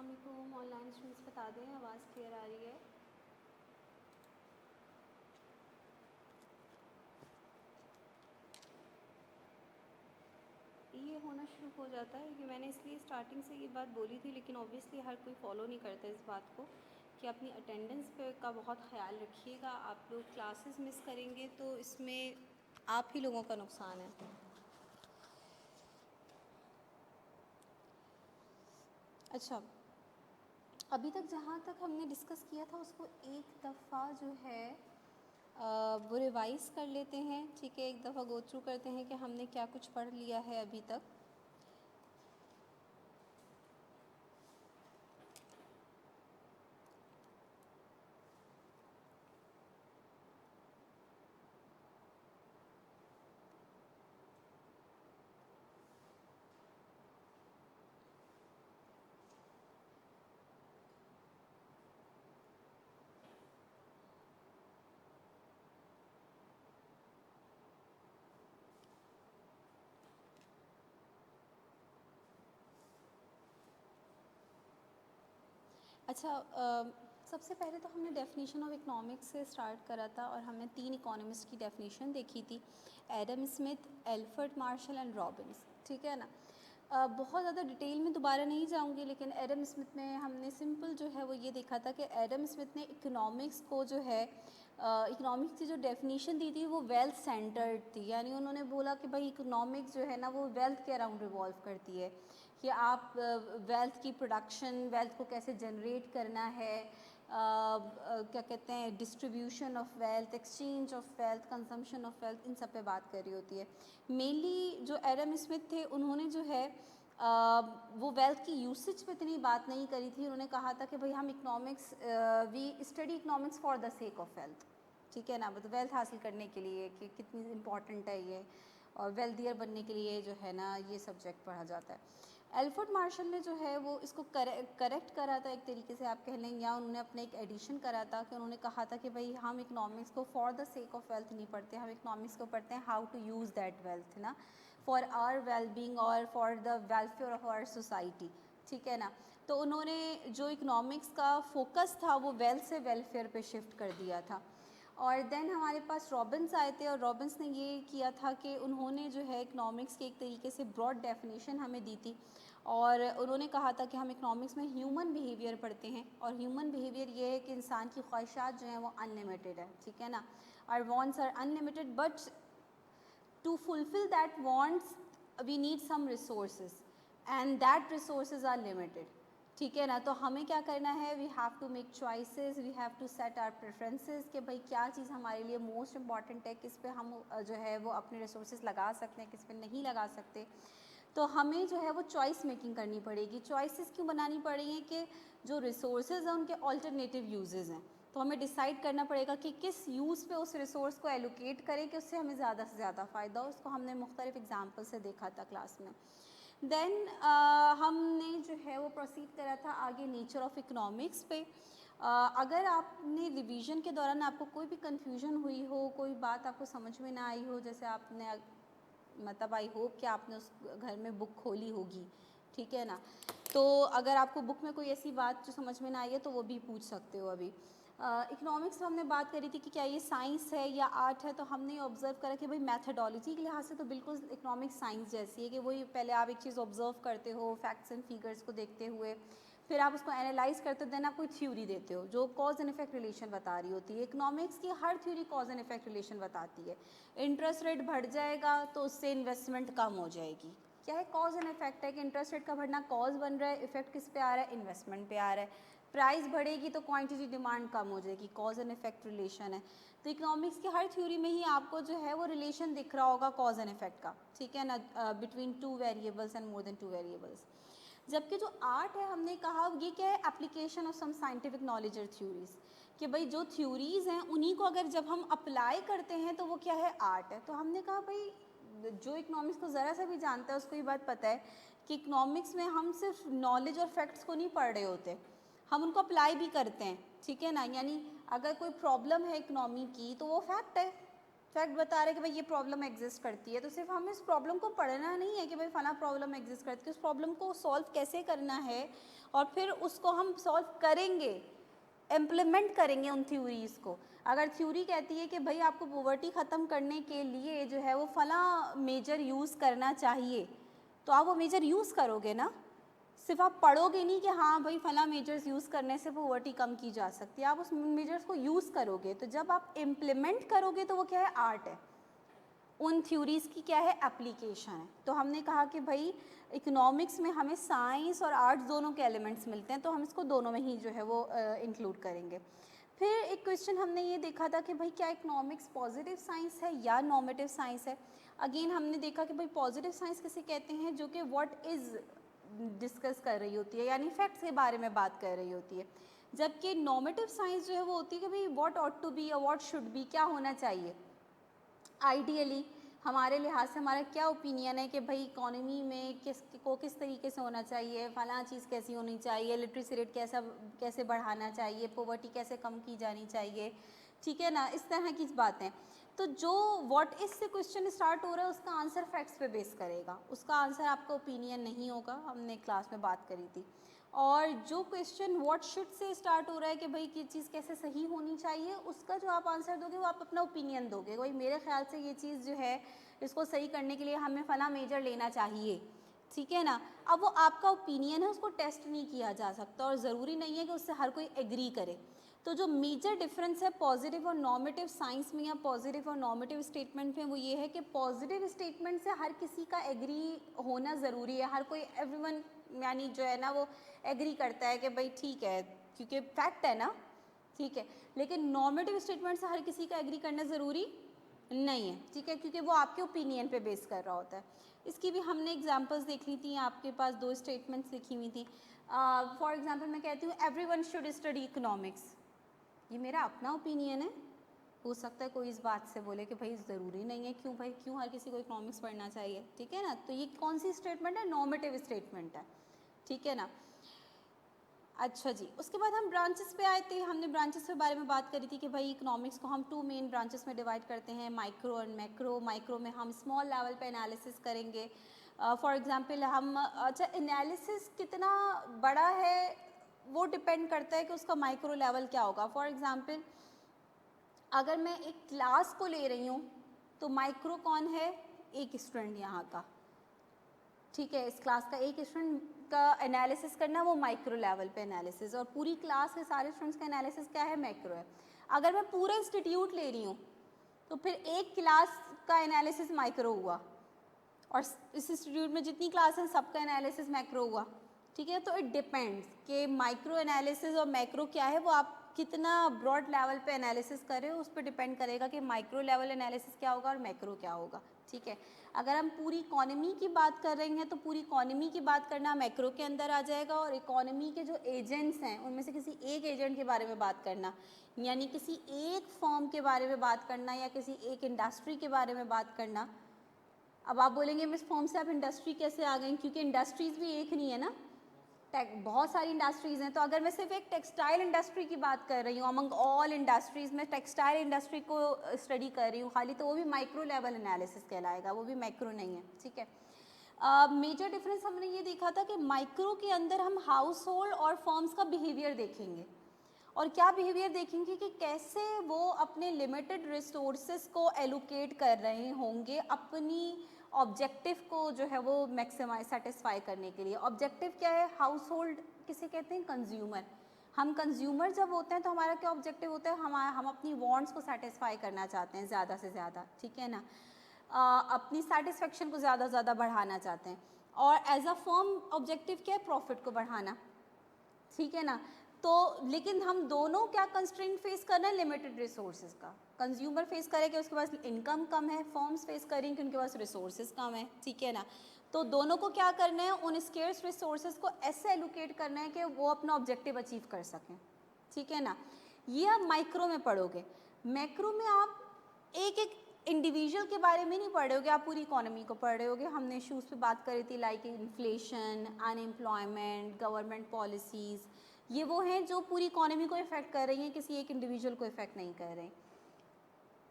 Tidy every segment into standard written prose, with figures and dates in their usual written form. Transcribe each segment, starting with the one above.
अस्सलामुअलैकुम online students बता दें आवाज़ क्लियर आ रही है। ये होना शुरू हो जाता है कि मैंने इसलिए स्टार्टिंग से ये बात बोली थी, लेकिन ऑब्वियसली हर कोई फॉलो नहीं करता इस बात को कि अपनी अटेंडेंस पे का बहुत ख्याल रखिएगा। आप लोग क्लासेस मिस करेंगे तो इसमें आप ही लोगों का नुकसान है। अच्छा, अभी तक जहाँ तक हमने डिस्कस किया था उसको एक दफ़ा जो है वो रिवाइज़ कर लेते हैं। ठीक है, एक दफ़ा गो थ्रू करते हैं कि हमने क्या कुछ पढ़ लिया है अभी तक। अच्छा, सबसे पहले तो हमने डेफिनेशन ऑफ इकोनॉमिक्स से स्टार्ट करा था और हमने 3 इकोनॉमिस्ट की डेफिनेशन देखी थी, Adam Smith, Alfred Marshall and Robbins. ठीक है ना। बहुत ज़्यादा डिटेल में दोबारा नहीं जाऊंगी, लेकिन एडम स्मिथ में हमने सिंपल जो है वो ये देखा था कि एडम स्मिथ ने इकोनॉमिक्स को जो है इकोनॉमिक्स की जो डेफिनेशन दी थी वो वेल्थ सेंटर्ड थी। यानी उन्होंने बोला कि भाई इकोनॉमिक्स जो है ना वो वेल्थ के अराउंड रिवॉल्व करती है कि आप वेल्थ की प्रोडक्शन, वेल्थ को कैसे जनरेट करना है, क्या कहते हैं, distribution of wealth, exchange of wealth, consumption of wealth, इन सब पे बात करी होती है। मेनली जो एडम स्मिथ थे उन्होंने जो है वो वेल्थ की यूसेज पे इतनी बात नहीं करी थी। उन्होंने कहा था कि भाई हम economics, we study economics for the sake of wealth. ठीक है ना, मतलब वेल्थ हासिल करने के लिए कि कितनी इम्पॉर्टेंट है ये, और वेल्दियर बनने के लिए जो है ना ये सब्जेक्ट पढ़ा जाता है। एल्फ्रेड मार्शल ने जो है वो इसको करेक्ट करा था एक तरीके से आप कह लें, या उन्होंने अपने एक एडिशन करा था कि उन्होंने कहा था कि भाई हम इकोनॉमिक्स को for the sake of wealth नहीं पढ़ते, हम इकोनॉमिक्स को पढ़ते हैं how to use that wealth ना फॉर आवर वेल बींग और for the welfare of our society. ठीक है ना। तो उन्होंने जो इकोनॉमिक्स का फोकस था वो वेल्थ से वेलफेयर पे शिफ्ट कर दिया था। और देन हमारे पास रॉबिन्स आए थे और रॉबिन्स ने ये किया था कि उन्होंने जो है इकोनॉमिक्स के एक तरीके से ब्रॉड डेफिनेशन हमें दी थी, और उन्होंने कहा था कि हम इकोनॉमिक्स में ह्यूमन बिहेवियर पढ़ते हैं, और ह्यूमन बिहेवियर ये है कि इंसान की ख्वाहिशात जो हैं वो अनलिमिटेड है। ठीक है ना, our wants are unlimited, but to fulfill that wants we need some resources and that resources are limited। ठीक है ना, तो हमें क्या करना है, we have to make choices, we have to set our preferences कि भाई क्या चीज़ हमारे लिए मोस्ट इंपॉर्टेंट है, किस पे हम जो है वो अपने रिसोर्सेज लगा सकते हैं, किस पे नहीं लगा सकते। तो हमें जो है वो चॉइस मेकिंग करनी पड़ेगी। चॉइसेस क्यों बनानी पड़ेगी कि जो रिसोर्सेज हैं उनके ऑल्टरनेटिव यूजेस हैं, तो हमें डिसाइड करना पड़ेगा कि किस यूज़ पे उस रिसोर्स को एलोकेट करें कि उससे हमें ज़्यादा से ज़्यादा फ़ायदा हो। उसको हमने मुख्तलिफ एग्जाम्पल से देखा था क्लास में। देन हमने जो है वो प्रोसीड करा था आगे नेचर ऑफ इकोनॉमिक्स पे। अगर आपने रिवीजन के दौरान आपको कोई भी कन्फ्यूजन हुई हो, कोई बात आपको समझ में ना आई हो, जैसे आपने मतलब आई होप कि आपने उस घर में बुक खोली होगी। ठीक है ना, तो अगर आपको बुक में कोई ऐसी बात जो समझ में ना आई है तो वो भी पूछ सकते हो। अभी इकोनॉमिक्स में हमने बात करी थी कि क्या ये साइंस है या आर्ट है, तो हमने ऑब्जर्व करा कि भाई मैथडोलॉजी के लिहाज से तो बिल्कुल इकोनॉमिक्स साइंस जैसी है कि वही पहले आप एक चीज़ ऑब्जर्व करते हो फैक्ट्स एंड फिगर्स को देखते हुए, फिर आप उसको एनालाइज करते हो, देन आप कोई थ्योरी देते हो जो कॉज एंड इफेक्ट रिलेशन बता रही होती है। इकोनॉमिक्स की हर theory cause and effect relation बताती है। इंटरेस्ट रेट बढ़ जाएगा तो उससे इन्वेस्टमेंट कम हो जाएगी। क्या है, कॉज एंड इफेक्ट है कि इंटरेस्ट रेट का बढ़ना कॉज बन रहा है, इफेक्ट किस पे आ रहा है, इन्वेस्टमेंट पे आ रहा है। प्राइस बढ़ेगी तो क्वांटिटी डिमांड कम हो जाएगी, कॉज एंड इफेक्ट रिलेशन है। तो इकोनॉमिक्स की हर थ्योरी में ही आपको जो है वो रिलेशन दिख रहा होगा कॉज एंड इफेक्ट का। ठीक है ना, between two variables and more than two variables. जबकि जो आर्ट है, हमने कहा ये क्या है, application of some scientific knowledge और थ्योरीज, कि भाई जो थ्योरीज हैं उन्हीं को अगर जब हम अप्लाई करते हैं तो वो क्या है, आर्ट है। तो हमने कहा भाई जो इकोनॉमिक्स को ज़रा सा भी जानता है उसको ये बात पता है कि इकोनॉमिक्स में हम सिर्फ नॉलेज और फैक्ट्स को नहीं पढ़ रहे होते, हम उनको अप्लाई भी करते हैं। ठीक है ना, यानी अगर कोई प्रॉब्लम है इकोनॉमी की तो वो फैक्ट है, फैक्ट बता रहे हैं कि भाई ये प्रॉब्लम एग्जिस्ट करती है, तो सिर्फ हमें इस प्रॉब्लम को पढ़ना नहीं है कि भाई फला प्रॉब्लम एग्जिस्ट करती है, उस प्रॉब्लम को सॉल्व कैसे करना है और फिर उसको हम सॉल्व करेंगे, इम्प्लीमेंट करेंगे उन थ्योरीज़ को। अगर थ्योरी कहती है कि भाई आपको पॉवर्टी ख़त्म करने के लिए जो है वो फला मेजर यूज़ करना चाहिए, तो आप वो मेजर यूज़ करोगे ना, सिर्फ आप पढ़ोगे नहीं कि हाँ भाई फला मेजर्स यूज़ करने से पॉवर्टी कम की जा सकती है, आप उस मेजर्स को यूज़ करोगे। तो जब आप इम्प्लीमेंट करोगे तो वो क्या है, आर्ट है, उन थ्योरीज़ की क्या है, एप्लीकेशन है। तो हमने कहा कि भाई इकोनॉमिक्स में हमें साइंस और आर्ट्स दोनों के एलिमेंट्स मिलते हैं, तो हम इसको दोनों में ही जो है वो इंक्लूड करेंगे। फिर एक क्वेश्चन हमने ये देखा था कि भाई क्या इकोनॉमिक्स पॉजिटिव साइंस है या नॉर्मेटिव साइंस है। अगेन हमने देखा कि भाई पॉजिटिव साइंस किसे कहते हैं, जो कि व्हाट इज़ डिस्कस कर रही होती है, यानी फैक्ट्स के बारे में बात कर रही होती है, जबकि नॉर्मेटिव साइंस जो है वो होती है कि भाई व्हाट ऑट टू बी और व्हाट शुड बी, क्या होना चाहिए आइडियली, हमारे लिहाज से हमारा क्या ओपिनियन है कि भाई इकोनॉमी में किस तरीके से होना चाहिए, फलां चीज़ कैसी होनी चाहिए, लिटरेसी रेट कैसे बढ़ाना चाहिए, पॉवर्टी कैसे कम की जानी चाहिए, ठीक है ना, इस तरह की बातें। तो जो व्हाट इज से क्वेश्चन स्टार्ट हो रहा है उसका आंसर फैक्ट्स पे बेस करेगा, उसका आंसर आपका ओपिनियन नहीं होगा, हमने क्लास में बात करी थी। और जो question what should say start हो रहा है कि भाई ये चीज़ कैसे सही होनी चाहिए, उसका जो आप आंसर दोगे वो आप अपना ओपिनियन दोगे, भाई मेरे ख्याल से ये चीज़ जो है इसको सही करने के लिए हमें फला मेजर लेना चाहिए, ठीक है ना। अब वो आपका ओपिनियन है, उसको टेस्ट नहीं किया जा सकता और ज़रूरी नहीं है कि उससे हर कोई एग्री करे। तो जो मेजर डिफरेंस है पॉजिटिव और नॉर्मेटिव साइंस में या पॉजिटिव और नॉर्मेटिव स्टेटमेंट में, वो ये है कि पॉजिटिव स्टेटमेंट से हर किसी का एग्री होना ज़रूरी है, हर कोई एवरीवन यानी जो है ना वो एग्री करता है कि भाई ठीक है क्योंकि फैक्ट है ना, ठीक है। लेकिन नॉर्मेटिव स्टेटमेंट से हर किसी का एग्री करना ज़रूरी नहीं है, ठीक है, क्योंकि वो आपके ओपिनियन पे बेस कर रहा होता है। इसकी भी हमने एग्जांपल्स देख ली थी, आपके पास दो स्टेटमेंट्स लिखी हुई थी। फॉर एग्जांपल मैं कहती हूँ एवरीवन शुड स्टडी इकोनॉमिक्स, ये मेरा अपना ओपिनियन है, हो सकता है कोई इस बात से बोले कि भाई ज़रूरी नहीं है, क्यों भाई क्यों हर किसी को इकोनॉमिक्स पढ़ना चाहिए, ठीक है ना। तो ये कौन सी स्टेटमेंट है, नॉर्मेटिव स्टेटमेंट है, ठीक है ना। अच्छा जी, उसके बाद हम ब्रांचेस पे आए थे, हमने ब्रांचेस के बारे में बात करी थी कि भाई इकोनॉमिक्स को हम टू मेन ब्रांचेस में डिवाइड करते हैं, माइक्रो और मैक्रो। माइक्रो में हम स्मॉल लेवल पे एनालिसिस करेंगे, फॉर एग्जांपल हम अच्छा एनालिसिस कितना बड़ा है वो डिपेंड करता है कि उसका माइक्रो लेवल क्या होगा। फॉर एग्जांपल अगर मैं एक क्लास को ले रही हूँ तो माइक्रो कौन है, एक स्टूडेंट यहाँ का, ठीक है, इस क्लास का एक स्टूडेंट का एनालिसिस करना वो माइक्रो लेवल पे एनालिसिस, और पूरी क्लास के सारे स्टूडेंट्स का एनालिसिस क्या है, मैक्रो है। अगर मैं पूरा इंस्टीट्यूट ले रही हूँ तो फिर एक क्लास का एनालिसिस माइक्रो हुआ और इस इंस्टीट्यूट में जितनी क्लास हैं सबका एनालिसिस मैक्रो हुआ, ठीक है। तो इट डिपेंड्स कि माइक्रो एनालिसिस और मैक्रो क्या है, वो आप कितना ब्रॉड लेवल पे एनालिसिस कर रहे हो उस पर डिपेंड करेगा कि माइक्रो लेवल एनालिसिस क्या होगा और मैक्रो क्या होगा, ठीक है। अगर हम पूरी इकोनॉमी की बात कर रहे हैं तो पूरी इकोनॉमी की बात करना मैक्रो के अंदर आ जाएगा, और इकोनॉमी के जो एजेंट्स हैं उनमें से किसी एक एजेंट के बारे में बात करना, यानी किसी एक फर्म के बारे में बात करना या किसी एक इंडस्ट्री के बारे में बात करना। अब आप बोलेंगे मिस फॉर्म से आप इंडस्ट्री कैसे आ गई, क्योंकि इंडस्ट्रीज़ भी एक नहीं है ना, बहुत सारी इंडस्ट्रीज़ हैं। तो अगर मैं सिर्फ एक टेक्सटाइल इंडस्ट्री की बात कर रही हूँ, अमंग ऑल इंडस्ट्रीज़ में टेक्सटाइल इंडस्ट्री को स्टडी कर रही हूँ खाली, तो वो भी माइक्रो लेवल एनालिसिस कहलाएगा, वो भी मैक्रो नहीं है, ठीक है। मेजर डिफरेंस हमने ये देखा था कि माइक्रो के अंदर हम हाउस होल्ड और फर्म्स का बिहेवियर देखेंगे, और क्या बिहेवियर देखेंगे कि कैसे वो अपने लिमिटेड रिसोर्सेज को एलोकेट कर रहे होंगे अपनी ऑब्जेक्टिव को जो है वो मैक्सिमाइज सेटिस्फाई करने के लिए। ऑब्जेक्टिव क्या है, हाउस होल्ड किसे कहते हैं, कंज्यूमर। हम कंज्यूमर जब होते हैं तो हमारा क्या ऑब्जेक्टिव होता है, हम अपनी वांट्स को सेटिस्फाई करना चाहते हैं ज़्यादा से ज़्यादा, ठीक है ना, अपनी सेटिस्फेक्शन को ज़्यादा से ज़्यादा बढ़ाना चाहते हैं। और एज अ फर्म ऑब्जेक्टिव क्या है, प्रॉफिट को बढ़ाना, ठीक है ना। तो लेकिन हम दोनों क्या कंस्ट्रेंट फेस कर रहे हैं, लिमिटेड रिसोर्सेज का। कंज्यूमर फेस करें कि उसके पास इनकम कम है, फर्म्स फेस करें कि उनके पास रिसोर्सेज कम है, ठीक है ना। तो दोनों को क्या करना है, उन स्केर्स रिसोर्सेज को ऐसे एलोकेट करना है कि वो अपना ऑब्जेक्टिव अचीव कर सकें, ठीक है ना। ये आप माइक्रो में पढ़ोगे। मैक्रो में आप एक एक इंडिविजुअल के बारे में नहीं पढ़ रहे होगे, आप पूरी इकोनॉमी को पढ़ रहे होगे। हमने इशूज़ पे बात करी थी like inflation, unemployment, government policies, ये वो हैं जो पूरी इकोनॉमी को इफेक्ट कर रही हैं, किसी एक इंडिविजुअल को इफेक्ट नहीं कर रहे।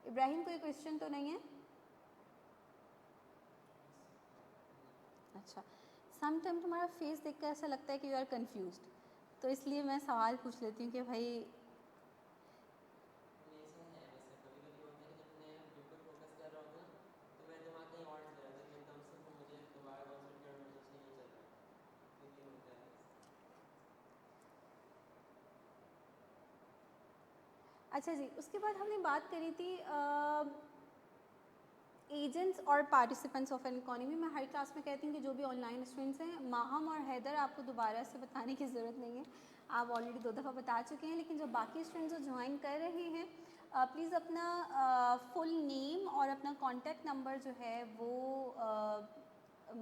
इब्राहिम कोई क्वेश्चन तो नहीं है? अच्छा, सम टाइम तुम्हारा फेस देख कर ऐसा लगता है कि यू आर कन्फ्यूज्ड, तो इसलिए मैं सवाल पूछ लेती हूँ कि भाई अच्छा जी, उसके बाद हमने बात करी थी एजेंट्स और पार्टिसिपेंट्स ऑफ एन इकोनॉमी। मैं हर क्लास में कहती हूँ कि जो भी ऑनलाइन स्टूडेंट्स हैं, माहम और हैदर आपको दोबारा से बताने की ज़रूरत नहीं है, आप ऑलरेडी 2 दफ़ा बता चुके हैं। लेकिन जो बाकी स्टूडेंट्स जो ज्वाइन कर रहे हैं, प्लीज़ अपना फुल नेम और अपना कॉन्टैक्ट नंबर जो है वो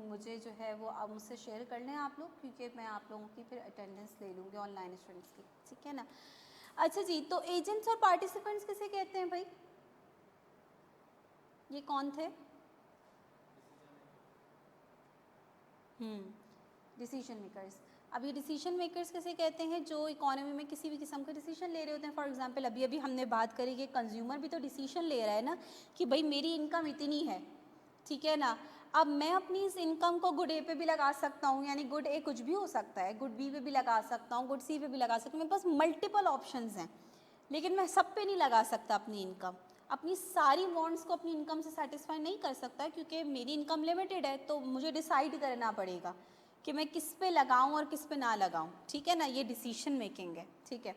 मुझे जो है वो आप मुझसे शेयर कर लें आप लोग, क्योंकि मैं आप लोगों की फिर अटेंडेंस ले लूँगी ऑनलाइन स्टूडेंट्स की, ठीक है ना। अच्छा जी, तो एजेंट्स और पार्टिसिपेंट्स किसे कहते हैं भाई? ये कौन थे? Decision makers. अब ये डिसीजन मेकर्स किसे कहते हैं? जो इकोनॉमी में किसी भी किस्म का डिसीजन ले रहे होते हैं। फॉर एग्जांपल अभी अभी हमने बात करी कि कंज्यूमर भी तो डिसीजन ले रहा है ना, कि भाई मेरी इनकम इतनी है, ठीक है ना। अब मैं अपनी इस इनकम को गुड ए पे भी लगा सकता हूँ, यानी गुड ए कुछ भी हो सकता है, गुड बी पे भी लगा सकता हूँ, गुड सी पे भी लगा सकता हूँ, मेरे पास मल्टीपल ऑप्शंस हैं, लेकिन मैं सब पे नहीं लगा सकता अपनी इनकम। अपनी सारी वांट्स को अपनी इनकम से सेटिस्फाई नहीं कर सकता, क्योंकि मेरी इनकम लिमिटेड है। तो मुझे डिसाइड करना पड़ेगा कि मैं किस पे लगाऊं और किस पे ना लगाऊं, ठीक है ना। ये डिसीजन मेकिंग है, ठीक है।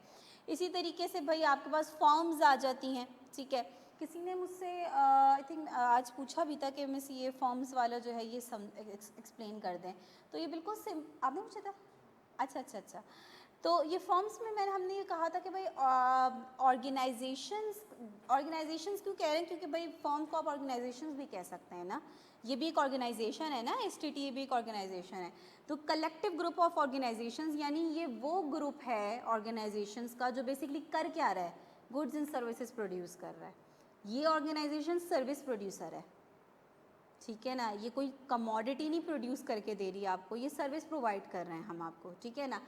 इसी तरीके से भाई आपके पास फॉर्म्स आ जाती हैं, ठीक है। किसी ने मुझसे आई थिंक आज पूछा भी था कि मिस ये फॉर्म्स वाला जो है ये एक्सप्लेन कर दें, तो ये बिल्कुल आपने पूछा था? अच्छा अच्छा अच्छा। तो ये फॉर्म्स में हमने ये कहा था कि भाई ऑर्गेनाइजेशंस क्यों कह रहे हैं? क्योंकि भाई फॉर्म को आप ऑर्गेनाइजेशंस भी कह सकते हैं ना, ये भी एक ऑर्गेनाइजेशन है ना, एसटीटी भी एक ऑर्गेनाइजेशन है। तो कलेक्टिव ग्रुप ऑफ ऑर्गेनाइजेशंस, यानी ये वो ग्रुप है ऑर्गेनाइजेशंस का जो बेसिकली कर क्या रहा है? गुड्स एंड सर्विसेज प्रोड्यूस कर रहा है। ये ऑर्गेनाइजेशन सर्विस प्रोड्यूसर है, ठीक है ना। ये कोई कमोडिटी नहीं प्रोड्यूस करके दे रही है आपको, ये सर्विस प्रोवाइड कर रहे हैं हम आपको, ठीक है ना।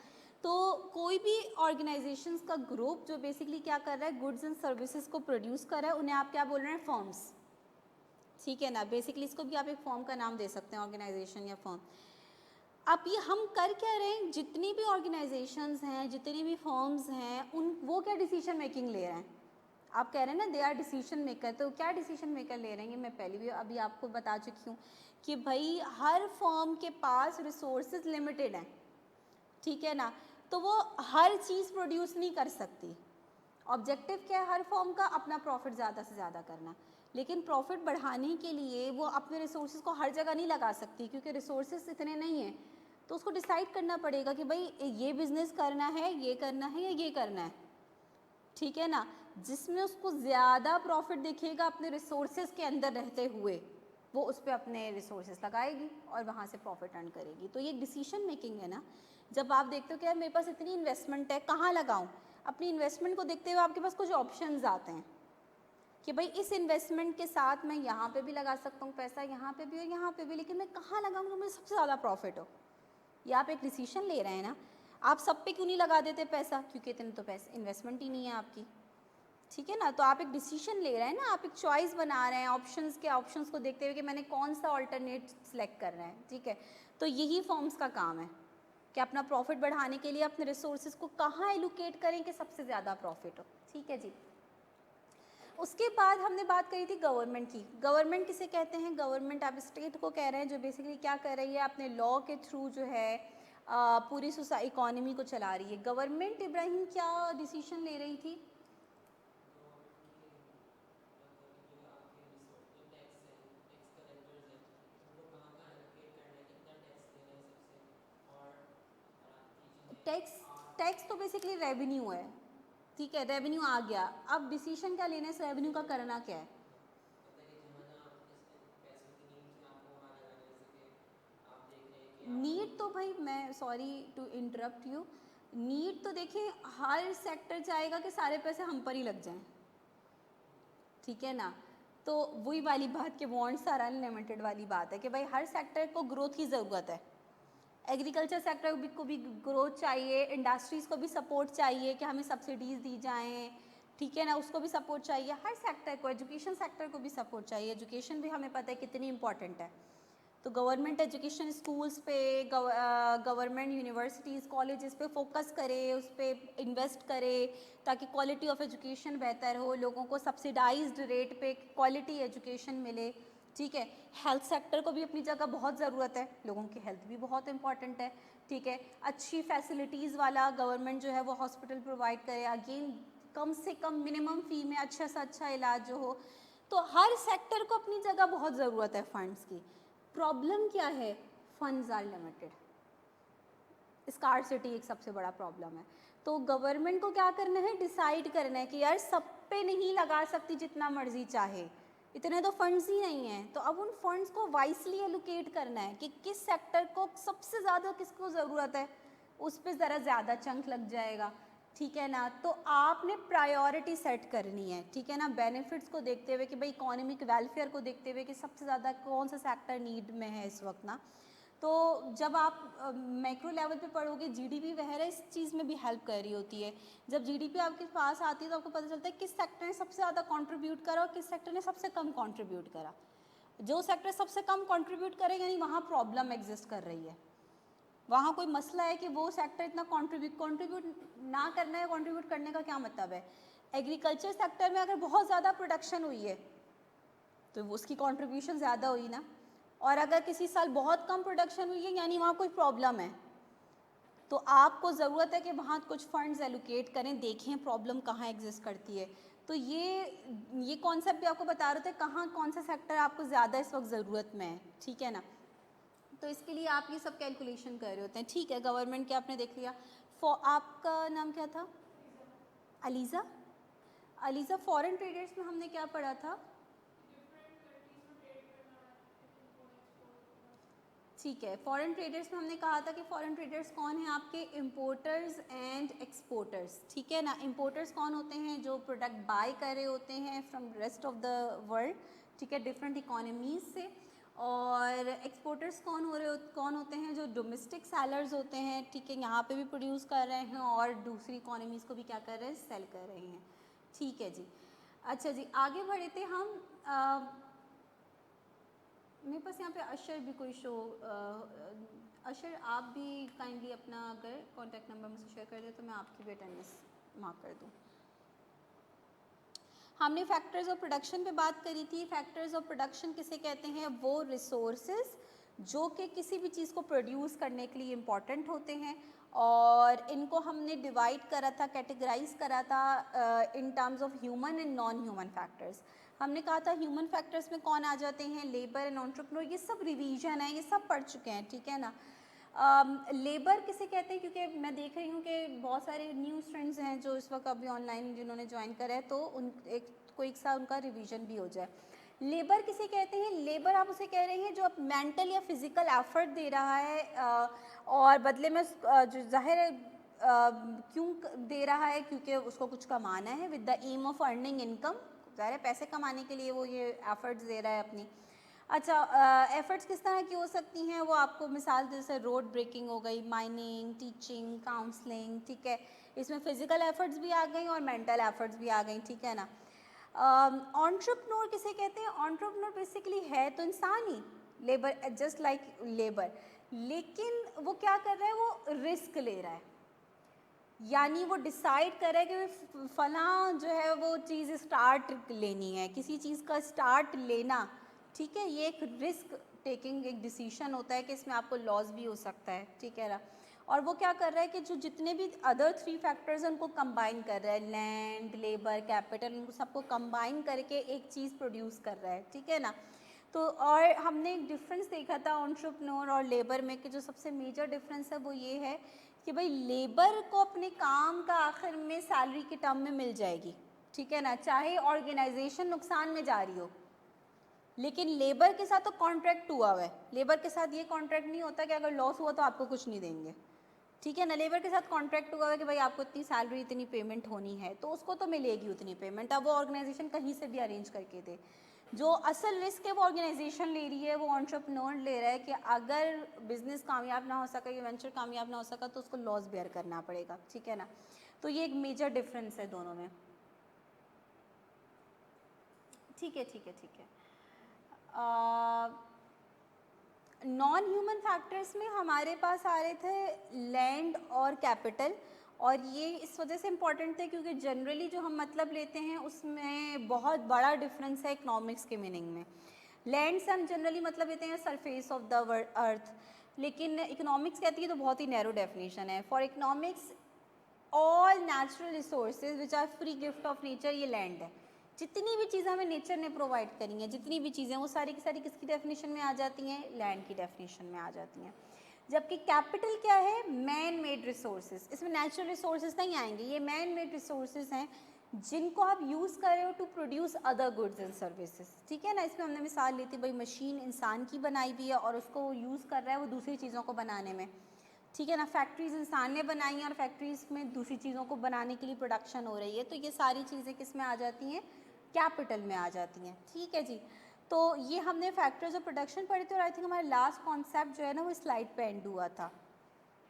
तो कोई भी ऑर्गेनाइजेशंस का ग्रुप जो बेसिकली क्या कर रहा है? गुड्स एंड सर्विसेज को प्रोड्यूस कर रहा है, उन्हें आप क्या बोल रहे हैं? फॉर्म्स, ठीक है ना। बेसिकली इसको भी आप एक फॉर्म का नाम दे सकते हैं, ऑर्गेनाइजेशन या फॉर्म। अब ये हम कर क्या रहे हैं? जितनी भी ऑर्गेनाइजेशंस हैं, जितनी भी फॉर्म्स हैं, वो क्या डिसीजन मेकिंग ले रहे हैं? आप कह रहे हैं ना दे आर डिसीजन मेकर, तो क्या डिसीजन मेकर ले रहे हैं? मैं पहले भी अभी आपको बता चुकी हूँ कि भाई हर फॉर्म के पास रिसोर्सेज लिमिटेड हैं, ठीक है ना। तो वो हर चीज़ प्रोड्यूस नहीं कर सकती। ऑब्जेक्टिव क्या है हर फॉर्म का? अपना प्रॉफिट ज़्यादा से ज़्यादा करना। लेकिन प्रॉफिट बढ़ाने के लिए वो अपने रिसोर्सेज को हर जगह नहीं लगा सकती, क्योंकि रिसोर्सेज इतने नहीं हैं। तो उसको डिसाइड करना पड़ेगा कि भाई ये बिज़नेस करना है, ये करना है या ये करना है, ठीक है ना। जिसमें उसको ज़्यादा प्रॉफिट दिखेगा अपने रिसोर्सेज के अंदर रहते हुए, वो उस पर अपने रिसोर्सेज लगाएगी और वहाँ से प्रॉफिट अर्न करेगी। तो ये डिसीजन मेकिंग है ना। जब आप देखते हो कि यार मेरे पास इतनी इन्वेस्टमेंट है, कहाँ लगाऊं? अपनी इन्वेस्टमेंट को देखते हुए आपके पास कुछ ऑप्शंस आते हैं कि भाई इस इन्वेस्टमेंट के साथ मैं यहाँ पे भी लगा सकता हूँ पैसा, यहाँ पे भी और यहाँ पे भी, लेकिन मैं कहाँ लगाऊँ जो मुझे सबसे ज़्यादा प्रॉफिट हो। ये आप एक डिसीजन ले रहे हैं ना। आप सब पे क्यों नहीं लगा देते पैसा? क्योंकि इतने तो पैसे इन्वेस्टमेंट ही नहीं है आपकी, ठीक है ना। तो आप एक डिसीजन ले रहे हैं ना, आप एक चॉइस बना रहे हैं ऑप्शंस को देखते हुए कि मैंने कौन सा ऑल्टरनेट सेलेक्ट करना है, ठीक है। तो यही फॉर्म्स का काम है कि अपना प्रॉफिट बढ़ाने के लिए अपने रिसोर्सेज को कहाँ एलोकेट करें कि सबसे ज़्यादा प्रॉफिट हो, ठीक है जी। उसके बाद हमने बात करी थी गवर्नमेंट की। गवर्नमेंट किसे कहते हैं? गवर्नमेंट आप स्टेट को कह रहे हैं, जो बेसिकली क्या कर रही है? अपने लॉ के थ्रू जो है पूरी इकोनॉमी को चला रही है। गवर्नमेंट इब्राहिम क्या डिसीजन ले रही थी? टैक्स टैक्स तो बेसिकली रेवेन्यू है, ठीक है। रेवेन्यू आ गया, अब डिसीजन क्या लेने से रेवेन्यू का करना क्या है? नीड तो भाई, मैं sorry to interrupt you, need तो देखिए हर सेक्टर चाहेगा कि सारे पैसे हम पर ही लग जाएं, ठीक है ना। तो वही वाली बात कि वांट्स आर अनलिमिटेड वाली बात है कि भाई हर सेक्टर को ग्रोथ की ज़रूरत है। एग्रीकल्चर सेक्टर को भी ग्रोथ चाहिए, इंडस्ट्रीज़ को भी सपोर्ट चाहिए कि हमें सब्सिडीज़ दी जाएं, ठीक है ना, उसको भी सपोर्ट चाहिए, हर सेक्टर को, एजुकेशन सेक्टर को भी सपोर्ट चाहिए, एजुकेशन भी हमें पता है कितनी इंपॉर्टेंट है। तो गवर्नमेंट एजुकेशन स्कूल्स पे, गवर्नमेंट यूनिवर्सिटीज़ कॉलेजेस पे फोकस करे, उस पर इन्वेस्ट करे ताकि क्वालिटी ऑफ एजुकेशन बेहतर हो, लोगों को सब्सिडाइज्ड रेट पे क्वालिटी एजुकेशन मिले। ठीक है, हेल्थ सेक्टर को भी अपनी जगह बहुत ज़रूरत है, लोगों की हेल्थ भी बहुत इंपॉर्टेंट है। ठीक है, अच्छी फैसिलिटीज़ वाला गवर्नमेंट जो है वो हॉस्पिटल प्रोवाइड करे, अगेन कम से कम मिनिमम फ़ी में अच्छा से अच्छा इलाज जो हो। तो हर सेक्टर को अपनी जगह बहुत ज़रूरत है फंड्स की। प्रॉब्लम क्या है, फंड्स आर लिमिटेड, स्कार्सिटी एक सबसे बड़ा प्रॉब्लम है। तो गवर्नमेंट को क्या करना है, डिसाइड करना है कि यार सब पे नहीं लगा सकती जितना मर्जी चाहे, इतने तो फंड्स ही नहीं हैं। तो अब उन फंड्स को वाइसली एलोकेट करना है कि किस सेक्टर को सबसे ज़्यादा किसको ज़रूरत है, उस पर ज़रा ज़्यादा चंक लग जाएगा। ठीक है ना, तो आपने प्रायोरिटी सेट करनी है। ठीक है ना, बेनिफिट्स को देखते हुए कि भाई इकोनॉमिक वेलफेयर को देखते हुए कि सबसे ज़्यादा कौन सा सेक्टर नीड में है इस वक्त ना। तो जब आप मैक्रो लेवल पे पढ़ोगे, जीडीपी वगैरह इस चीज़ में भी हेल्प कर रही होती है। जब जीडीपी आपके पास आती है तो आपको पता चलता है किस सेक्टर ने सबसे ज़्यादा कंट्रीब्यूट करा और किस सेक्टर ने सबसे कम कंट्रीब्यूट करा। जो सेक्टर सबसे कम कंट्रीब्यूट करे यानी वहाँ प्रॉब्लम एग्जिस्ट कर रही है, वहाँ कोई मसला है कि वो सेक्टर इतना कंट्रीब्यूट ना करना है। कंट्रीब्यूट करने का क्या मतलब है, एग्रीकल्चर सेक्टर में अगर बहुत ज़्यादा प्रोडक्शन हुई है तो उसकी कंट्रीब्यूशन ज़्यादा हुई ना, और अगर किसी साल बहुत कम प्रोडक्शन हुई है यानी वहाँ कोई प्रॉब्लम है। तो आपको ज़रूरत है कि वहाँ कुछ फंड्स एलोकेट करें, देखें प्रॉब्लम कहाँ एग्जिस्ट करती है। तो ये कॉन्सेप्ट भी आपको बता रहे थे कहाँ कौन सा सेक्टर आपको ज़्यादा इस वक्त ज़रूरत में है। ठीक है ना, तो इसके लिए आप ये सब कैलकुलेशन कर रहे होते हैं। ठीक है, गवर्नमेंट के आपने देख लिया। आपका नाम क्या था, अलीज़ा? अलीज़ा, फॉरेन ट्रेडर्स में हमने क्या पढ़ा था? ठीक है, फॉरेन ट्रेडर्स में हमने कहा था कि फॉरेन ट्रेडर्स कौन हैं, आपके इंपोर्टर्स एंड एक्सपोर्टर्स। ठीक है ना, इंपोर्टर्स कौन होते हैं, जो प्रोडक्ट बाय कर रहे होते हैं from rest of the world, ठीक है, डिफरेंट इकोनॉमीज़ से। और एक्सपोर्टर्स कौन होते हैं, जो डोमेस्टिक सेलर्स होते हैं। ठीक है, यहाँ पे भी प्रोड्यूस कर रहे हैं और दूसरी इकोनॉमीज़ को भी क्या कर रहे हैं, सेल कर रहे हैं। ठीक है जी, अच्छा जी, आगे बढ़े थे हम। मेरे पास यहाँ पे अशर भी कोई शो, अशर आप भी काइंडली अपना अगर कॉन्टैक्ट नंबर मुझसे शेयर कर दे तो मैं आपकी भी अटेंडेंस मार्क कर दूँ। हमने फैक्टर्स ऑफ प्रोडक्शन पे बात करी थी। फैक्टर्स ऑफ प्रोडक्शन किसे कहते हैं, वो रिसोर्सेज जो कि किसी भी चीज़ को प्रोड्यूस करने के लिए इम्पॉर्टेंट होते हैं, और इनको हमने डिवाइड करा था, कैटेगराइज करा था in terms of human and non human factors. हमने कहा था ह्यूमन फैक्टर्स में कौन आ जाते हैं, लेबर एंड एंटरप्रेन्योर, ये सब रिवीजन है, ये सब पढ़ चुके हैं। ठीक है ना, लेबर किसे कहते हैं, क्योंकि मैं देख रही हूँ कि बहुत सारे न्यू स्टूडेंट्स हैं जो इस वक्त अभी ऑनलाइन जिन्होंने ज्वाइन करा है, तो उन एक साथ उनका रिवीजन भी हो जाए। लेबर किसे कहते हैं, लेबर आप उसे कह रहे हैं जो मेंटल या फिजिकल एफर्ट दे रहा है, और बदले में जो जाहिर है क्यों दे रहा है, क्योंकि उसको कुछ कमाना है, with the aim of earning income, ज़ाहिर है पैसे कमाने के लिए वो ये एफर्ट्स दे रहा है अपनी। अच्छा, एफर्ट्स किस तरह की हो सकती हैं, वो आपको मिसाल जैसे रोड ब्रेकिंग हो गई, माइनिंग, टीचिंग, काउंसलिंग। ठीक है, इसमें फिजिकल एफर्ट्स भी आ गई और मेंटल एफर्ट्स भी आ गई। ठीक है ना, एंटरप्रेन्योर किसे कहते हैं, एंटरप्रेन्योर बेसिकली है तो इंसान ही, लेबर जस्ट लाइक लेबर, लेकिन वो क्या कर रहा है, वो रिस्क ले रहा है, यानी वो डिसाइड करे कि फला जो है वो चीज़ स्टार्ट लेनी है, किसी चीज़ का स्टार्ट लेना। ठीक है, ये एक रिस्क टेकिंग एक डिसीजन होता है कि इसमें आपको लॉस भी हो सकता है। ठीक है ना, और वो क्या कर रहा है कि जो जितने भी अदर 3 फैक्टर्स हैं उनको कंबाइन कर रहा है, लैंड, लेबर, कैपिटल, उनको सबको कंबाइन करके एक चीज़ प्रोड्यूस कर रहा है। ठीक है ना, तो और हमने एक डिफरेंस देखा था एंटरप्रेन्योर और लेबर में कि जो सबसे मेजर डिफरेंस है वो ये है कि भाई लेबर को अपने काम का आखिर में सैलरी के टर्म में मिल जाएगी। ठीक है ना, चाहे ऑर्गेनाइजेशन नुकसान में जा रही हो, लेकिन लेबर के साथ तो कॉन्ट्रैक्ट हुआ है। लेबर के साथ ये कॉन्ट्रैक्ट नहीं होता कि अगर लॉस हुआ तो आपको कुछ नहीं देंगे। ठीक है ना, लेबर के साथ कॉन्ट्रैक्ट हुआ है कि भाई आपको इतनी सैलरी, इतनी पेमेंट होनी है, तो उसको तो मिलेगी उतनी पेमेंट, अब वो ऑर्गेनाइजेशन कहीं से भी अरेंज करके दे। जो असल रिस्क है वो ऑर्गेनाइजेशन ले रही है, वो एंटरप्रेन्योर ले रहा है कि अगर बिजनेस कामयाब ना हो सका, ये वेंचर कामयाब ना हो सका तो उसको लॉस बेयर करना पड़ेगा। ठीक है ना, तो ये एक मेजर डिफरेंस है दोनों में। ठीक है ठीक है ठीक है। नॉन ह्यूमन फैक्टर्स में हमारे पास आ रहे थे लैंड और कैपिटल, और ये इस वजह से इम्पॉर्टेंट थे क्योंकि जनरली जो हम मतलब लेते हैं उसमें बहुत बड़ा डिफरेंस है इकोनॉमिक्स के मीनिंग में। लैंड से हम जनरली मतलब लेते हैं सरफेस ऑफ द अर्थ, लेकिन इकोनॉमिक्स कहती है तो बहुत ही नैरो डेफिनेशन है। For economics all natural resources which are free gift of nature, ये लैंड है। जितनी भी चीज़ें हमें नेचर ने प्रोवाइड करी हैं, जितनी भी चीज़ें, वो सारी की सारी किसकी डेफिनेशन में आ जाती हैं? लैंड की डेफिनेशन में आ जाती हैं। जबकि कैपिटल क्या है? Man made resources. इसमें नेचुरल रिसोर्सेज नहीं आएंगे, ये मैन मेड रिसोर्सेज हैं जिनको आप यूज़ कर रहे हो to produce other goods and services. ठीक है ना, इसमें हमने मिसाल ली थी भाई मशीन इंसान की बनाई हुई है और उसको वो यूज़ कर रहा है वो दूसरी चीज़ों को बनाने में। ठीक है ना, फैक्ट्रीज इंसान ने बनाई हैं और फैक्ट्रीज में दूसरी चीज़ों को बनाने के लिए प्रोडक्शन हो रही है, तो ये सारी चीज़ें किस में आ जाती हैं? कैपिटल में आ जाती हैं। ठीक है जी, तो ये हमने फैक्टर्स ऑफ प्रोडक्शन पढ़े थे और आई थिंक हमारा लास्ट कॉन्सेप्ट जो है ना वो स्लाइड पे एंड हुआ था,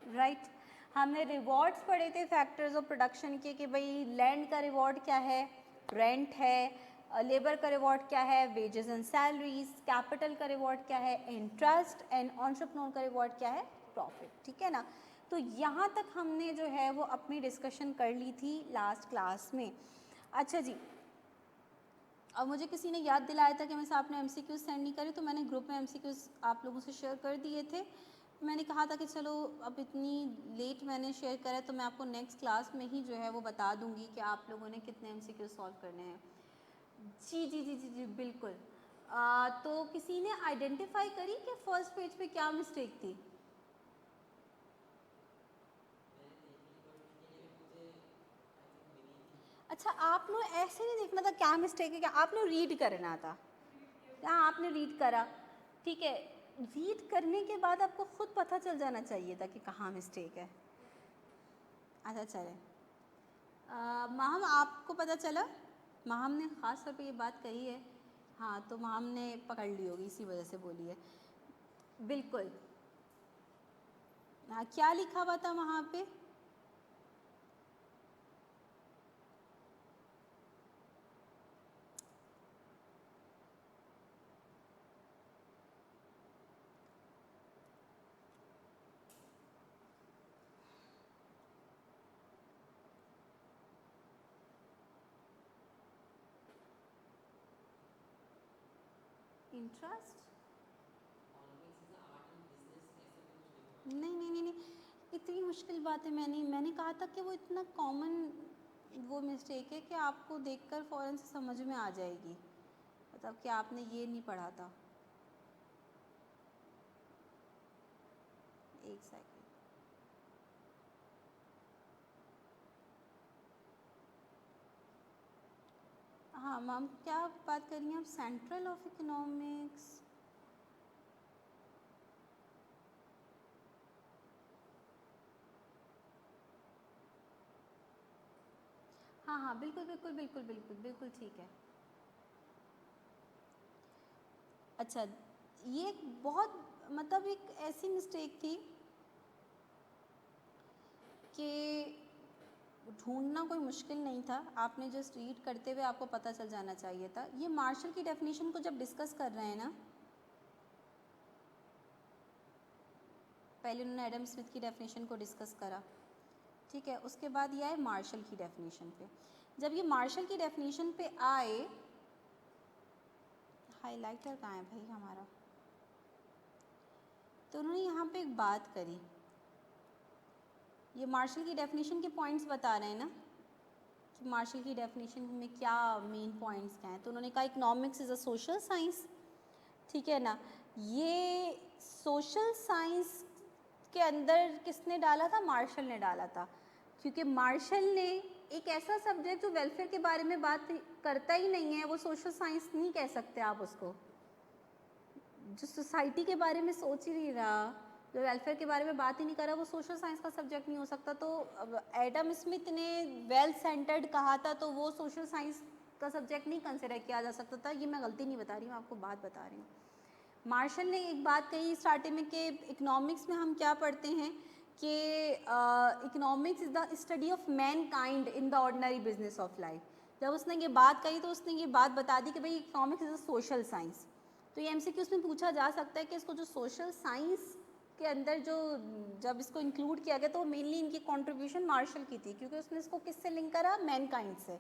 राइट। हमने रिवॉर्ड्स पढ़े थे फैक्टर्स ऑफ प्रोडक्शन के कि भाई लैंड का रिवॉर्ड क्या है? रेंट है। लेबर का रिवॉर्ड क्या है? Wages and salaries. कैपिटल का रिवॉर्ड क्या है? इंटरेस्ट। एंड एंटरप्रेन्योर का रिवॉर्ड क्या है? प्रॉफिट। ठीक है ना, तो यहाँ तक हमने जो है वो अपनी डिस्कशन कर ली थी लास्ट क्लास में। अच्छा जी, अब मुझे किसी ने याद दिलाया था कि मैं आपने एमसीक्यूज सेंड नहीं करे, तो मैंने ग्रुप में एमसीक्यूज आप लोगों से शेयर कर दिए थे। मैंने कहा था कि चलो अब इतनी लेट मैंने शेयर करा तो मैं आपको नेक्स्ट क्लास में ही जो है वो बता दूंगी कि आप लोगों ने कितने एमसीक्यूज सॉल्व करने हैं। जी जी जी जी जी बिल्कुल। तो किसी ने आइडेंटिफाई करी कि फर्स्ट पेज पे क्या मिस्टेक थी? अच्छा, आपने ऐसे नहीं देखना था क्या मिस्टेक है, क्या आपने रीड करना था? क्या आपने रीड करा? ठीक है, रीड करने के बाद आपको खुद पता चल जाना चाहिए था कि कहाँ मिस्टेक है। अच्छा चले, माहम आपको पता चला? माहम ने ख़ास तौर पे ये बात कही है। हाँ, तो माहम ने पकड़ ली होगी, इसी वजह से बोली है। बिल्कुल। हाँ, क्या लिखा हुआ था वहाँ पे? इंटरेस्ट? नहीं नहीं नहीं नहीं, इतनी मुश्किल बात है मैंने कहा था कि वो इतना कॉमन वो मिस्टेक है कि आपको देखकर फ़ौरन से समझ में आ जाएगी, मतलब कि आपने ये नहीं पढ़ा था। एक सेकंड। हाँ मैम, क्या बात कर रही हैं आप? Central of economics? हाँ हाँ बिल्कुल बिल्कुल बिल्कुल बिल्कुल बिल्कुल ठीक है। अच्छा, ये एक बहुत मतलब एक ऐसी मिस्टेक थी कि ढूंढना कोई मुश्किल नहीं था, आपने जस्ट रीड करते हुए आपको पता चल जाना चाहिए था। ये मार्शल की डेफिनेशन को जब डिस्कस कर रहे हैं ना, पहले उन्होंने एडम स्मिथ की डेफिनेशन को डिस्कस करा, ठीक है, उसके बाद ये आए मार्शल की डेफिनेशन पे। जब ये मार्शल की डेफिनेशन पे आए, हाइलाइटर कहाँ है भाई हमारा? तो उन्होंने यहाँ पे एक बात करी, ये मार्शल की डेफिनेशन के पॉइंट्स बता रहे हैं ना कि मार्शल की डेफिनेशन में क्या मेन पॉइंट्स क्या हैं। तो उन्होंने कहा economics is a social science. ठीक है ना, ये सोशल साइंस के अंदर किसने डाला था? मार्शल ने डाला था, क्योंकि मार्शल ने एक ऐसा सब्जेक्ट जो वेलफेयर के बारे में बात करता ही नहीं है, वो सोशल साइंस नहीं कह सकते आप उसको। जो सोसाइटी के बारे में सोच ही नहीं रहा, जो वेलफेयर के बारे में बात ही नहीं कर रहा, वो सोशल साइंस का सब्जेक्ट नहीं हो सकता। तो एडम स्मिथ ने वेल सेंटर्ड कहा था, तो वो सोशल साइंस का सब्जेक्ट नहीं कंसिडर किया जा सकता था। ये मैं गलती नहीं बता रही हूँ, आपको बात बता रही हूँ। मार्शल ने एक बात कही स्टार्टिंग में कि इकोनॉमिक्स में हम क्या पढ़ते हैं कि economics is the study of man kind in the ordinary business of life, जब उसने ये बात कही तो उसने ये बात बता दी कि भाई economics is a social science. तो ये एमसीक्यू उसमें पूछा जा सकता है कि इसको जो सोशल साइंस के अंदर जो जब इसको इंक्लूड किया गया तो मेनली इनकी कंट्रीब्यूशन मार्शल की थी, क्योंकि उसने इसको किससे लिंक करा, मैनकाइंड से,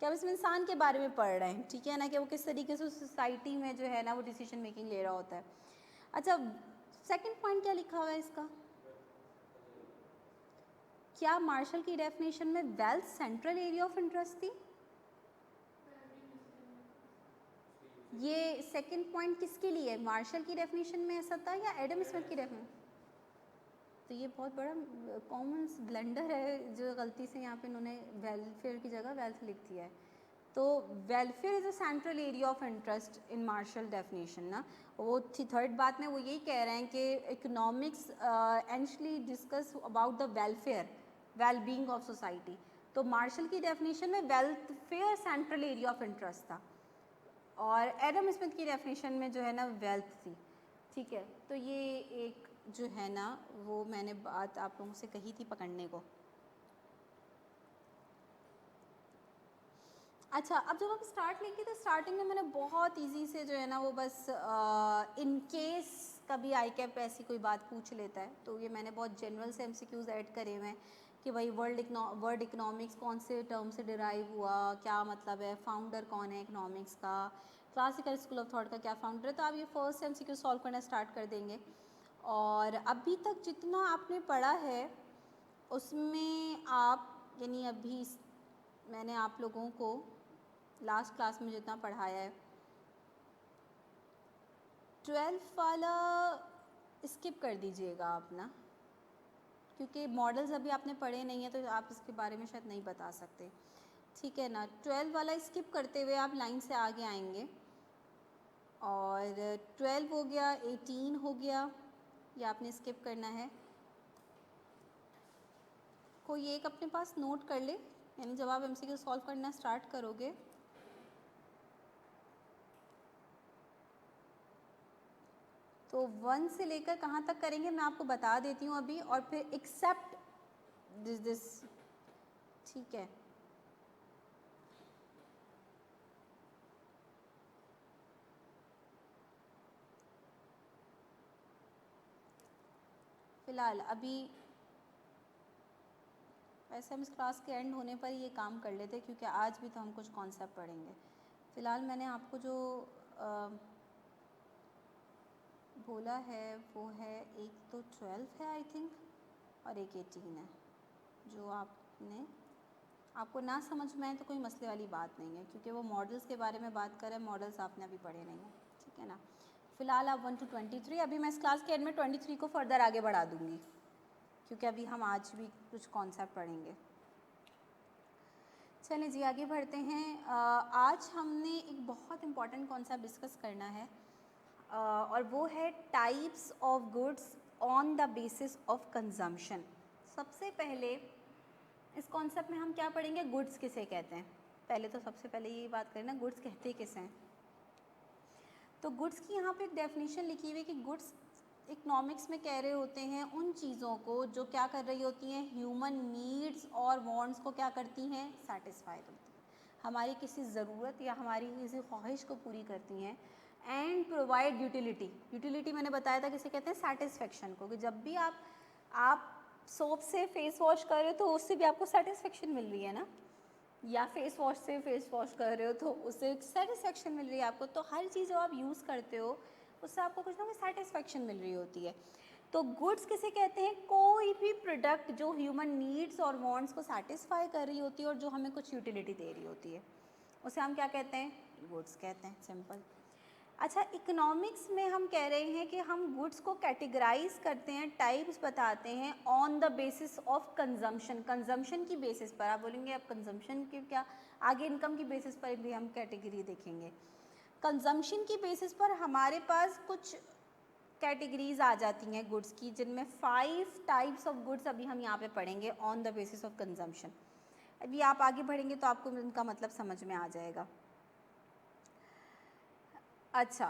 कि अब इसमें इंसान के बारे में पढ़ रहे हैं, ठीक है ना, कि वो किस तरीके से सोसाइटी में जो है ना वो डिसीजन मेकिंग ले रहा होता है। अच्छा, सेकंड पॉइंट क्या लिखा हुआ है इसका, क्या मार्शल की डेफिनेशन में wealth central area of interest थी? ये सेकंड पॉइंट किसके लिए, मार्शल की डेफिनेशन में ऐसा था या एडम स्मिथ की डेफिनेशन? तो ये बहुत बड़ा कॉमन ब्लेंडर है जो गलती से यहाँ पे इन्होंने वेलफेयर की जगह वेल्थ लिख दिया है। तो welfare is a central area of interest in Marshall definition ना। वो थर्ड बात में वो यही कह रहे हैं कि economics anciently discuss about the welfare well being of society. तो मार्शल की डेफिनेशन में welfare central area of interest था और एडम स्मिथ की डेफिनेशन में जो है ना वेल्थ थी, ठीक है। तो ये एक जो है ना वो मैंने बात आप लोगों से कही थी पकड़ने को। अच्छा, अब जब हम स्टार्ट लेंगे तो स्टार्टिंग में मैंने बहुत इजी से जो है ना वो बस इन केस कभी आई कैप ऐसी कोई बात पूछ लेता है तो ये मैंने बहुत जनरल से एमसीक्यूज ऐड करे हुए हैं कि भाई वर्ल्ड इकोनॉमिक्स कौन से टर्म से डिराइव हुआ, क्या मतलब है, फाउंडर कौन है इकोनॉमिक्स का, क्लासिकल स्कूल ऑफ थॉट का क्या फाउंडर है। तो आप ये फर्स्ट एमसीक्यू सॉल्व करना स्टार्ट कर देंगे और अभी तक जितना आपने पढ़ा है उसमें आप यानी अभी मैंने आप लोगों को लास्ट क्लास में जितना पढ़ाया है 12th वाला स्किप कर दीजिएगा आप ना, क्योंकि मॉडल्स अभी आपने पढ़े नहीं हैं तो आप इसके बारे में शायद नहीं बता सकते, ठीक है ना। 12 वाला स्किप करते हुए आप लाइन से आगे आएंगे और 12 हो गया, 18 हो गया, ये आपने स्किप करना है। कोई एक अपने पास नोट कर ले, यानी जब आप एमसीक्यू सॉल्व करना स्टार्ट करोगे तो 1 से लेकर कहाँ तक करेंगे मैं आपको बता देती हूँ अभी, और फिर एक्सेप्ट दिस, ठीक है। फिलहाल अभी वैसे हम इस क्लास के एंड होने पर ये काम कर लेते क्योंकि आज भी तो हम कुछ कॉन्सेप्ट पढ़ेंगे। फ़िलहाल मैंने आपको जो बोला है वो है एक तो 12 है आई थिंक और एक 18 है। जो आपको ना समझ में आए तो कोई मसले वाली बात नहीं है, क्योंकि वो मॉडल्स के बारे में बात करें, मॉडल्स आपने अभी पढ़े नहीं हैं, ठीक है ना। फ़िलहाल आप 1 to 23, अभी मैं इस क्लास के एंड में 23 को फर्दर आगे बढ़ा दूँगी क्योंकि अभी हम आज भी कुछ कॉन्सेप्ट पढ़ेंगे। चलिए जी आगे बढ़ते हैं। आज हमने एक बहुत इम्पॉर्टेंट कॉन्सेप्ट डिस्कस करना है और वो है types of goods on the basis of consumption. सबसे पहले इस कॉन्सेप्ट में हम क्या पढ़ेंगे, गुड्स किसे कहते हैं। पहले तो सबसे पहले ये बात करें ना, गुड्स कहते किसे हैं। तो गुड्स की यहाँ पे एक डेफिनेशन लिखी हुई है कि गुड्स इकोनॉमिक्स में कह रहे होते हैं उन चीज़ों को जो क्या कर रही होती हैं, ह्यूमन नीड्स और वांट्स को क्या करती हैं, सेटिस्फाई करती हैं, हमारी किसी ज़रूरत या हमारी किसी ख्वाहिश को पूरी करती हैं। एंड प्रोवाइड यूटिलिटी, यूटिलिटी मैंने बताया था किसे कहते हैं, सेटिस्फेक्शन को, कि जब भी आप सोप से फेस वॉश कर रहे हो तो उससे भी आपको सेटिस्फेक्शन मिल रही है ना, या फेस वॉश से फेस वॉश कर रहे हो तो उससे सेटिस्फेक्शन मिल रही है आपको। तो हर चीज़ जो आप यूज़ करते हो उससे आपको कुछ ना कुछ सेटिस्फेक्शन मिल रही होती है। तो गुड्स किसे कहते हैं, कोई भी प्रोडक्ट जो ह्यूमन नीड्स और वांट्स को सेटिस्फाई कर रही होती है और जो हमें कुछ यूटिलिटी दे रही होती है, उसे हम क्या कहते हैं, गुड्स कहते हैं, सिंपल। अच्छा, इकोनॉमिक्स में हम कह रहे हैं कि हम गुड्स को कैटेगराइज करते हैं, टाइप्स बताते हैं on the basis of consumption. Consumption की बेसिस पर, आप बोलेंगे अब कंजम्पशन की क्या, आगे इनकम की बेसिस पर भी हम कैटेगरी देखेंगे। कंजम्पशन की बेसिस पर हमारे पास कुछ कैटेगरीज आ जाती हैं गुड्स की, जिनमें 5 टाइप्स ऑफ गुड्स अभी हम यहाँ पे पढ़ेंगे on the basis of consumption. अभी आप आगे बढ़ेंगे तो आपको इनका मतलब समझ में आ जाएगा। अच्छा,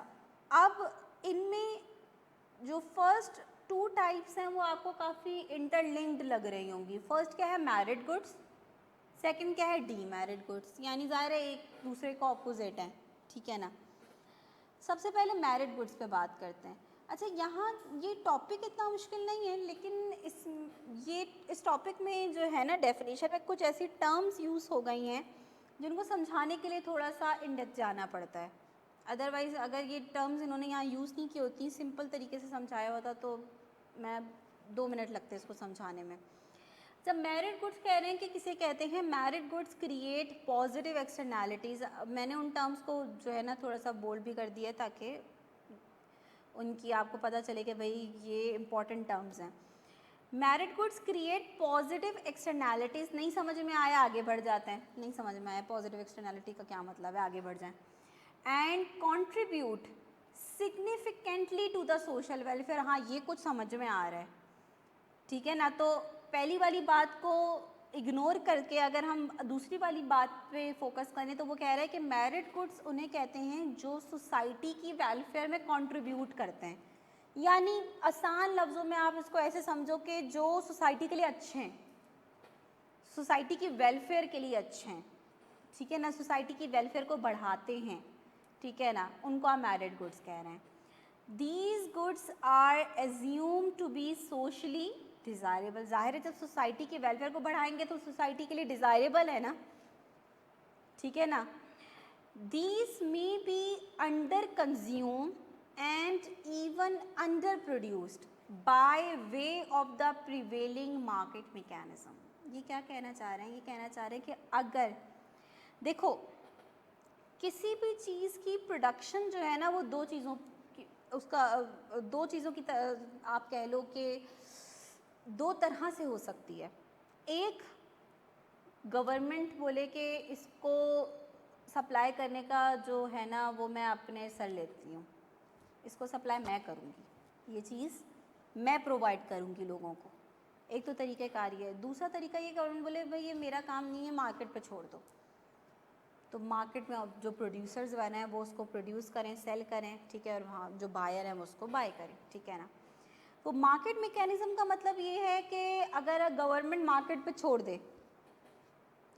अब इनमें जो फर्स्ट 2 टाइप्स हैं वो आपको काफ़ी इंटरलिंक्ड लग रही होंगी। फर्स्ट क्या है, मैरिड गुड्स, सेकंड क्या है, डीमेरिट गुड्स, यानी ज़ाहिर है एक दूसरे का ऑपोजिट है, ठीक है ना। सबसे पहले मेरिट गुड्स पे बात करते हैं। अच्छा, यहाँ ये टॉपिक इतना मुश्किल नहीं है, लेकिन इस टॉपिक में जो है ना डेफिनेशन में कुछ ऐसी टर्म्स यूज़ हो गई हैं जिनको समझाने के लिए थोड़ा सा इन डेप्थ जाना पड़ता है। अदरवाइज़ अगर ये टर्म्स इन्होंने यहाँ यूज़ नहीं की होती, सिंपल तरीके से समझाया होता तो मैं 2 मिनट लगते इसको समझाने में। जब मेरिट गुड्स कह रहे हैं कि किसे कहते हैं, merit goods create positive externalities. मैंने उन टर्म्स को जो है ना थोड़ा सा बोल्ड भी कर दिया है ताकि उनकी आपको पता चले कि भाई ये इंपॉर्टेंट टर्म्स हैं। Merit goods create positive externalities. नहीं समझ में आया, आगे बढ़ जाते हैं। नहीं समझ में आया पॉजिटिव एक्सटर्नैलिटी का क्या मतलब है, आगे बढ़ जाएं। And contribute significantly to the social welfare. हाँ, ये कुछ समझ में आ रहा है, ठीक है ना। तो पहली वाली बात को इग्नोर करके अगर हम दूसरी वाली बात पे फोकस करें तो वो कह रहा है कि मेरिट गुड्स उन्हें कहते हैं जो सोसाइटी की वेलफेयर में कंट्रीब्यूट करते हैं। यानी आसान लफ्ज़ों में आप इसको ऐसे समझो कि जो सोसाइटी के लिए अच्छे हैं, सोसाइटी की वेलफेयर के लिए अच्छे हैं, ठीक है ना, सोसाइटी की वेलफेयर को बढ़ाते हैं, ठीक है ना, उनको आप मेरिट गुड्स कह रहे हैं। These goods are assumed to be socially desirable। जाहिर है जब सोसाइटी की वेलफेयर को बढ़ाएंगे तो सोसाइटी के लिए डिज़ायरेबल है ना, ठीक है ना। These may be under consumed and even under produced by way of the prevailing market mechanism। ये क्या कहना चाह रहे हैं, ये कहना चाह रहे हैं कि अगर देखो किसी भी चीज़ की प्रोडक्शन जो है ना वो दो चीज़ों की आप कह लो कि दो तरह से हो सकती है। एक, गवर्नमेंट बोले कि इसको सप्लाई करने का जो है ना वो मैं अपने सर लेती हूँ, इसको सप्लाई मैं करूँगी, ये चीज़ मैं प्रोवाइड करूँगी लोगों को। एक तो तरीक़ाकार ये है। दूसरा तरीका ये, गवर्नमेंट बोले भाई ये मेरा काम नहीं है, मार्केट पे छोड़ दो। तो मार्केट में जो प्रोड्यूसर्स बने हैं वो उसको प्रोड्यूस करें, सेल करें, ठीक है, और वहाँ जो बायर हैं वो उसको बाय करें, ठीक है ना। तो मार्केट मैकेनिज्म का मतलब ये है कि अगर गवर्नमेंट मार्केट पे छोड़ दे,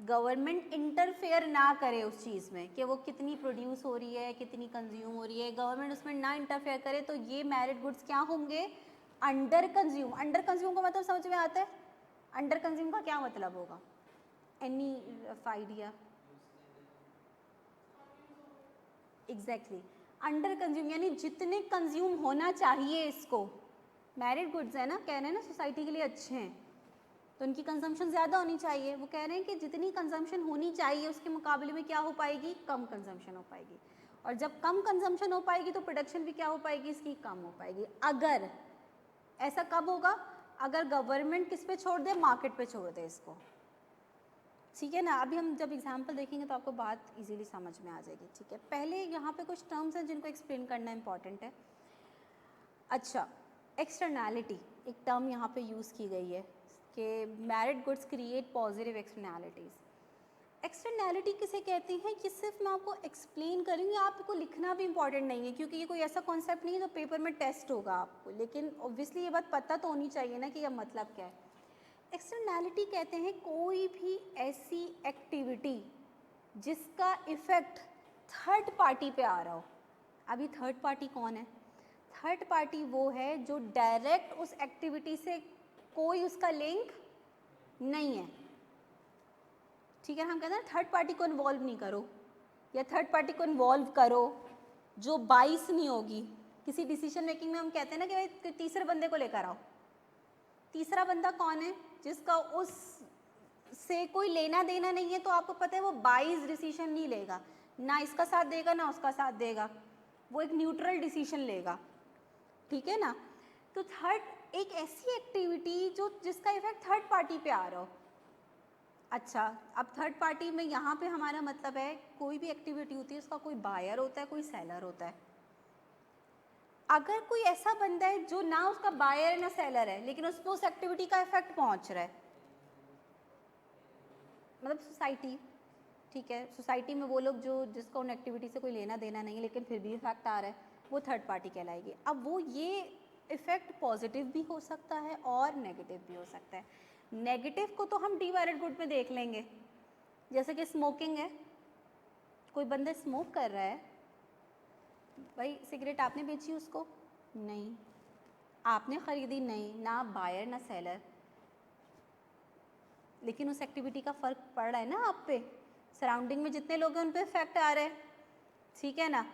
गवर्नमेंट इंटरफेयर ना करे उस चीज़ में कि वो कितनी प्रोड्यूस हो रही है, कितनी कंज्यूम हो रही है, गवर्नमेंट उसमें ना इंटरफेयर करे, तो ये मेरिट गुड्स क्या होंगे, अंडर कंज्यूम। अंडर कंज्यूम का मतलब समझ में आता है, अंडर कंज्यूम का क्या मतलब होगा, any idea? Exactly, under consume यानी जितने कंज्यूम होना चाहिए इसको। मेरिट गुड्स है ना, कह रहे हैं ना सोसाइटी के लिए अच्छे हैं तो उनकी कंजम्पशन ज़्यादा होनी चाहिए। वो कह रहे हैं कि जितनी कंजम्पशन होनी चाहिए उसके मुकाबले में क्या हो पाएगी, कम कंजम्पशन हो पाएगी। और जब कम कंजम्पशन हो पाएगी तो प्रोडक्शन भी क्या हो पाएगी, इसकी कम हो पाएगी। अगर ऐसा कब होगा, अगर गवर्नमेंट किस पे छोड़ दे, मार्केट पे छोड़ दे इसको, ठीक है ना। अभी हम जब एग्जाम्पल देखेंगे तो आपको बात इजीली समझ में आ जाएगी, ठीक है। पहले यहाँ पे कुछ टर्म्स हैं जिनको एक्सप्लेन करना इंपॉर्टेंट है। अच्छा, एक्सटर्नैलिटी एक टर्म यहाँ पे यूज़ की गई है कि merit goods create positive externalities. Externality किसे कहते हैं, कि सिर्फ मैं आपको एक्सप्लेन करूँगी, आपको लिखना भी इंपॉर्टेंट नहीं है क्योंकि ये कोई ऐसा कॉन्सेप्ट नहीं है जो पेपर में टेस्ट होगा आपको, लेकिन ऑब्वियसली ये बात पता तो होनी चाहिए ना कि यह मतलब क्या है। एक्सटर्नैलिटी कहते हैं कोई भी ऐसी एक्टिविटी जिसका इफ़ेक्ट थर्ड पार्टी पे आ रहा हो। अभी थर्ड पार्टी कौन है, थर्ड पार्टी वो है जो डायरेक्ट उस एक्टिविटी से कोई उसका लिंक नहीं है, ठीक है। हम कहते हैं थर्ड पार्टी को इन्वॉल्व नहीं करो, या थर्ड पार्टी को इन्वॉल्व करो जो बाइस नहीं होगी किसी डिसीजन मेकिंग में। हम कहते हैं ना कि भाई तीसरे बंदे को लेकर आओ। तीसरा बंदा कौन है, जिसका उस से कोई लेना देना नहीं है, तो आपको पता है वो बाइस डिसीजन नहीं लेगा, ना इसका साथ देगा ना उसका साथ देगा, वो एक न्यूट्रल डिसीजन लेगा, ठीक है ना। तो थर्ड एक ऐसी एक्टिविटी जो जिसका इफेक्ट थर्ड पार्टी पे आ रहा हो। अच्छा, अब थर्ड पार्टी में यहाँ पे हमारा मतलब है कोई भी एक्टिविटी होती है उसका कोई बायर होता है, कोई सेलर होता है। अगर कोई ऐसा बंदा है जो ना उसका बायर है ना सेलर है, लेकिन उसको उस एक्टिविटी का इफेक्ट पहुँच रहा है, मतलब सोसाइटी, ठीक है, सोसाइटी में वो लोग जो जिसको उन एक्टिविटी से कोई लेना देना नहीं है लेकिन फिर भी इफेक्ट आ रहा है, वो थर्ड पार्टी कहलाएगी। अब वो ये इफ़ेक्ट पॉजिटिव भी हो सकता है और नेगेटिव भी हो सकता है। नेगेटिव को तो हम डीमेरिट गुड में देख लेंगे, जैसे कि स्मोकिंग है, कोई बंदा स्मोक कर रहा है, भाई सिगरेट आपने बेची उसको? नहीं। आपने ख़रीदी? नहीं। ना बायर ना सेलर, लेकिन उस एक्टिविटी का फ़र्क पड़ रहा है ना आप पे, सराउंडिंग में जितने लोग हैं उन पे इफेक्ट आ रहा है, ठीक है ना।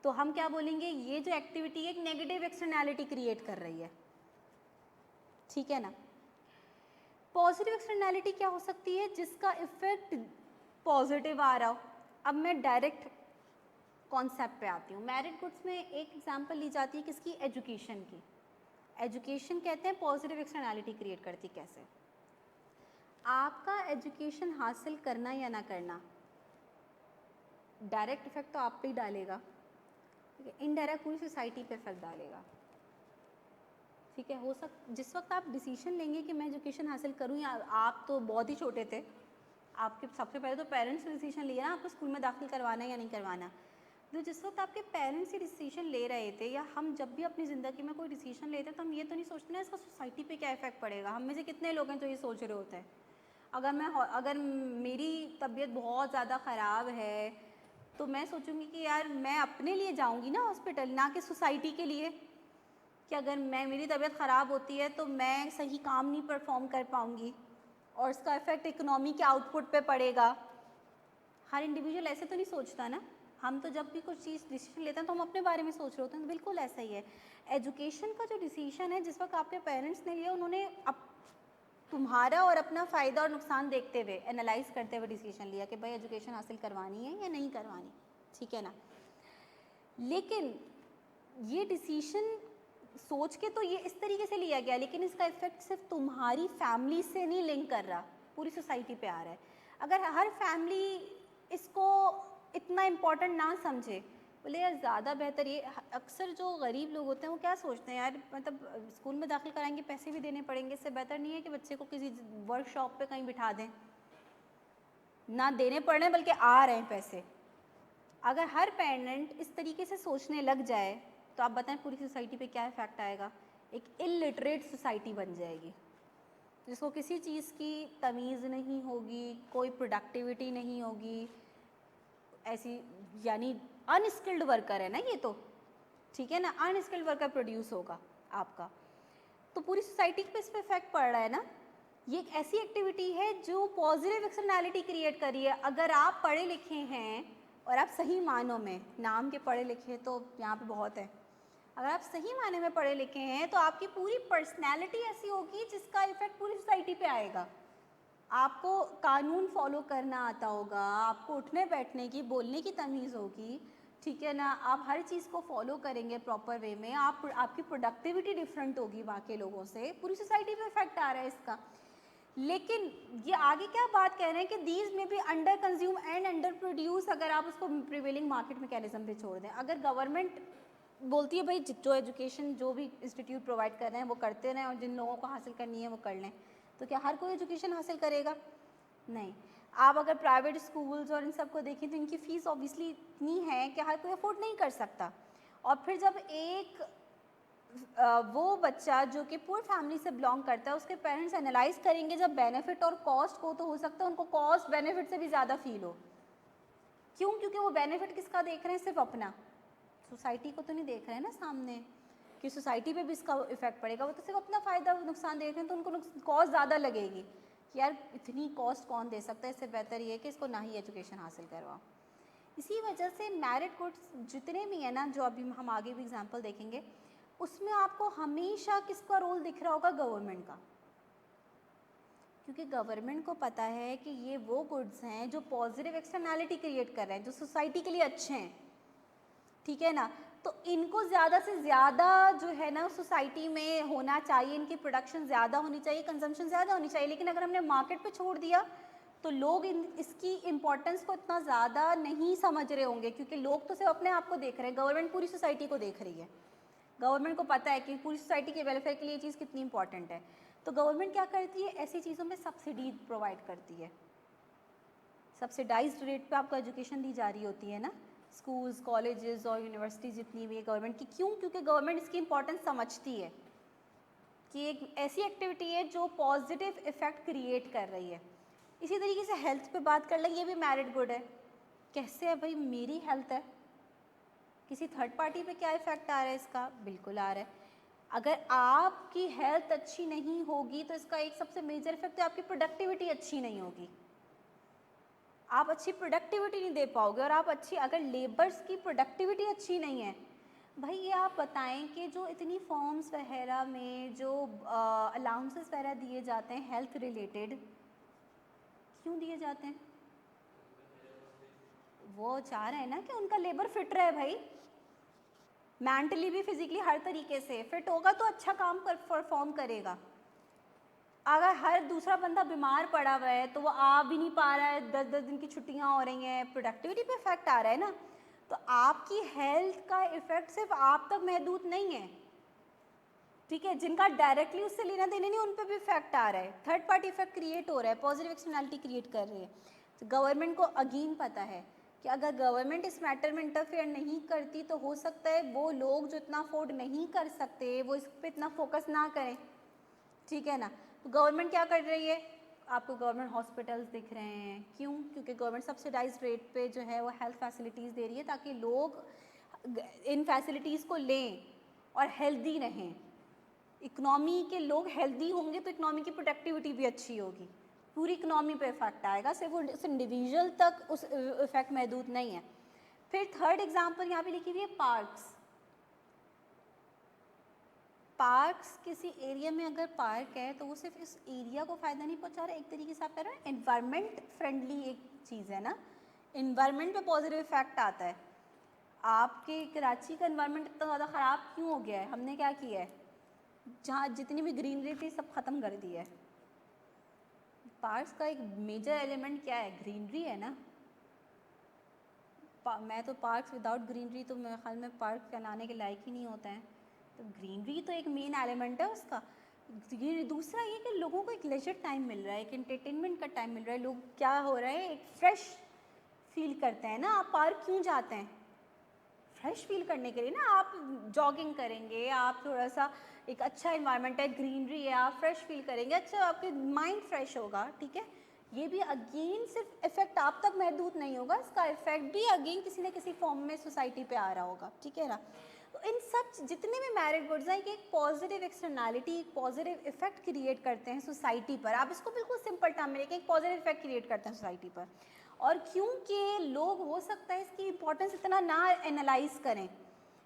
तो हम क्या बोलेंगे, ये जो एक्टिविटी है एक नेगेटिव एक्सटर्नैलिटी क्रिएट कर रही है, ठीक है ना। पॉजिटिव एक्सटर्नैलिटी क्या हो सकती है, जिसका इफेक्ट पॉजिटिव आ रहा हो। अब मैं डायरेक्ट कॉन्सेप्ट पे आती हूँ। मेरिट गुड्स में एक एग्जांपल ली जाती है किसकी, एजुकेशन की। एजुकेशन कहते हैं पॉजिटिव एक्सटर्नैलिटी क्रिएट करती। कैसे? आपका एजुकेशन हासिल करना या ना करना डायरेक्ट इफेक्ट तो आप पे ही डालेगा, ठीक है, इनडायरेक्ट पूरी सोसाइटी पे इफेक्ट डालेगा, ठीक है। जिस वक्त आप डिसीजन लेंगे कि मैं एजुकेशन हासिल करूँ, या आप तो बहुत ही छोटे थे, आपके सबसे पहले तो पेरेंट्स ने डिसीजन लिया ना आपको स्कूल में दाखिल करवाना है या नहीं करवाना। तो जिस वक्त आपके पेरेंट्स ये डिसीजन ले रहे थे, या हम जब भी अपनी ज़िंदगी में कोई डिसीजन लेते हैं तो हम ये तो नहीं सोचते ना इसका सोसाइटी पे क्या इफेक्ट पड़ेगा। हम में से कितने लोग हैं जो ये सोच रहे होते हैं, अगर मेरी तबीयत बहुत ज़्यादा ख़राब है तो मैं सोचूंगी कि यार मैं अपने लिए जाऊंगी ना हॉस्पिटल, ना कि सोसाइटी के लिए, कि अगर मेरी तबीयत ख़राब होती है तो मैं सही काम नहीं परफॉर्म कर पाऊंगी और इसका इफ़ेक्ट इकोनॉमी के आउटपुट पे पड़ेगा। हर इंडिविजुअल ऐसे तो नहीं सोचता ना। हम तो जब भी कुछ चीज़ डिसीजन लेते हैं तो हम अपने बारे में सोच रहे होते हैं। बिल्कुल ऐसा ही है एजुकेशन का जो डिसीजन है, जिस वक्त आपके पेरेंट्स ने लिया, उन्होंने तुम्हारा और अपना फ़ायदा और नुकसान देखते हुए, एनालाइज करते हुए डिसीजन लिया कि भाई एजुकेशन हासिल करवानी है या नहीं करवानी, ठीक है ना। लेकिन ये डिसीजन सोच के तो ये इस तरीके से लिया गया, लेकिन इसका इफेक्ट सिर्फ तुम्हारी फैमिली से नहीं लिंक कर रहा, पूरी सोसाइटी पे आ रहा है। अगर हर फैमिली इसको इतना इम्पोर्टेंट ना समझे, बोले यार ज़्यादा बेहतर ये, अक्सर जो गरीब लोग होते हैं वो क्या सोचते हैं, यार मतलब स्कूल में दाखिल कराएंगे पैसे भी देने पड़ेंगे, इससे बेहतर नहीं है कि बच्चे को किसी वर्कशॉप पे कहीं बिठा दें, ना देने पड़ रहे हैं बल्कि आ रहे हैं पैसे। अगर हर पेरेंट इस तरीके से सोचने लग जाए तो आप बताएं पूरी सोसाइटी पे क्या इफेक्ट आएगा। एक इलिटरेट सोसाइटी बन जाएगी, जिसको किसी चीज़ की तमीज़ नहीं होगी, कोई प्रोडक्टिविटी नहीं होगी, ऐसी यानी अनस्किल्ड वर्कर है ना ये तो, ठीक है ना, अनस्किल्ड वर्कर प्रोड्यूस होगा आपका, तो पूरी सोसाइटी पे इस पर इफेक्ट पड़ रहा है ना। ये एक ऐसी एक्टिविटी है जो पॉजिटिव एक्सटर्नैलिटी क्रिएट करी है। अगर आप पढ़े लिखे हैं और आप सही मानों में, नाम के पढ़े लिखे तो यहाँ पे बहुत है, अगर आप सही मायने में पढ़े लिखे हैं तो आपकी पूरी पर्सनैलिटी ऐसी होगी जिसका इफेक्ट पूरी सोसाइटी पे आएगा। आपको कानून फॉलो करना आता होगा, आपको उठने बैठने की, बोलने की तमीज़ होगी, ठीक है ना, आप हर चीज़ को फॉलो करेंगे प्रॉपर वे में, आपकी प्रोडक्टिविटी डिफरेंट होगी बाकी लोगों से, पूरी सोसाइटी पे इफेक्ट आ रहा है इसका। लेकिन ये आगे क्या बात कह रहे हैं कि दीज में भी under consume and under produce, अगर आप उसको प्रिवेलिंग मार्केट मैकेनिज्म पे छोड़ दें। अगर गवर्नमेंट बोलती है भाई जो एजुकेशन जो भी इंस्टीट्यूट प्रोवाइड कर रहे हैं वो करते रहें और जिन लोगों को हासिल करनी है वो कर लें, तो क्या हर कोई एजुकेशन हासिल करेगा? नहीं। आप अगर प्राइवेट स्कूल्स और इन सब को देखें तो इनकी फ़ीस ऑब्वियसली इतनी है कि हर कोई अफोर्ड नहीं कर सकता। और फिर जब एक वो बच्चा जो कि पुअर फैमिली से बिलोंग करता है, उसके पेरेंट्स एनालाइज करेंगे जब बेनिफिट और कॉस्ट को, तो हो सकता है उनको कॉस्ट बेनिफिट से भी ज़्यादा फील हो। क्यों? क्योंकि वो बेनिफिट किसका देख रहे हैं, सिर्फ अपना, सोसाइटी को तो नहीं देख रहे हैं ना सामने कि सोसाइटी पे भी इसका इफेक्ट पड़ेगा। वो तो सिर्फ अपना फ़ायदा नुकसान देख रहे हैं, तो उनको कॉस्ट ज़्यादा लगेगी कि यार इतनी कॉस्ट कौन दे सकता है, इससे बेहतर ये है कि इसको ना ही एजुकेशन हासिल करवाओ। इसी वजह से मेरिट गुड्स जितने भी हैं ना, जो अभी हम आगे भी एग्जांपल देखेंगे, उसमें आपको हमेशा किसका रोल दिख रहा होगा, गवर्नमेंट का। क्योंकि गवर्नमेंट को पता है कि ये वो गुड्स हैं जो पॉजिटिव एक्सटर्नैलिटी क्रिएट कर रहे हैं, जो सोसाइटी के लिए अच्छे हैं, ठीक है ना। तो इनको ज़्यादा से ज़्यादा जो है ना सोसाइटी में होना चाहिए, इनकी प्रोडक्शन ज़्यादा होनी चाहिए, कंजम्पशन ज़्यादा होनी चाहिए। लेकिन अगर हमने मार्केट पे छोड़ दिया तो लोग इसकी इम्पोर्टेंस को इतना ज़्यादा नहीं समझ रहे होंगे, क्योंकि लोग तो सिर्फ अपने आप को देख रहे हैं, गवर्नमेंट पूरी सोसाइटी को देख रही है। गवर्नमेंट को पता है कि पूरी सोसाइटी के वेलफेयर के लिए ये चीज़ कितनी इंपॉर्टेंट है। तो गवर्नमेंट क्या करती है, ऐसी चीज़ों में सब्सिडी प्रोवाइड करती है। सब्सिडाइज्ड रेट पे आपको एजुकेशन दी जा रही होती है ना, स्कूल्स, कॉलेजेस और यूनिवर्सिटीज़ जितनी भी है गवर्नमेंट की। क्यों? क्योंकि गवर्नमेंट इसकी इंपॉर्टेंस समझती है कि एक ऐसी एक्टिविटी है जो पॉजिटिव इफ़ेक्ट क्रिएट कर रही है। इसी तरीके से हेल्थ पे बात कर लें, ये भी मैरिड गुड है। कैसे है भाई, मेरी हेल्थ है, किसी थर्ड पार्टी पे क्या इफ़ेक्ट आ रहा है इसका? बिल्कुल आ रहा है। अगर आपकी हेल्थ अच्छी नहीं होगी तो इसका एक सबसे मेजर इफेक्ट है आपकी प्रोडक्टिविटी अच्छी नहीं होगी, आप अच्छी प्रोडक्टिविटी नहीं दे पाओगे। और आप अच्छी, अगर लेबर्स की प्रोडक्टिविटी अच्छी नहीं है, भाई ये आप बताएं कि जो इतनी फॉर्म्स वगैरह में जो अलाउंसेस वगैरह दिए जाते हैं हेल्थ रिलेटेड, क्यों दिए जाते हैं? वो चाह रहे हैं ना कि उनका लेबर फिट रहे भाई, मेंटली भी फिजिकली हर तरीके से फिट होगा तो अच्छा काम परफॉर्म करेगा। अगर हर दूसरा बंदा बीमार पड़ा हुआ है तो वो आ भी नहीं पा रहा है, 10-10 दिन की छुट्टियां हो रही हैं, प्रोडक्टिविटी पे इफेक्ट आ रहा है ना। तो आपकी हेल्थ का इफेक्ट सिर्फ आप तक महदूद नहीं है, ठीक है, जिनका डायरेक्टली उससे लेना देना नहीं उन पर भी इफेक्ट आ रहा है, थर्ड पार्टी इफेक्ट क्रिएट हो रहा है, पॉजिटिव एक्सटर्नैलिटी क्रिएट कर रही है। तो गवर्नमेंट को अगेन पता है कि अगर गवर्नमेंट इस मैटर में इंटरफेयर नहीं करती तो हो सकता है वो लोग जो इतना अफोर्ड नहीं कर सकते वो इस पर इतना फोकस ना करें, ठीक है ना। तो गवर्नमेंट क्या कर रही है? आपको गवर्नमेंट हॉस्पिटल्स दिख रहे हैं, क्यों? क्योंकि गवर्नमेंट सब्सिडाइज रेट पे जो है वो हेल्थ फैसिलिटीज़ दे रही है ताकि लोग इन फैसिलिटीज़ को लें और हेल्दी रहें। इकनॉमी के लोग हेल्दी होंगे तो इकनॉमी की प्रोडक्टिविटी भी अच्छी होगी, पूरी इकनॉमी पे इफेक्ट आएगा, सिर्फ उस इंडिविजुअल तक उस इफेक्ट महदूद नहीं है। फिर थर्ड एग्जांपल यहाँ पे लिखी हुई है पार्क्स। पार्क्स किसी एरिया में अगर पार्क है तो वो सिर्फ इस एरिया को फ़ायदा नहीं पहुंचा रहा, एक तरीके से आप कह रहे हैं एनवायरनमेंट फ्रेंडली एक चीज़ है ना, एनवायरनमेंट पे पॉजिटिव इफेक्ट आता है। आपके कराची का एनवायरनमेंट इतना ज़्यादा ख़राब क्यों हो गया है? हमने क्या किया है? जहाँ जितनी भी ग्रीनरी थी सब ख़त्म कर दी है। पार्क्स का एक मेजर एलिमेंट क्या है? ग्रीनरी है ना। मैं तो पार्क्स विदाउट ग्रीनरी तो मेरे ख्याल में पार्क कहलाने के लायक ही नहीं होता है। तो ग्रीनरी तो एक मेन एलिमेंट है उसका। दूसरा ये कि लोगों को एक लेजर टाइम मिल रहा है, एक एंटरटेनमेंट का टाइम मिल रहा है, लोग क्या हो रहा है एक फ्रेश फील करते हैं ना। आप पार्क क्यों जाते हैं? फ्रेश फील करने के लिए ना। आप जॉगिंग करेंगे, आप थोड़ा सा एक अच्छा इन्वायरमेंट है, ग्रीनरी है, आप फ्रेश फील करेंगे, अच्छा आपके माइंड फ्रेश होगा, ठीक है। ये भी अगेन सिर्फ इफेक्ट आप तक महदूद नहीं होगा, इसका इफेक्ट भी अगेन किसी न किसी फॉर्म में सोसाइटी पे आ रहा होगा, ठीक है ना। तो इन सब जितने भी मैरिड गुड्स हैं कि एक पॉजिटिव एक्सटर्नैलिटी, एक पॉजिटिव इफेक्ट क्रिएट करते हैं सोसाइटी पर। आप इसको बिल्कुल सिंपल टर्म में लेके एक पॉजिटिव इफेक्ट क्रिएट करते हैं सोसाइटी पर। और क्योंकि लोग हो सकता है इसकी इंपॉर्टेंस इतना ना एनालाइज करें,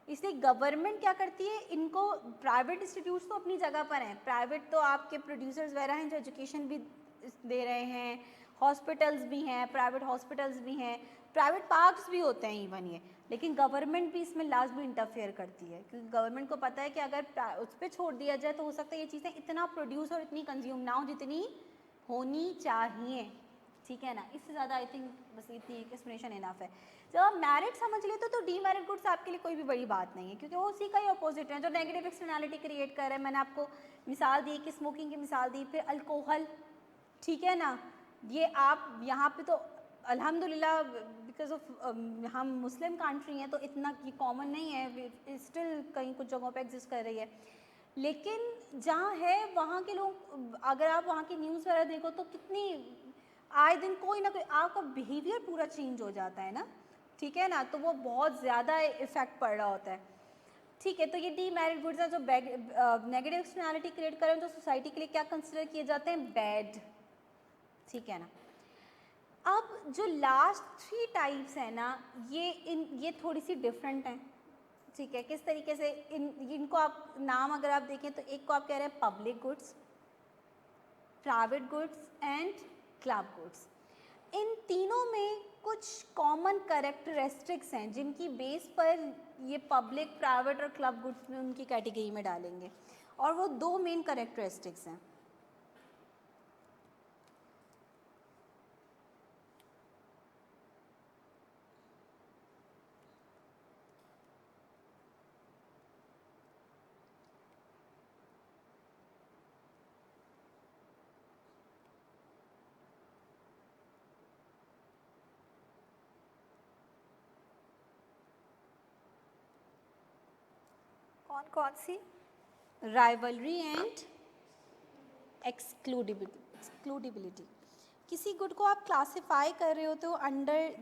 इसलिए गवर्नमेंट क्या करती है, इनको प्राइवेट इंस्टीट्यूट्स तो अपनी जगह पर हैं, प्राइवेट तो आपके प्रोड्यूसर्स वगैरह हैं जो एजुकेशन भी दे रहे हैं, हॉस्पिटल्स भी हैं, प्राइवेट हॉस्पिटल्स भी हैं, प्राइवेट पार्क्स भी होते हैं इवन ये। लेकिन गवर्नमेंट भी इसमें लाजमी इंटरफेयर करती है क्योंकि गवर्नमेंट को पता है कि अगर उस पर छोड़ दिया जाए तो हो सकता है ये चीज़ें इतना प्रोड्यूस और इतनी कंज्यूम ना हो जितनी होनी चाहिए, ठीक है ना। इससे ज़्यादा आई थिंक बस इतनी एक एक्सप्लेनेशन इनफ है। जब आप मैरिड समझ लेते हो तो डी मैरिड गुड्स आपके लिए कोई भी बड़ी बात नहीं है क्योंकि वो उसी का ही अपोजिट है जो नेगेटिव एक्सटर्नैलिटी क्रिएट कर रहे हैं। मैंने आपको मिसाल दी कि स्मोकिंग की मिसाल दी, फिर अल्कोहल, ठीक है ना। ये आप यहाँ पे तो अल्हम्दुलिल्लाह बिकॉज ऑफ हम मुस्लिम कंट्री हैं तो इतना ये कॉमन नहीं है, स्टिल कहीं कुछ जगहों पे एग्जिस्ट कर रही है। लेकिन जहाँ है वहाँ के लोग, अगर आप वहाँ की न्यूज़ वगैरह देखो तो कितनी आए दिन कोई ना कोई आपका बिहेवियर पूरा चेंज हो जाता है ना, ठीक है ना। तो वो बहुत ज़्यादा इफेक्ट पड़ रहा होता है, ठीक है। तो ये डी मैरिड गुड्स हैं जो नेगेटिव एक्सटर्नैलिटी क्रिएट करें जो सोसाइटी के लिए क्या कंसिडर किए जाते हैं? बैड, ठीक है ना। अब जो लास्ट 3 टाइप्स हैं ना, ये थोड़ी सी डिफरेंट हैं, ठीक है। किस तरीके से इनको आप नाम अगर आप देखें तो एक को आप कह रहे हैं public goods, private goods and club goods. इन तीनों में कुछ कॉमन कैरेक्टरिस्टिक्स हैं जिनकी बेस पर ये पब्लिक, प्राइवेट और क्लब गुड्स में उनकी कैटेगरी में डालेंगे, और वो 2 मेन कैरेक्टरिस्टिक्स हैं। कौन कौन सी? Rivalry and excludability. किसी गुड को आप क्लासिफाई कर रहे होते हो अंडर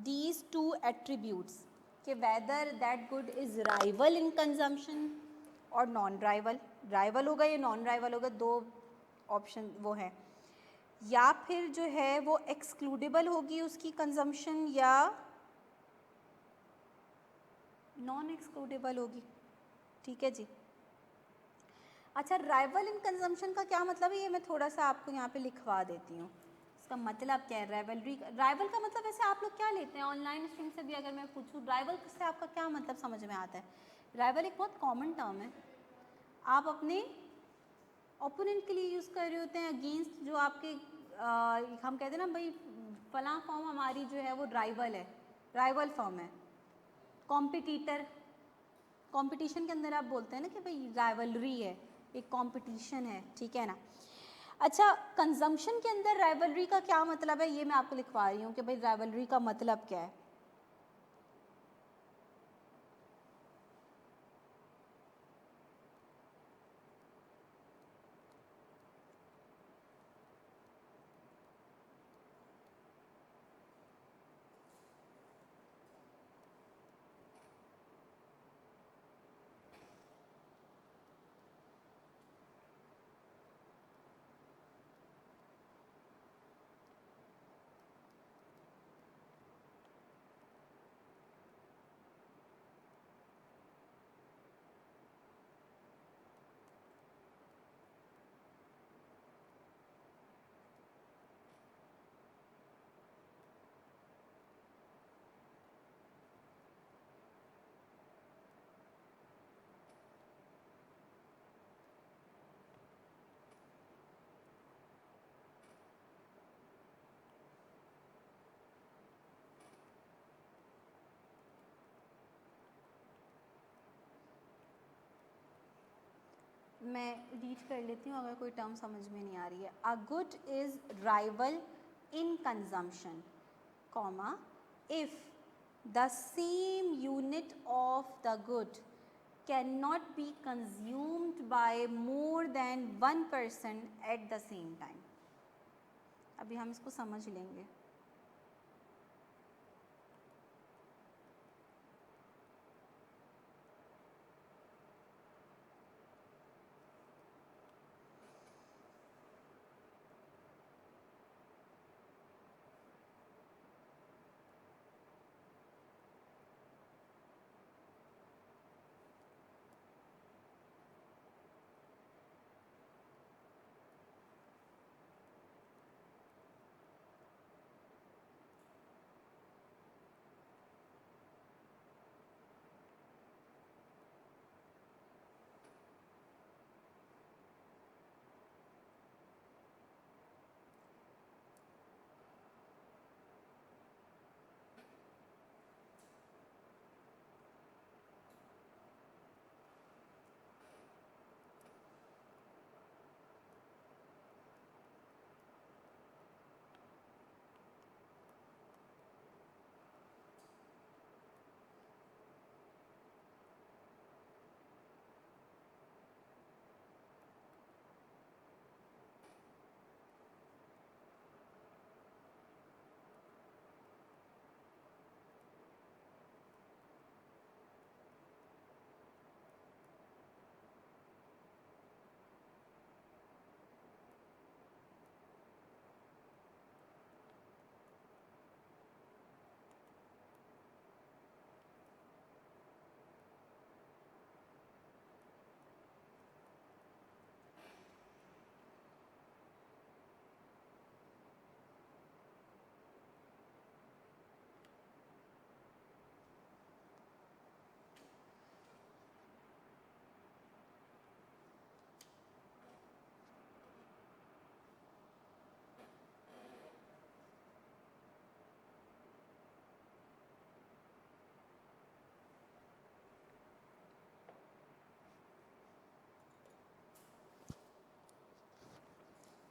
दीज टू एट्रीब्यूट्स कि whether that good is rival in consumption और नॉन राइवल, राइवल होगा या नॉन राइवल होगा, दो ऑप्शन वो है, या फिर जो है वो एक्सक्लूडेबल होगी उसकी कंजम्पशन या नॉन एक्सक्लूडेबल होगी। ठीक है जी। अच्छा, राइवल इन कंजम्पशन का क्या मतलब है, ये मैं थोड़ा सा आपको यहाँ पे लिखवा देती हूँ। इसका मतलब क्या है राइवलरी, राइवल का मतलब वैसे आप लोग क्या लेते हैं ऑनलाइन स्ट्रीम से भी अगर मैं पूछूँ राइवल से आपका क्या मतलब समझ में आता है? राइवल एक बहुत कॉमन टर्म है, आप अपने ओपोनेंट के लिए यूज़ कर रहे होते हैं अगेंस्ट जो आपके हम कहते हैं ना भाई फलां फॉर्म हमारी जो है वो राइवल है, राइवल फॉर्म है। कॉम्पिटिटर, कंपटीशन के अंदर आप बोलते हैं ना कि भाई राइवलरी है, एक कंपटीशन है, ठीक है ना। अच्छा, कंजम्पशन के अंदर राइवलरी का क्या मतलब है, ये मैं आपको लिखवा रही हूँ कि भाई राइवलरी का मतलब क्या है। मैं रीड कर लेती हूँ अगर कोई टर्म समझ में नहीं आ रही है। A good is rival in consumption, comma, if the same unit of the good can not be consumed by more than 1% at the same time. अभी हम इसको समझ लेंगे।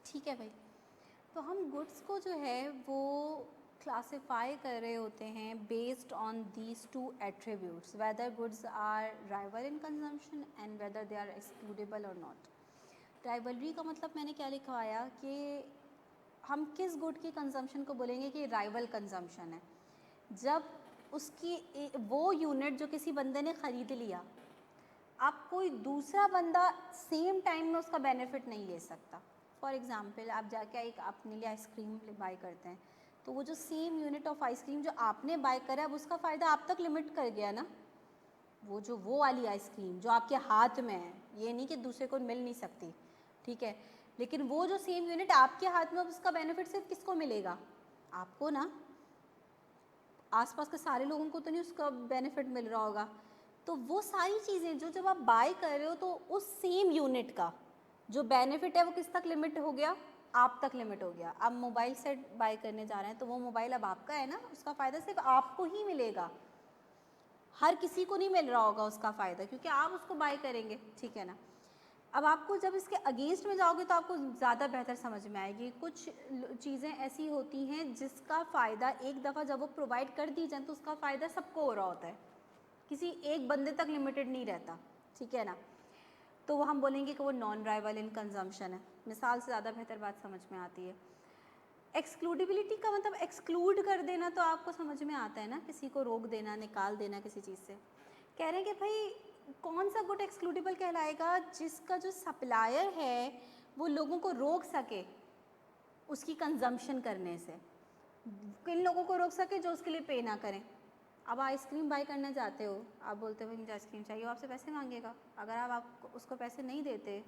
ठीक है भाई, तो हम गुड्स को जो है वो क्लासिफाई कर रहे होते हैं based on these two attributes, whether goods are rival in consumption and whether they are excludable और नॉट। राइवलरी का मतलब मैंने क्या लिखवाया कि हम किस गुड की कंजम्पशन को बोलेंगे कि राइवल कंजम्पशन है? जब उसकी वो यूनिट जो किसी बंदे ने ख़रीद लिया, अब कोई दूसरा बंदा सेम टाइम में उसका बेनिफिट नहीं ले सकता। फॉर एग्ज़ाम्पल, आप जाके एक अपने लिए आइसक्रीम बाय करते हैं, तो वो जो सेम यूनिट ऑफ आइसक्रीम जो आपने बाय करा है, अब उसका फ़ायदा आप तक लिमिट कर गया ना। वो वाली आइसक्रीम जो आपके हाथ में है, ये नहीं कि दूसरे को मिल नहीं सकती, ठीक है, लेकिन वो जो सेम यूनिट आपके हाथ में, अब उसका बेनिफिट सिर्फ किसको मिलेगा? आपको ना, आसपास के सारे लोगों को तो नहीं उसका बेनिफिट मिल रहा होगा। तो वो सारी चीज़ें जो जब आप बाय कर रहे हो, तो उस सेम यूनिट का जो बेनिफिट है वो किस तक लिमिट हो गया? आप तक लिमिट हो गया। आप मोबाइल सेट बाय करने जा रहे हैं, तो वो मोबाइल अब आपका है ना, उसका फ़ायदा सिर्फ आपको ही मिलेगा, हर किसी को नहीं मिल रहा होगा उसका फ़ायदा, क्योंकि आप उसको बाय करेंगे, ठीक है ना। अब आपको जब इसके अगेंस्ट में जाओगे तो आपको ज़्यादा बेहतर समझ में आएगी। कुछ चीज़ें ऐसी होती हैं जिसका फ़ायदा एक दफ़ा जब वो प्रोवाइड कर दी जाए तो उसका फ़ायदा सबको हो रहा होता है, किसी एक बंदे तक लिमिटेड नहीं रहता, ठीक है ना। तो वो हम बोलेंगे कि वो नॉन राइवल इन कंजम्पशन है। मिसाल से ज़्यादा बेहतर बात समझ में आती है। एक्सक्लूडिबिलिटी का मतलब एक्सक्लूड कर देना तो आपको समझ में आता है ना, किसी को रोक देना, निकाल देना किसी चीज़ से। कह रहे हैं कि भाई कौन सा गुड एक्सक्लूडिबल कहलाएगा? जिसका जो सप्लायर है वो लोगों को रोक सके उसकी कंजम्पशन करने से, किन लोगों को रोक सके? जो उसके लिए पे ना करें। अब आइसक्रीम बाय करने जाते हो, आप बोलते हो मुझे आइसक्रीम चाहिए, वो आपसे पैसे मांगेगा। अगर आप उसको पैसे नहीं देते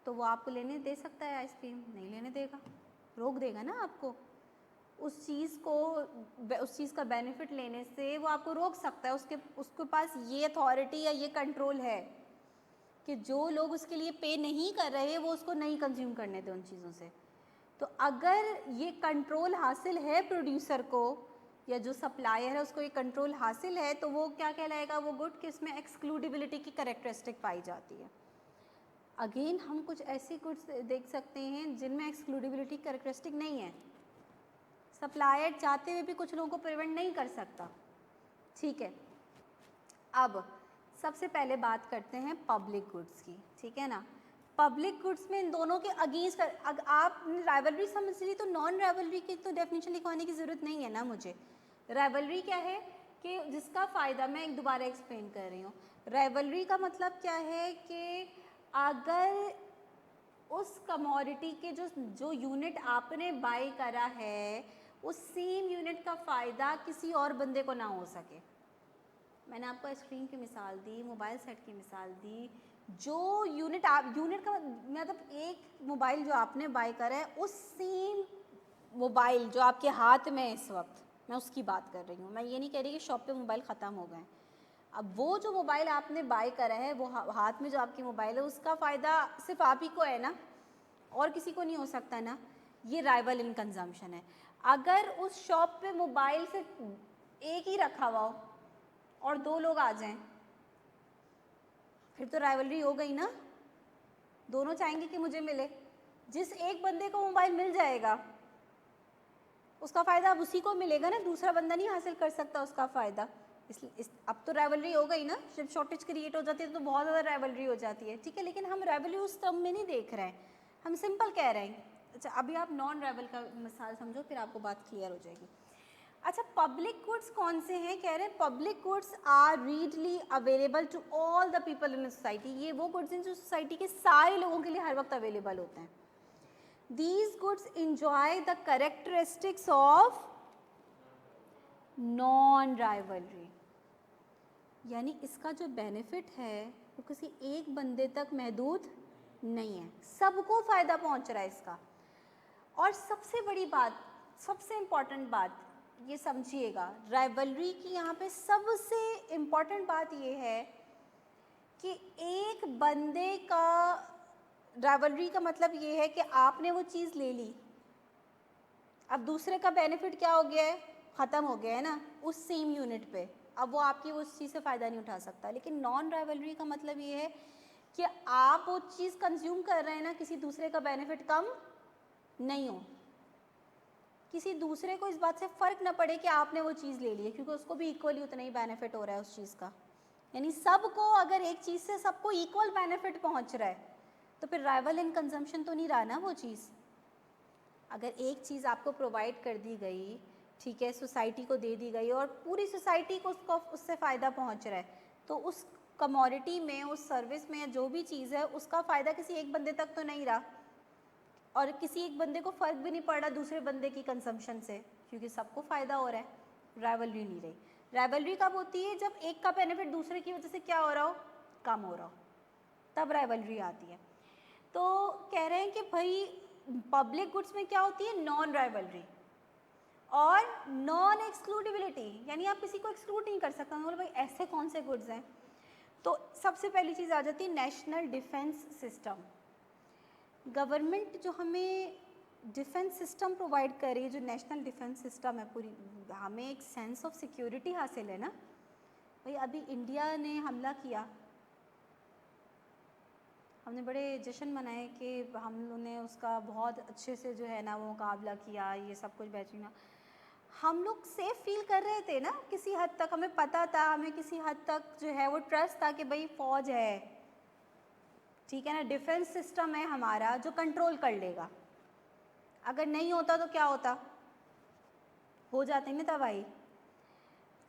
तो वो आपको लेने दे सकता है आइसक्रीम? नहीं लेने देगा, रोक देगा ना आपको। उस चीज़ का बेनिफिट लेने से वो आपको रोक सकता है। उसके पास ये अथॉरिटी या ये कंट्रोल है कि जो लोग उसके लिए पे नहीं कर रहे वो उसको नहीं कंज्यूम करने दें उन चीज़ों से। तो अगर ये कंट्रोल हासिल है प्रोड्यूसर को या जो सप्लायर है उसको ये कंट्रोल हासिल है, तो वो क्या कहलाएगा? वो गुड कि इसमें एक्सक्लूडिबिलिटी की कैरेक्टरिस्टिक पाई जाती है। अगेन हम कुछ ऐसे गुड्स देख सकते हैं जिनमें एक्सक्लूडिबिलिटी कैरेक्टरिस्टिक नहीं है, सप्लायर चाहते हुए भी कुछ लोगों को प्रिवेंट नहीं कर सकता, ठीक है। अब सबसे पहले बात करते हैं पब्लिक गुड्स की, ठीक है ना। पब्लिक गुड्स में इन दोनों के अगेंस्ट अगर आप राइवलरी समझ लीजिए तो नॉन राइवलरी की तो डेफिनेशन लिखवाने की ज़रूरत नहीं है ना मुझे। राइवलरी क्या है कि जिसका फ़ायदा, मैं एक दोबारा एक्सप्लेन कर रही हूँ। राइवलरी का मतलब क्या है कि अगर उस कमोडिटी के जो यूनिट आपने बाय करा है, उस सेम यूनिट का फ़ायदा किसी और बंदे को ना हो सके। मैंने आपको आइसक्रीम की मिसाल दी, मोबाइल सेट की मिसाल दी। जो यूनिट का मतलब एक मोबाइल जो आपने बाय करा है, उस सेम मोबाइल जो आपके हाथ में है इस वक्त, मैं उसकी बात कर रही हूँ। मैं ये नहीं कह रही कि शॉप पे मोबाइल ख़त्म हो गए। अब वो जो मोबाइल आपने बाय करा है, वो हाथ में जो आपकी मोबाइल है, उसका फ़ायदा सिर्फ आप ही को है ना, और किसी को नहीं हो सकता ना। ये राइवल इन कंजम्पशन है। अगर उस शॉप पे मोबाइल से एक ही रखा हुआ हो और दो लोग आ जाएं, फिर तो राइवलरी हो गई ना। दोनों चाहेंगे कि मुझे मिले। जिस एक बंदे को मोबाइल मिल जाएगा उसका फ़ायदा अब उसी को मिलेगा ना, दूसरा बंदा नहीं हासिल कर सकता उसका फ़ायदा। इसलिए अब तो राइवलरी हो गई ना। जब शॉर्टेज क्रिएट हो जाती है तो बहुत ज़्यादा राइवलरी हो जाती है, ठीक है। लेकिन हम राइवलरी उस टर्म में नहीं देख रहे हैं, हम सिंपल कह रहे हैं। अच्छा, अभी आप नॉन राइवल का मिसाल समझो, फिर आपको बात क्लियर हो जाएगी। अच्छा, पब्लिक गुड्स कौन से हैं? कह रहे हैं public goods are readily available to all the people in society. ये वो गुड्स हैं जो सोसाइटी के सारे लोगों के लिए हर वक्त अवेलेबल होते हैं। These goods enjoy the characteristics of non-rivalry, यानी इसका जो बेनिफिट है वो किसी एक बंदे तक महदूद नहीं है, सबको फ़ायदा पहुंच रहा है इसका। और सबसे बड़ी बात, सबसे इम्पॉर्टेंट बात ये समझिएगा, राइवलरी की यहाँ पे सबसे इम्पॉर्टेंट बात ये है कि एक बंदे का, राइवलरी का मतलब ये है कि आपने वो चीज़ ले ली, अब दूसरे का बेनिफिट क्या हो गया है? ख़त्म हो गया है ना उस सेम यूनिट पे। अब वो आपकी उस चीज़ से फ़ायदा नहीं उठा सकता। लेकिन नॉन राइवलरी का मतलब ये है कि आप वो चीज़ कंज्यूम कर रहे हैं ना, किसी दूसरे का बेनिफिट कम नहीं हो, किसी दूसरे को इस बात से फ़र्क ना पड़े कि आपने वो चीज़ ले ली है, क्योंकि उसको भी इक्वली उतना ही बेनिफिट हो रहा है उस चीज़ का। यानी सबको, अगर एक चीज़ से सबको इक्वल बेनिफिट पहुंच रहा है तो फिर राइवल इन कंजम्पशन तो नहीं रहा ना वो चीज़। अगर एक चीज़ आपको प्रोवाइड कर दी गई, ठीक है, सोसाइटी को दे दी गई और पूरी सोसाइटी को उससे फ़ायदा पहुंच रहा है, तो उस कमोडिटी में, उस सर्विस में, जो भी चीज़ है उसका फ़ायदा किसी एक बंदे तक तो नहीं रहा, और किसी एक बंदे को फ़र्क भी नहीं पड़ रहा दूसरे बंदे की कंजम्पशन से, क्योंकि सबको फ़ायदा हो रहा है। राइवलरी नहीं रही। राइवलरी कब होती है? जब एक का बेनिफिट दूसरे की वजह से क्या हो रहा हो, कम हो रहा हो, तब राइवलरी आती है। तो कह रहे हैं कि भाई पब्लिक गुड्स में क्या होती है? नॉन राइवलरी और नॉन एक्सक्लूडिबिलिटी, यानी आप किसी को एक्सक्लूड नहीं कर सकते। बोले भाई ऐसे कौन से गुड्स हैं? तो सबसे पहली चीज़ आ जाती है नेशनल डिफेंस सिस्टम। गवर्नमेंट जो हमें डिफेंस सिस्टम प्रोवाइड कर रही है, जो नेशनल डिफेंस सिस्टम है, पूरी हमें एक सेंस ऑफ सिक्योरिटी हासिल है ना भाई। अभी इंडिया ने हमला किया, हमने बड़े जश्न मनाए कि हमने उसका बहुत अच्छे से जो है ना वो मुकाबला किया, ये सब कुछ बेहतरीन। हम लोग सेफ फील कर रहे थे ना किसी हद तक, हमें पता था, हमें किसी हद तक जो है वो ट्रस्ट था कि भाई फ़ौज है, ठीक है ना, डिफेंस सिस्टम है हमारा जो कंट्रोल कर लेगा। अगर नहीं होता तो क्या होता? हो जाते ना तबाही।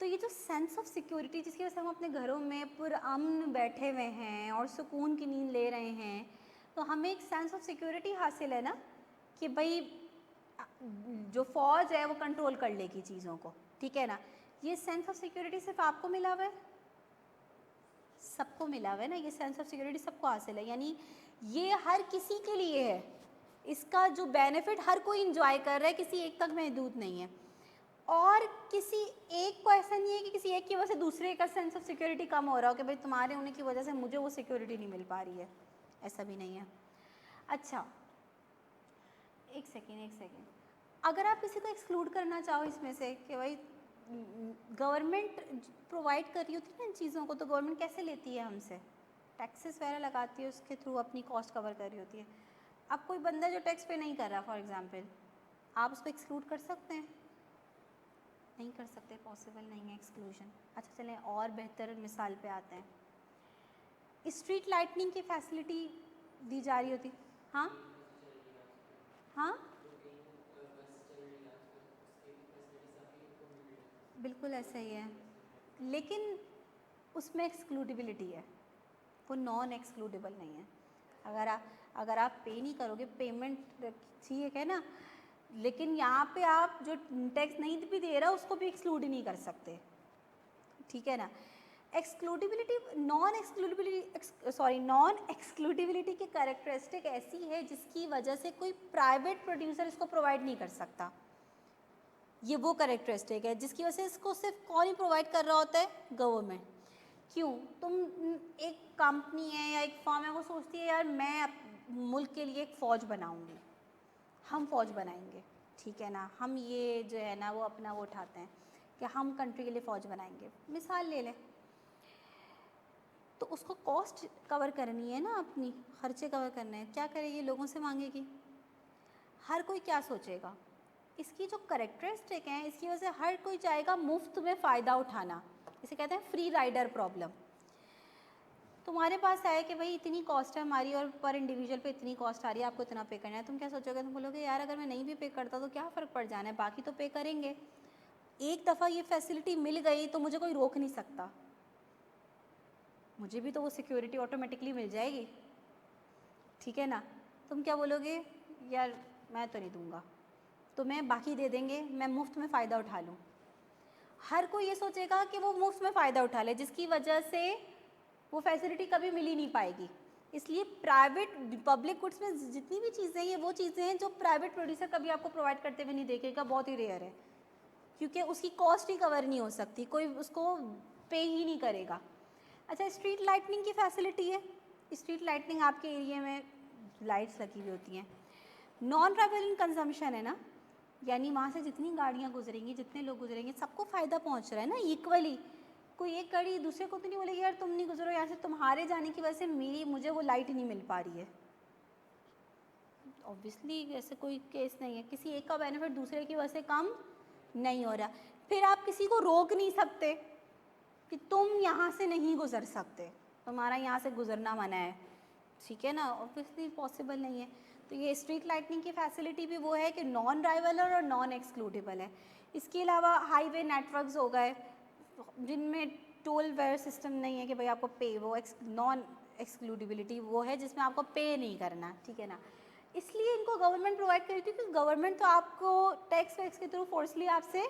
तो ये जो सेंस ऑफ सिक्योरिटी जिसकी वजह से हम अपने घरों में पुरअमन बैठे हुए हैं और सुकून की नींद ले रहे हैं, तो हमें एक सेंस ऑफ सिक्योरिटी हासिल है ना कि भाई जो फ़ौज है वो कंट्रोल कर लेगी चीज़ों को, ठीक है ना। ये सेंस ऑफ सिक्योरिटी सिर्फ आपको मिला हुआ है? सबको मिला हुआ है ना, ये सेंस ऑफ सिक्योरिटी सबको हासिल है, यानी ये हर किसी के लिए है। इसका जो बेनिफिट हर कोई इंजॉय कर रहा है, किसी एक तक महदूद नहीं है। और किसी एक को ऐसा नहीं है कि किसी एक की वजह से दूसरे का सेंस ऑफ सिक्योरिटी कम हो रहा हो कि भाई तुम्हारे होने की वजह से मुझे वो सिक्योरिटी नहीं मिल पा रही है, ऐसा भी नहीं है। अच्छा एक सेकेंड, अगर आप किसी को एक्सक्लूड करना चाहो इसमें से कि भाई गवर्नमेंट प्रोवाइड कर रही होती है ना इन चीज़ों को, तो गवर्नमेंट कैसे लेती है हमसे? टैक्सेस वगैरह लगाती है, उसके थ्रू अपनी कॉस्ट कवर कर रही होती है। अब कोई बंदा जो टैक्स पे नहीं कर रहा फॉर एग्जांपल, आप उसको एक्सक्लूड कर सकते हैं? नहीं कर सकते, पॉसिबल नहीं है एक्सक्लूजन। अच्छा चलें और बेहतर मिसाल पे आते हैं। स्ट्रीट लाइटनिंग की फैसिलिटी दी जा रही होती, हाँ हाँ बिल्कुल ऐसा ही है, लेकिन उसमें एक्सक्लूडिबिलिटी है, वो नॉन एक्सक्लूडेबल नहीं है। अगर आप पे नहीं करोगे, पेमेंट ठीक है ना, लेकिन यहाँ पे आप जो टैक्स नहीं भी दे रहा उसको भी एक्सक्लूड नहीं कर सकते, ठीक है ना। एक्सक्लूडिबिलिटी, नॉन एक्सक्लूडिबिलिटी की कैरेक्टरिस्टिक ऐसी है जिसकी वजह से कोई प्राइवेट प्रोड्यूसर इसको प्रोवाइड नहीं कर सकता। ये वो कैरेक्टरिस्टिक है जिसकी वजह से इसको सिर्फ कौन ही प्रोवाइड कर रहा होता है? गवर्नमेंट। क्यों? तुम एक कंपनी है या एक फर्म है, वो सोचती है यार मैं मुल्क के लिए एक फ़ौज बनाऊंगी, हम फ़ौज बनाएंगे, ठीक है ना, हम ये जो है ना वो अपना वो उठाते हैं कि हम कंट्री के लिए फ़ौज बनाएंगे। मिसाल ले लें, तो उसको कॉस्ट कवर करनी है ना, अपनी खर्चे कवर करने हैं, क्या करेगी? लोगों से मांगेगी। हर कोई क्या सोचेगा? इसकी जो कैरेक्टरिस्टिक हैं इसकी वजह से हर कोई चाहेगा मुफ्त में फ़ायदा उठाना, इसे कहते हैं फ्री राइडर प्रॉब्लम। तुम्हारे पास आए कि भाई इतनी कॉस्ट है हमारी और पर इंडिविजुअल पे इतनी कॉस्ट आ रही है, आपको इतना पे करना है, तुम क्या सोचोगे? तुम बोलोगे यार अगर मैं नहीं भी पे करता तो क्या फ़र्क पड़ जाना है, बाकी तो पे करेंगे। एक दफ़ा ये फैसिलिटी मिल गई तो मुझे कोई रोक नहीं सकता, मुझे भी तो वो सिक्योरिटी ऑटोमेटिकली मिल जाएगी, ठीक है ना। तुम क्या बोलोगे? यार मैं तो नहीं दूंगा, तो मैं बाकी दे देंगे, मैं मुफ्त में फ़ायदा उठा लूँ। हर कोई ये सोचेगा कि वो मुफ्त में फ़ायदा उठा ले, जिसकी वजह से वो फैसिलिटी कभी मिल ही नहीं पाएगी। इसलिए प्राइवेट पब्लिक गुड्स में जितनी भी चीज़ें हैं, ये वो चीज़ें हैं जो प्राइवेट प्रोड्यूसर कभी आपको प्रोवाइड करते हुए नहीं देखेगा, बहुत ही रेयर है, क्योंकि उसकी कॉस्ट ही कवर नहीं हो सकती, कोई उसको पे ही नहीं करेगा। अच्छा स्ट्रीट लाइटनिंग की फैसिलिटी है। स्ट्रीट लाइटनिंग आपके एरिया में लाइट्स लगी हुई होती हैं, नॉन ट्रैवलिंग कंजम्पशन है ना, यानी वहाँ से जितनी गाड़ियाँ गुजरेंगी, जितने लोग गुजरेंगे, सबको फ़ायदा पहुँच रहा है ना इक्वली। कोई एक गाड़ी दूसरे को तो नहीं बोलेगी यार तुम नहीं गुजरो यहाँ से, तुम्हारे जाने की वजह से मुझे वो लाइट नहीं मिल पा रही है। ऑब्वियसली ऐसे कोई केस नहीं है, किसी एक का बेनिफिट दूसरे की वजह से कम नहीं हो रहा। फिर आप किसी को रोक नहीं सकते कि तुम यहाँ से नहीं गुजर सकते, तुम्हारा यहाँ से गुजरना मना है, ठीक है ना, ऑब्वियसली पॉसिबल नहीं है। तो ये स्ट्रीट लाइटनिंग की फैसिलिटी भी वो है कि नॉन ड्राइवेबल और नॉन एक्सक्लूडेबल है। इसके अलावा हाईवे नेटवर्क्स हो गए जिनमें टोल वेयर सिस्टम नहीं है कि भाई आपको पे, वो नॉन एक्सक्लूडिबिलिटी वो है जिसमें आपको पे नहीं करना, ठीक है ना। इसलिए इनको गवर्नमेंट प्रोवाइड करी थी क्योंकि गवर्नमेंट तो आपको टैक्स वैक्स के थ्रू फोर्सली आपसे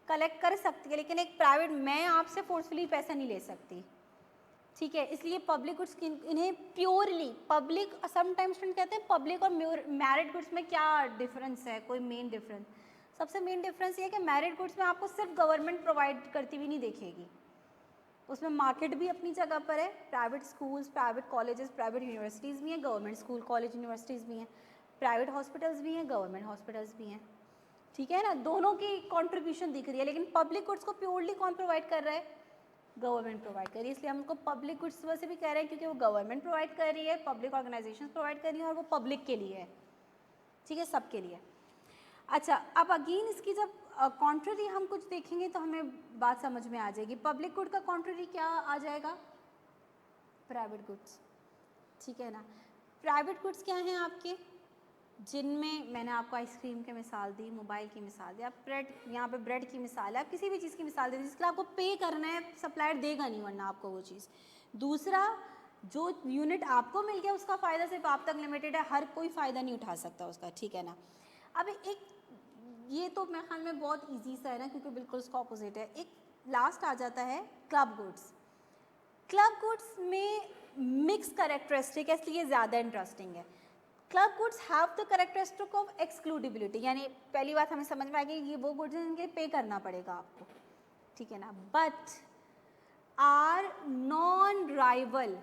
कलेक्ट कर सकती है, लेकिन एक प्राइवेट मैं आपसे फोर्सफुली पैसा नहीं ले सकती, ठीक है। इसलिए पब्लिक गुड्स इन्हें प्योरली पब्लिक, समटाइम्स स्टूडेंट कहते हैं पब्लिक और मैरिड गुड्स में क्या डिफरेंस है, कोई मेन डिफरेंस। सबसे मेन डिफरेंस ये है कि मैरिड गुड्स में आपको सिर्फ गवर्नमेंट प्रोवाइड करती हुई नहीं देखेगी, उसमें मार्केट भी अपनी जगह पर है, private schools, private colleges, private universities भी हैं, गवर्नमेंट स्कूल कॉलेज यूनिवर्सिटीज़ भी हैं, प्राइवेट हॉस्पिटल्स भी हैं, गवर्नमेंट हॉस्पिटल्स भी हैं, ठीक है ना। दोनों की कंट्रीब्यूशन दिख रही है, लेकिन पब्लिक गुड्स को प्योरली कौन प्रोवाइड कर रहा है, गवर्नमेंट प्रोवाइड कर रही है। इसलिए हम उनको पब्लिक गुड्स वैसे भी कह रहे हैं क्योंकि वो गवर्नमेंट प्रोवाइड कर रही है, पब्लिक ऑर्गेनाइजेशन प्रोवाइड कर रही है और वो पब्लिक के लिए है, ठीक है, सबके लिए। अच्छा, अब अगेन इसकी जब कॉन्ट्ररी हम कुछ देखेंगे तो हमें बात समझ में आ जाएगी। पब्लिक गुड का कॉन्ट्ररी क्या आ जाएगा, प्राइवेट गुड्स, ठीक है ना। प्राइवेट गुड्स क्या हैं आपके, जिनमें मैंने आपको आइसक्रीम की मिसाल दी, मोबाइल की मिसाल दी, आप ब्रेड, यहाँ पे ब्रेड की मिसाल है, आप किसी भी चीज़ की मिसाल दे दी जिसके लिए आपको पे करना है, सप्लायर देगा नहीं वरना आपको वो चीज़। दूसरा, जो यूनिट आपको मिल गया उसका फ़ायदा सिर्फ आप तक लिमिटेड है, हर कोई फ़ायदा नहीं उठा सकता उसका, ठीक है ना। अब एक ये तो मेरे ख्याल में बहुत इजी सा है ना क्योंकि बिल्कुल उसका ऑपोजिट है। एक लास्ट आ जाता है क्लब गुड्स। क्लब गुड्स में मिक्स कैरेक्टरिस्टिक है इसलिए ज़्यादा इंटरेस्टिंग है। Club goods have the characteristic of excludability, यानी पहली बात हमें समझ में आ गई ये वो गुड्स हैं जिनके पे करना पड़ेगा आपको, ठीक है ना। बट आर नॉन राइवल,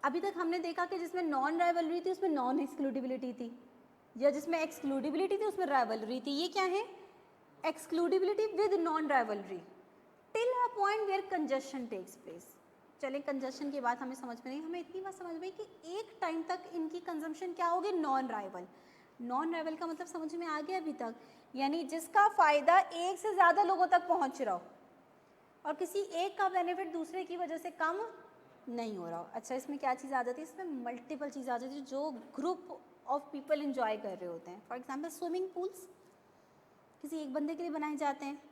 अभी तक हमने देखा कि जिसमें नॉन राइवलरी थी उसमें नॉन एक्सक्लूडिबिलिटी थी, या जिसमें एक्सक्लूडिबिलिटी थी उसमें राइवलरी थी। ये क्या है, excludability with non rivalry till a point where congestion takes place. चले कंजशन की बात हमें समझ में नहीं, हमें इतनी बात समझ में कि एक टाइम तक इनकी कंजम्पशन क्या होगी, नॉन राइवल। नॉन राइवल का मतलब समझ में आ गया अभी तक, यानी जिसका फ़ायदा एक से ज़्यादा लोगों तक पहुंच रहा हो और किसी एक का बेनिफिट दूसरे की वजह से कम नहीं हो रहा हो। अच्छा, इसमें क्या चीज़ आ जाती है, इसमें मल्टीपल चीज़ आ जाती है जो ग्रुप ऑफ पीपल इंजॉय कर रहे होते हैं। फॉर एग्जांपल स्विमिंग पूल्स किसी एक बंदे के लिए बनाए जाते हैं,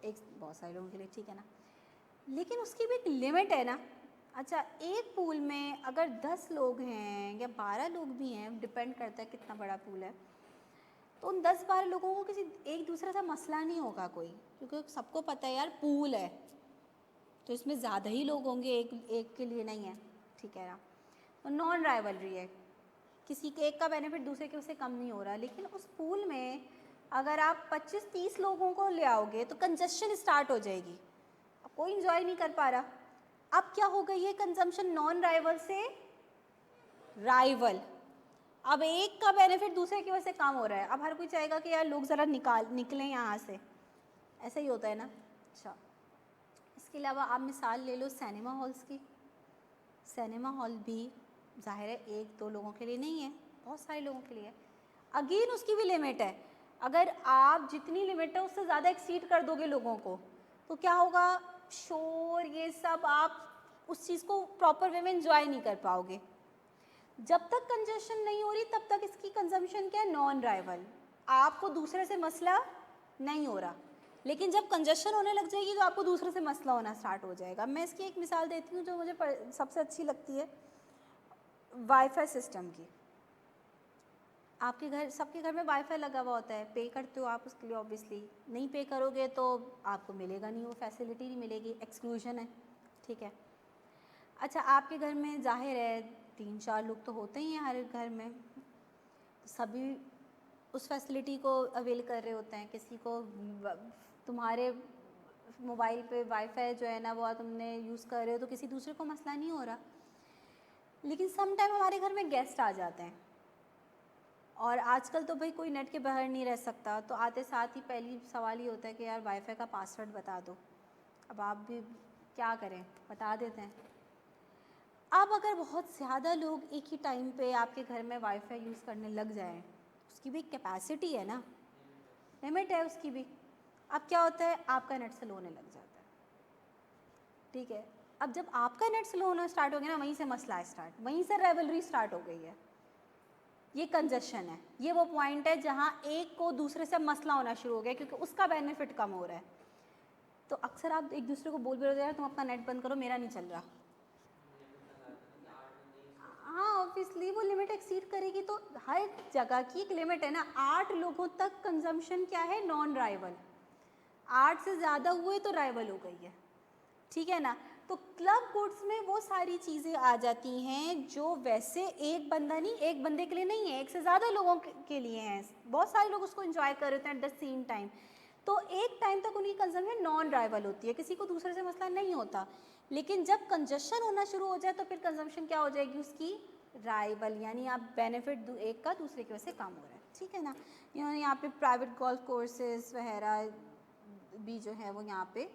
एक बहुत सारे लोगों के लिए, ठीक है ना, लेकिन उसकी भी एक लिमिट है ना। अच्छा, एक पूल में अगर 10 लोग हैं या 12 लोग भी हैं, डिपेंड करता है कितना बड़ा पूल है, तो उन 10-12 लोगों को किसी एक दूसरे से मसला नहीं होगा कोई, क्योंकि सबको पता है यार पूल है तो इसमें ज़्यादा ही लोग होंगे, एक के लिए नहीं है, ठीक है ना। तो नॉन राइवलरी है, किसी के एक का बेनिफिट दूसरे के उससे कम नहीं हो रहा। लेकिन उस पूल में अगर आप 25-30 लोगों को ले आओगे तो कंजस्शन स्टार्ट हो जाएगी, अब कोई इंजॉय नहीं कर पा रहा। अब क्या हो गई है, कंजम्पशन नॉन राइवल से राइवल, अब एक का बेनिफिट दूसरे की वजह से कम हो रहा है। अब हर कोई चाहेगा कि यार लोग ज़रा निकलें यहाँ से, ऐसा ही होता है ना। अच्छा, इसके अलावा आप मिसाल ले लो सिनेमा हॉल्स की। सिनेमा हॉल भी जाहिर है 1-2 लोगों के लिए नहीं है, बहुत सारे लोगों के लिए है। अगेन उसकी भी लिमिट है, अगर आप जितनी लिमिट है उससे ज़्यादा एक्सीड कर दोगे लोगों को तो क्या होगा, शोर ये सब, आप उस चीज़ को प्रॉपर वे में एंजॉय नहीं कर पाओगे। जब तक कंजशन नहीं हो रही तब तक इसकी कंजम्पशन क्या है, नॉन राइवल, आपको दूसरे से मसला नहीं हो रहा। लेकिन जब कंजशन होने लग जाएगी तो आपको दूसरे से मसला होना स्टार्ट हो जाएगा। मैं इसकी एक मिसाल देती हूँ जो मुझे सबसे अच्छी लगती है, वाईफाई सिस्टम की। आपके घर, सबके घर में वाईफाई लगा हुआ होता है, पे करते हो आप उसके लिए, ऑब्वियसली नहीं पे करोगे तो आपको मिलेगा नहीं, वो फैसिलिटी नहीं मिलेगी, एक्सक्लूजन है, ठीक है। अच्छा, आपके घर में जाहिर है 3-4 लोग तो होते ही हैं हर घर में, सभी उस फैसिलिटी को अवेल कर रहे होते हैं। किसी को तुम्हारे मोबाइल पे वाईफाई जो है ना वो तुमने यूज़ कर रहे हो तो किसी दूसरे को मसला नहीं हो रहा। लेकिन सम टाइम हमारे घर में गेस्ट आ जाते हैं और आजकल तो भाई कोई नेट के बाहर नहीं रह सकता, तो आते साथ ही पहली सवाल ही होता है कि यार वाईफाई का पासवर्ड बता दो। अब आप भी क्या करें, बता देते हैं। अब अगर बहुत ज़्यादा लोग एक ही टाइम पे आपके घर में वाईफाई यूज़ करने लग जाएं, उसकी भी कैपेसिटी है ना, लिमिट है उसकी भी। अब क्या होता है, आपका नेट स्लो होने लग जाता है, ठीक है। अब जब आपका नेट स्लो होना स्टार्ट हो गया ना, वहीं से मसला है स्टार्ट, वहीं से राइवलरी स्टार्ट हो गई है। ये कंजशन है, ये वो पॉइंट है जहाँ एक को दूसरे से मसला होना शुरू हो गया क्योंकि उसका बेनिफिट कम हो रहा है। तो अक्सर आप एक दूसरे को बोल भी रहे हो यार तुम अपना नेट बंद करो, मेरा नहीं चल रहा। हाँ ऑब्वियसली वो लिमिट एक्सीड करेगी, तो हर जगह की एक लिमिट है ना। 8 लोगों तक कंजम्पशन क्या है, नॉन राइवल। 8 से ज़्यादा हुए तो राइवल हो गई है, ठीक है ना। तो क्लब गुड्स में वो सारी चीज़ें आ जाती हैं जो वैसे एक बंदा नहीं, एक बंदे के लिए नहीं है, एक से ज़्यादा लोगों के लिए हैं। बहुत सारे लोग उसको एंजॉय कर रहे हैं एट द सेम टाइम। तो एक टाइम तक उनकी कंजम्पशन नॉन राइवल होती है, किसी को दूसरे से मसला नहीं होता। लेकिन जब कंजशन होना शुरू हो जाए तो फिर कंजम्पशन क्या हो जाएगी उसकी, राइवल, यानी आप बेनिफिट एक का दूसरे की वजह से कम हो रहा है, ठीक है ना। यहाँ पे प्राइवेट गोल्फ कोर्सेज वगैरह भी जो है वो यहाँ पे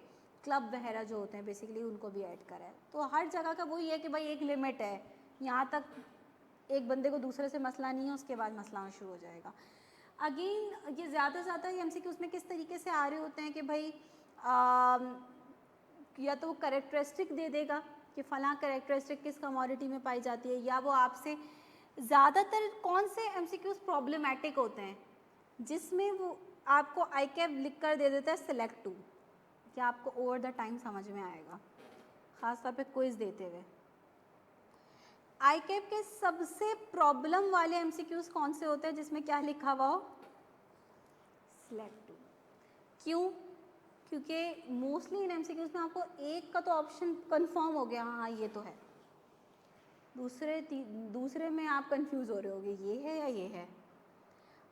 क्लब वगैरह जो होते हैं बेसिकली उनको भी ऐड करा है। तो हर जगह का वही है कि भाई एक लिमिट है, यहाँ तक एक बंदे को दूसरे से मसला नहीं है, उसके बाद मसला आना शुरू हो जाएगा। अगेन ये ज़्यादा से ज़्यादा एमसीक्यू उसमें किस तरीके से आ रहे होते हैं कि भाई या तो वो करेक्टरिस्टिक दे देगा कि फ़लाँ करेक्टरिस्टिक किस कमोडिटी में पाई जाती है, या वो आपसे ज़्यादातर कौन से एमसीक्यूज़ प्रॉब्लमेटिक होते हैं जिसमें वो आपको आई कैप लिख कर दे देता है सेलेक्ट टू, कि आपको ओवर द टाइम समझ में आएगा, ख़ास तौर पे क्विज़ देते हुए। आई कैप के सबसे प्रॉब्लम वाले एमसीक्यूज़ कौन से होते हैं जिसमें क्या लिखा हुआ हो, सेलेक्ट टू। क्यों? क्योंकि मोस्टली इन एमसीक्यूज़ में आपको एक का तो ऑप्शन कंफर्म हो गया, हाँ ये तो है, दूसरे में आप कंफ्यूज हो रहे होगे ये है या ये है,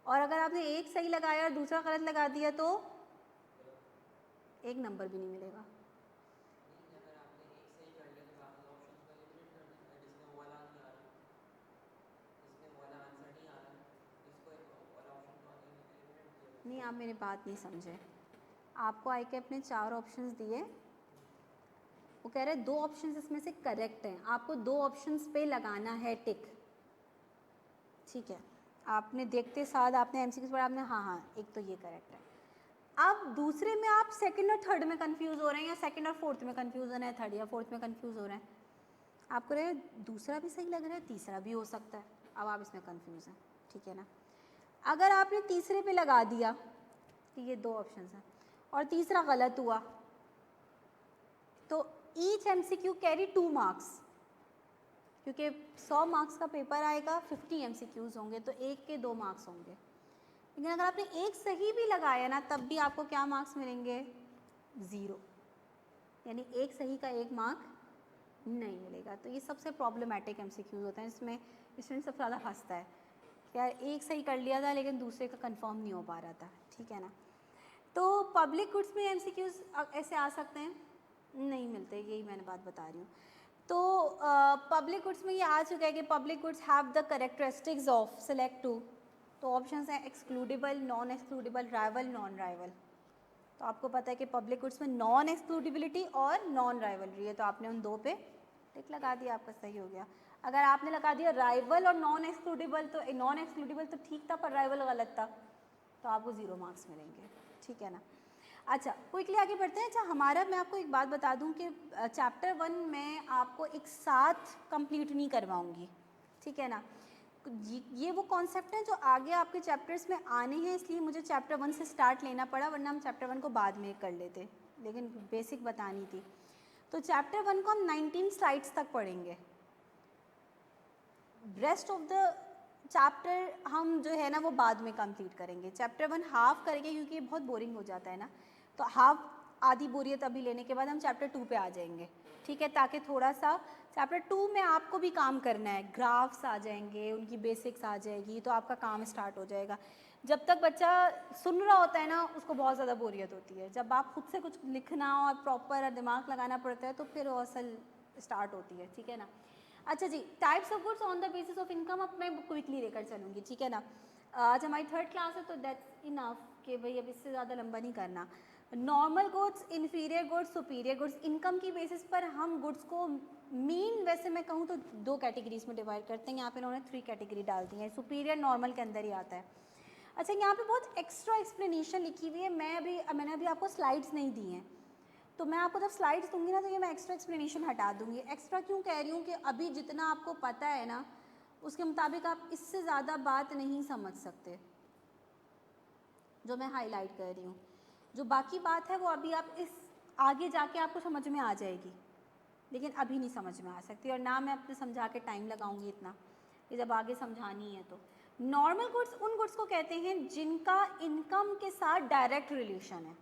और अगर आपने एक सही लगाया और दूसरा गलत लगा दिया तो एक नंबर भी नहीं मिलेगा। नहीं आप मेरी बात नहीं समझे, आपको आई कैप ने 4 ऑप्शंस दिए, वो कह रहे हैं 2 ऑप्शंस इसमें से करेक्ट हैं, आपको 2 ऑप्शंस पे लगाना है टिक, ठीक है। आपने देखते साथ आपने एमसीक्यूज़ पढ़ा, आपने हाँ एक तो ये करेक्ट है। अब दूसरे में आप सेकंड और थर्ड में कंफ्यूज हो रहे हैं, या सेकंड और फोर्थ में कंफ्यूज हो रहे हैं, थर्ड या फोर्थ में कंफ्यूज हो रहे हैं, आपको रहे दूसरा भी सही लग रहा है, तीसरा भी हो सकता है, अब आप इसमें कंफ्यूज हैं, ठीक है ना। अगर आपने तीसरे पे लगा दिया कि ये 2 ऑप्शन हैं और तीसरा गलत हुआ तो ईच एमसीक्यू कैरी 2 मार्क्स, क्योंकि 100 मार्क्स का पेपर आएगा, 50 एमसीक्यूज़ होंगे तो एक के 2 मार्क्स होंगे। लेकिन अगर आपने एक सही भी लगाया ना तब भी आपको क्या मार्क्स मिलेंगे, 0, यानी एक सही का 1 मार्क नहीं मिलेगा। तो ये सबसे प्रॉब्लमेटिक एमसीक्यूज़ होते हैं, इसमें स्टूडेंट सबसे ज़्यादा फंसता है कि यार एक सही कर लिया था लेकिन दूसरे का कंफर्म नहीं हो पा रहा था, ठीक है ना। तो पब्लिक गुड्स में एमसीक्यूज़ ऐसे आ सकते हैं, नहीं मिलते, यही मैंने बात बता रही हूँ। तो पब्लिक गुड्स में ये आ चुका है कि public goods have the characteristics of select two. तो ऑप्शंस हैं excludable, non excludable, rival, non rival. तो आपको पता है कि पब्लिक गुड्स में नॉन एक्सक्लूडिबिलिटी और नॉन राइवलरी है, तो आपने उन 2 पे टिक लगा दिया, आपका सही हो गया। अगर आपने लगा दिया राइवल और नॉन एक्सक्लूडेबल, तो नॉन एक्सक्लूडेबल तो ठीक था पर राइवल गलत था, तो आपको 0 मार्क्स मिलेंगे, ठीक है ना। अच्छा क्विकली आगे बढ़ते हैं। अच्छा हमारा, मैं आपको एक बात बता दूं कि चैप्टर 1 में आपको एक साथ कंप्लीट नहीं करवाऊंगी, ठीक है ना। ये वो कॉन्सेप्ट हैं जो आगे आपके चैप्टर्स में आने हैं, इसलिए मुझे चैप्टर 1 से स्टार्ट लेना पड़ा, वरना हम चैप्टर 1 को बाद में कर लेते, लेकिन बेसिक बतानी थी। तो चैप्टर 1 को हम 19 स्लाइड्स तक पढ़ेंगे, रेस्ट ऑफ द चैप्टर हम जो है ना वो बाद में कंप्लीट करेंगे। चैप्टर 1 हाफ करेंगे क्योंकि ये बहुत बोरिंग हो जाता है ना, तो हाफ आधी बोरियत अभी लेने के बाद हम चैप्टर 2 पे आ जाएंगे, ठीक है, ताकि थोड़ा सा चैप्टर 2 में आपको भी काम करना है, ग्राफ्स आ जाएंगे, उनकी बेसिक्स आ जाएगी, तो आपका काम स्टार्ट हो जाएगा। जब तक बच्चा सुन रहा होता है ना उसको बहुत ज़्यादा बोरियत होती है, जब आप खुद से कुछ लिखना और प्रॉपर दिमाग लगाना पड़ता है तो फिर वो असल स्टार्ट होती है, ठीक है ना। अच्छा जी, types of goods on the basis of income अब मैं क्विकली लेकर चलूँगी, ठीक है ना। आज हमारी 3rd क्लास है तो दैट्स इनफ कि भाई अब इससे ज़्यादा लंबा नहीं करना। Normal goods, inferior goods, superior goods, income की बेसिस पर हम गुड्स को मीन, वैसे मैं कहूँ तो 2 कैटेगरीज में डिवाइड करते हैं, यहाँ पे इन्होंने 3 कैटेगरी डाल दी है, सुपीरियर नॉर्मल के अंदर ही आता है। अच्छा यहाँ पे बहुत एक्स्ट्रा एक्सप्लेनेशन लिखी हुई है, मैंने अभी आपको स्लाइड्स नहीं दी हैं, तो मैं आपको जब स्लाइड्स दूंगी ना तो ये मैं एक्स्ट्रा एक्सप्लेनेशन हटा दूंगी। एक्स्ट्रा क्यों कह रही हूँ कि अभी जितना आपको पता है ना उसके मुताबिक आप इससे ज़्यादा बात नहीं समझ सकते जो मैं हाईलाइट कर रही हूँ। जो बाकी बात है वो अभी आप इस आगे जाके आपको समझ में आ जाएगी, लेकिन अभी नहीं समझ में आ सकती, और ना मैं अपने समझा के टाइम लगाऊंगी इतना कि जब आगे समझानी है। तो नॉर्मल गुड्स उन गुड्स को कहते हैं जिनका इनकम के साथ डायरेक्ट रिलेशन है।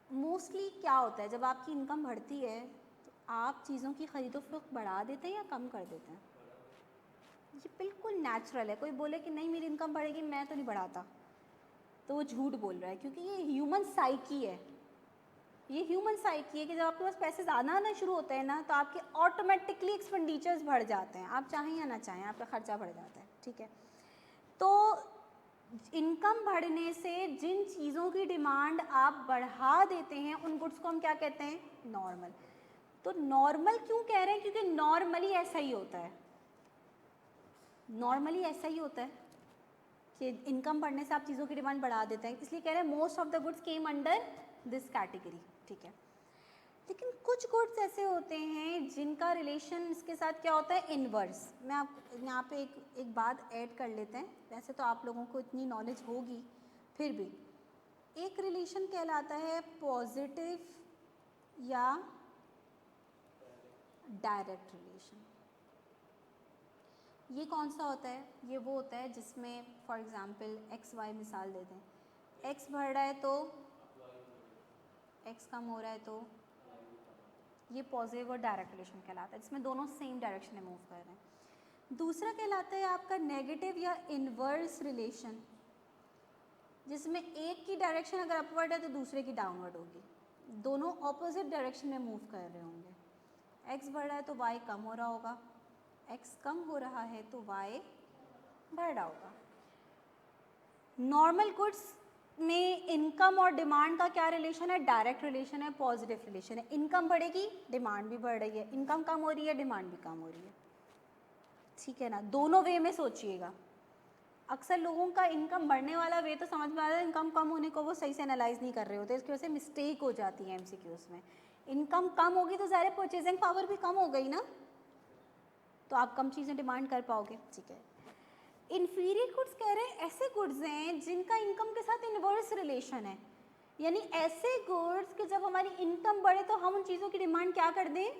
मोस्टली क्या होता है, जब आपकी इनकम बढ़ती है तो आप चीज़ों की खरीदो फरोख्त बढ़ा देते हैं या कम कर देते हैं? ये बिल्कुल नेचुरल है। कोई बोले कि नहीं मेरी इनकम बढ़ेगी, मैं तो नहीं बढ़ाता, तो वो झूठ बोल रहा है, क्योंकि ये ह्यूमन साइकी है। ये ह्यूमन साइकी है कि जब आपके पास पैसे ज़्यादा आना शुरू होते हैं ना तो आपके ऑटोमेटिकली एक्सपेंडिचर्स बढ़ जाते हैं, आप चाहें या ना चाहें आपका खर्चा बढ़ जाता है, ठीक है। तो इनकम बढ़ने से जिन चीज़ों की डिमांड आप बढ़ा देते हैं उन गुड्स को हम क्या कहते हैं? नॉर्मल। तो नॉर्मल क्यों कह रहे हैं? क्योंकि नॉर्मली ऐसा ही होता है, नॉर्मली ऐसा ही होता है कि इनकम बढ़ने से आप चीज़ों की डिमांड बढ़ा देते हैं, इसलिए कह रहे हैं most of the goods came under this category, ठीक है। लेकिन कुछ गुड्स ऐसे होते हैं जिनका रिलेशन इसके साथ क्या होता है? इनवर्स। मैं आप यहाँ पे एक बात ऐड कर लेते हैं, वैसे तो आप लोगों को इतनी नॉलेज होगी, फिर भी एक रिलेशन कहलाता है पॉजिटिव या डायरेक्ट रिलेशन। ये कौन सा होता है? ये वो होता है जिसमें फॉर एग्जांपल एक्स वाई मिसाल दे दें, एक्स बढ़ रहा है तो एक्स कम हो रहा है, तो ये पॉजिटिव और डायरेक्ट रिलेशन कहलाता है, जिसमें दोनों सेम डायरेक्शन में मूव कर रहे हैं। दूसरा कहलाता है आपका नेगेटिव या इनवर्स रिलेशन, जिसमें एक की डायरेक्शन अगर अपवर्ड है तो दूसरे की डाउनवर्ड होगी, दोनों ऑपोजिट डायरेक्शन में मूव कर रहे होंगे। एक्स बढ़ रहा है तो वाई कम हो रहा होगा, एक्स कम हो रहा है तो वाई बढ़ रहा होगा। नॉर्मल गुड्स में इनकम और डिमांड का क्या रिलेशन है? डायरेक्ट रिलेशन है, पॉजिटिव रिलेशन है। इनकम बढ़ेगी, डिमांड भी बढ़ रही है, इनकम कम हो रही है, डिमांड भी कम हो रही है, ठीक है ना। दोनों वे में सोचिएगा। अक्सर लोगों का इनकम बढ़ने वाला वे तो समझ में आता है, इनकम कम होने को वो सही से एनालाइज नहीं कर रहे होते, इसकी वजह से मिस्टेक हो जाती है एमसीक्यूज में। इनकम कम होगी तो ज़ाहिर परचेजिंग पावर भी कम हो गई ना, तो आप कम चीज़ें डिमांड कर पाओगे, ठीक है। इन्फीरियर गुड्स कह रहे हैं ऐसे गुड्स हैं जिनका इनकम के साथ इनवर्स रिलेशन है, यानी ऐसे गुड्स कि जब हमारी इनकम बढ़े तो हम उन चीज़ों की डिमांड क्या कर दें?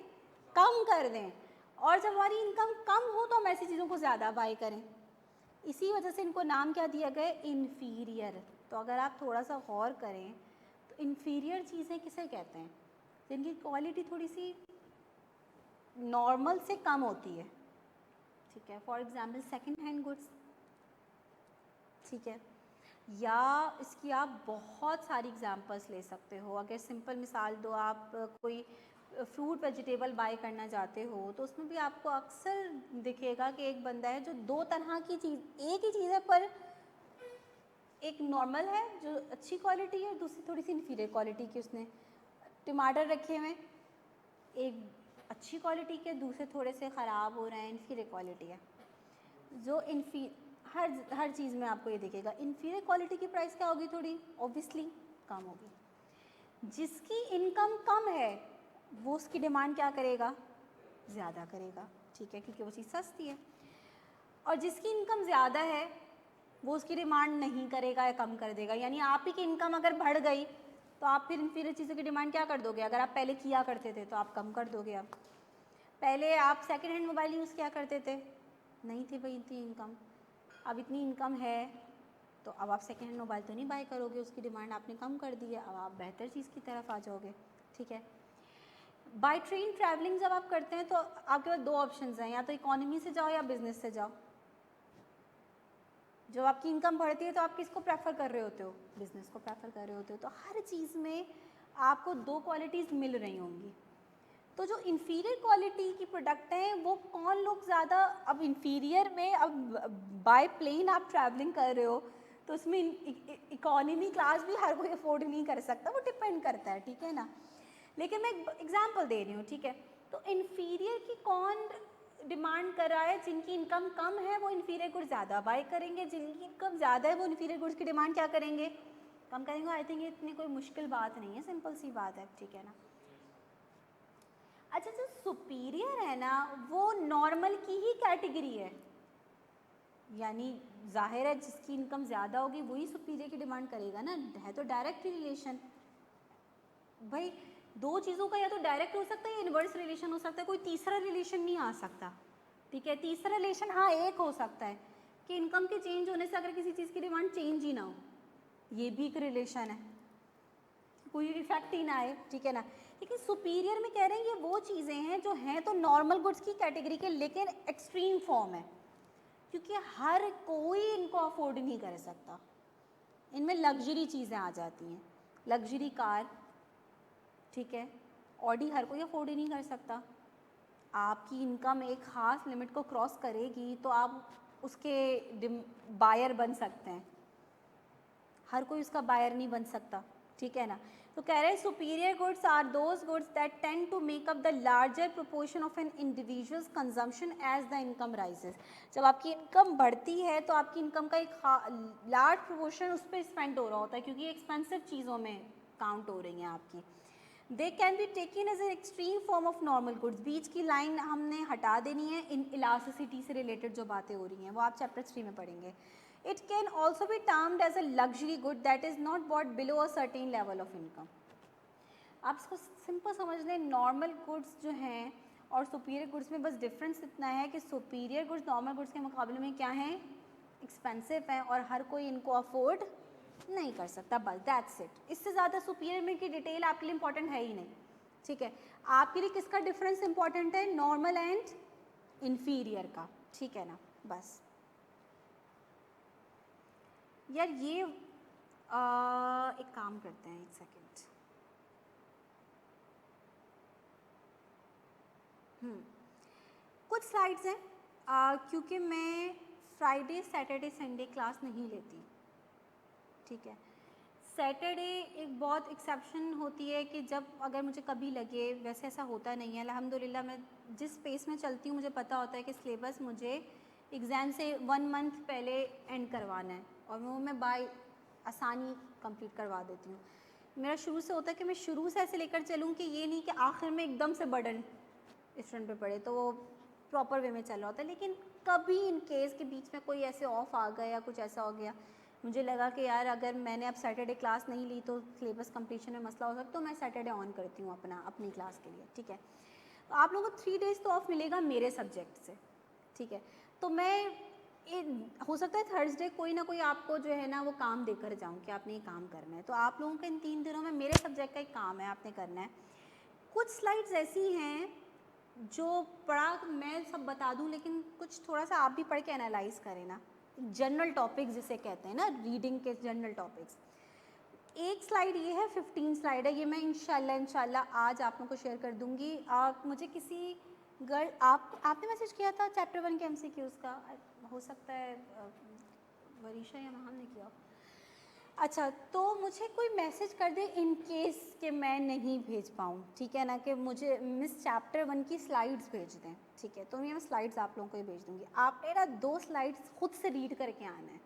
कम कर दें, और जब हमारी इनकम कम हो तो हम ऐसी चीज़ों को ज़्यादा बाय करें। इसी वजह से इनको नाम क्या दिया गया? इन्फीरियर। तो अगर आप थोड़ा सा गौर करें तो इन्फीरियर चीज़ें किसे कहते हैं? जिनकी क्वालिटी थोड़ी सी नॉर्मल से कम होती है, ठीक है। For example second hand goods, ठीक है, या इसकी आप बहुत सारी एग्जांपल्स ले सकते हो। अगर सिंपल मिसाल दो, आप कोई फ्रूट वेजिटेबल बाय करना चाहते हो तो उसमें भी आपको अक्सर दिखेगा कि एक बंदा है जो दो तरह की चीज़, एक ही चीज़ है पर एक नॉर्मल है जो अच्छी क्वालिटी है, दूसरी थोड़ी सी इन्फीरियर क्वालिटी की। उसने टमाटर रखे हुए, एक अच्छी क्वालिटी के, दूसरे थोड़े से ख़राब हो रहे हैं, इन्फीरियर क्वालिटी है। जो हर चीज़ में आपको ये दिखेगा। इन्फीरियर क्वालिटी की प्राइस क्या होगी? थोड़ी ऑब्वियसली कम होगी। जिसकी इनकम कम है वो उसकी डिमांड क्या करेगा? ज़्यादा करेगा, ठीक है, क्योंकि वो चीज़ सस्ती है। और जिसकी इनकम ज़्यादा है वो उसकी डिमांड नहीं करेगा या कम कर देगा। यानी आप ही की इनकम अगर बढ़ गई तो आप फिर इन्फीरियर चीज़ों की डिमांड क्या कर दोगे? अगर आप पहले किया करते थे तो आप कम कर दोगे। अब पहले आप सेकेंड हैंड मोबाइल यूज़ क्या करते थे? नहीं थी भाई इतनी इनकम, अब इतनी इनकम है तो अब आप सेकेंड हैंड मोबाइल तो नहीं बाय करोगे, उसकी डिमांड आपने कम कर दी है, अब आप बेहतर चीज़ की तरफ आ जाओगे, ठीक है। बाय ट्रेन ट्रैवलिंग जब आप करते हैं तो आपके पास दो ऑप्शंस हैं, या तो इकोनॉमी से जाओ या बिजनेस से जाओ। जब आपकी इनकम बढ़ती है तो आप किसको प्रेफर कर रहे होते हो? बिजनेस को प्रेफर कर रहे होते हो। तो हर चीज़ में आपको दो क्वालिटीज़ मिल रही होंगी। तो जो इन्फीरियर क्वालिटी की प्रोडक्ट हैं वो कौन लोग ज़्यादा, अब इन्फीरियर में अब बाय प्लेन आप ट्रैवलिंग कर रहे हो तो उसमें इकोनॉमी क्लास भी हर कोई अफोर्ड नहीं कर सकता, वो डिपेंड करता है, ठीक है ना। लेकिन मैं एग्जांपल दे रही हूँ, ठीक है। तो इन्फीरियर की कौन डिमांड कर रहा है? जिनकी इनकम कम है वो इन्फीरियर गुड्स ज़्यादा बाय करेंगे, जिनकी इनकम ज़्यादा है वो इन्फीरियर गुड्स की डिमांड क्या करेंगे? तो हम कहेंगे आई थिंक ये इतनी कोई मुश्किल बात नहीं है, सिंपल सी बात है, ठीक है ना। अच्छा, जो सुपीरियर है ना वो नॉर्मल की ही कैटेगरी है, यानी जाहिर है जिसकी इनकम ज़्यादा होगी वही सुपीरियर की डिमांड करेगा ना, है तो डायरेक्ट रिलेशन भाई। दो चीज़ों का या तो डायरेक्ट हो सकता है या इन्वर्स रिलेशन हो सकता है, कोई तीसरा रिलेशन नहीं आ सकता, ठीक है। तीसरा रिलेशन हाँ एक हो सकता है कि इनकम के चेंज होने से अगर किसी चीज़ की डिमांड चेंज ही ना हो, ये भी एक रिलेशन है, कोई इफेक्ट ही ना आए, ठीक है ना। लेकिन सुपीरियर में कह रहे हैं ये वो चीज़ें हैं जो हैं तो नॉर्मल गुड्स की कैटेगरी के, लेकिन एक्सट्रीम फॉर्म है, क्योंकि हर कोई इनको अफोर्ड नहीं कर सकता। इनमें लग्जरी चीज़ें आ जाती हैं, लग्जरी कार, ठीक है, ऑडी हर कोई अफोर्ड ही नहीं कर सकता। आपकी इनकम एक ख़ास लिमिट को क्रॉस करेगी तो आप उसके बायर बन सकते हैं, हर कोई उसका बायर नहीं बन सकता, ठीक है ना। तो कह रहे हैं superior goods are those goods that tend to make up the larger proportion of an individuals consumption as the income rises. जब आपकी इनकम बढ़ती है तो आपकी इनकम का एक लार्ज प्रोपोर्शन उस पर स्पेंड हो रहा होता है, क्योंकि एक्सपेंसिव चीज़ों में काउंट हो रही हैं आपकी। They can be taken as a extreme form of normal goods. बीच की लाइन हमने हटा देनी है, इन इलास्टिसिटी से रिलेटेड जो बातें हो रही हैं वो आप चैप्टर 3 में पढ़ेंगे। It can also be termed as a luxury good that is not bought below a certain level of income. आप इसको सिंपल समझ लें, नॉर्मल गुड्स जो हैं और सुपीरियर गुड्स में बस डिफरेंस इतना है कि सुपीरियर गुड्स नॉर्मल गुड्स के मुकाबले में क्या हैं, एक्सपेंसिव हैं और हर कोई इनको अफोर्ड नहीं कर सकता, बस दैट्स इट। इससे ज़्यादा सुपीरियर में की डिटेल आपके लिए इंपॉर्टेंट है ही नहीं, ठीक है। आपके लिए किसका डिफरेंस इंपॉर्टेंट है, नॉर्मल एंड इन्फीरियर का, ठीक है ना, बस। यार ये एक काम करते हैं, एक सेकेंड, कुछ स्लाइड्स हैं, क्योंकि मैं फ्राइडे सैटरडे संडे क्लास नहीं लेती, ठीक है। सैटरडे एक बहुत एक्सेप्शन होती है कि जब अगर मुझे कभी लगे, वैसे ऐसा होता नहीं है अल्हम्दुलिल्लाह। मैं जिस स्पेस में चलती हूँ मुझे पता होता है कि सिलेबस मुझे एग्ज़ाम से 1 मंथ पहले एंड करवाना है और वो मैं बाय आसानी कंप्लीट करवा देती हूँ। मेरा शुरू से होता है कि मैं शुरू से ऐसे लेकर चलूँ कि ये नहीं कि आखिर में एकदम से बर्डन स्टूडेंट पे पड़े, तो वो प्रॉपर वे में चल रहा होता है। लेकिन कभी इन केस के बीच में कोई ऐसे ऑफ आ गया या कुछ ऐसा हो गया, मुझे लगा कि यार अगर मैंने अब सैटरडे क्लास नहीं ली तो सिलेबस कंप्लीशन में मसला हो सकता, तो मैं सैटरडे ऑन करती हूँ अपनी क्लास के लिए, ठीक है। तो आप लोगों को 3 डेज़ तो ऑफ मिलेगा मेरे सब्जेक्ट से, ठीक है। तो मैं हो सकता है थर्सडे कोई ना कोई आपको जो है ना वो काम देकर जाऊँ कि आपने ये काम करना है, तो आप लोगों को इन 3 दिनों में मेरे सब्जेक्ट का एक काम है आपने करना है। कुछ स्लाइड्स ऐसी हैं जो पढ़ा मैं सब बता दूं, लेकिन कुछ थोड़ा सा आप भी पढ़ के एनालाइज करें ना, जनरल टॉपिक्स जिसे कहते हैं ना, रीडिंग के जनरल टॉपिक्स। एक स्लाइड ये है, 15 स्लाइड है, ये मैं इंशाल्लाह आज आप लोगों को शेयर कर दूंगी। आप मुझे किसी आपने मैसेज किया था चैप्टर 1 के MCQs का, हो सकता है वरीशा या महान ने किया। अच्छा, तो मुझे कोई मैसेज कर दे इन केस कि मैं नहीं भेज पाऊँ, ठीक है ना, कि मुझे मिस चैप्टर 1 की स्लाइड्स भेज दें, ठीक है। तो मैं स्लाइड्स आप लोगों को ही भेज दूँगी। आपने ना 2 स्लाइड्स खुद से रीड करके आना है।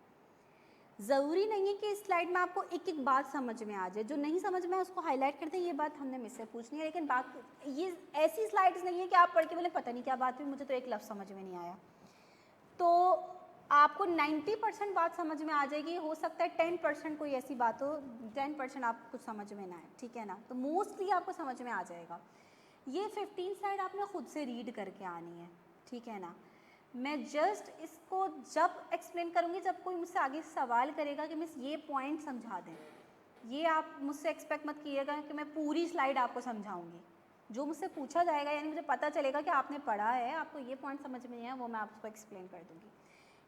ज़रूरी नहीं है कि इस स्लाइड में आपको एक एक बात समझ में आ जाए, जो नहीं समझ में उसको हाईलाइट करते हैं, ये बात हमने मिस से पूछनी है। लेकिन बाकी ये ऐसी स्लाइड्स नहीं है कि आप पढ़ के बोले पता नहीं क्या बात हुई, मुझे तो एक लफ्ज़ समझ में नहीं आया। तो आपको 90% बात समझ में आ जाएगी, हो सकता है 10% कोई ऐसी बात हो, 10% आपको कुछ समझ में ना आए, ठीक है ना। तो मोस्टली आपको समझ में आ जाएगा। ये 15 स्लाइड आपने खुद से रीड करके आनी है, ठीक है ना। मैं जस्ट इसको जब एक्सप्लेन करूँगी जब कोई मुझसे आगे सवाल करेगा कि मिस ये पॉइंट समझा दें, ये आप मुझसे एक्सपेक्ट मत कीजिएगा कि मैं पूरी स्लाइड आपको समझाऊँगी। जो मुझसे पूछा जाएगा यानी मुझे पता चलेगा कि आपने पढ़ा है, आपको ये पॉइंट समझ में नहीं है, वो मैं आपको एक्सप्लेन कर दूँगी।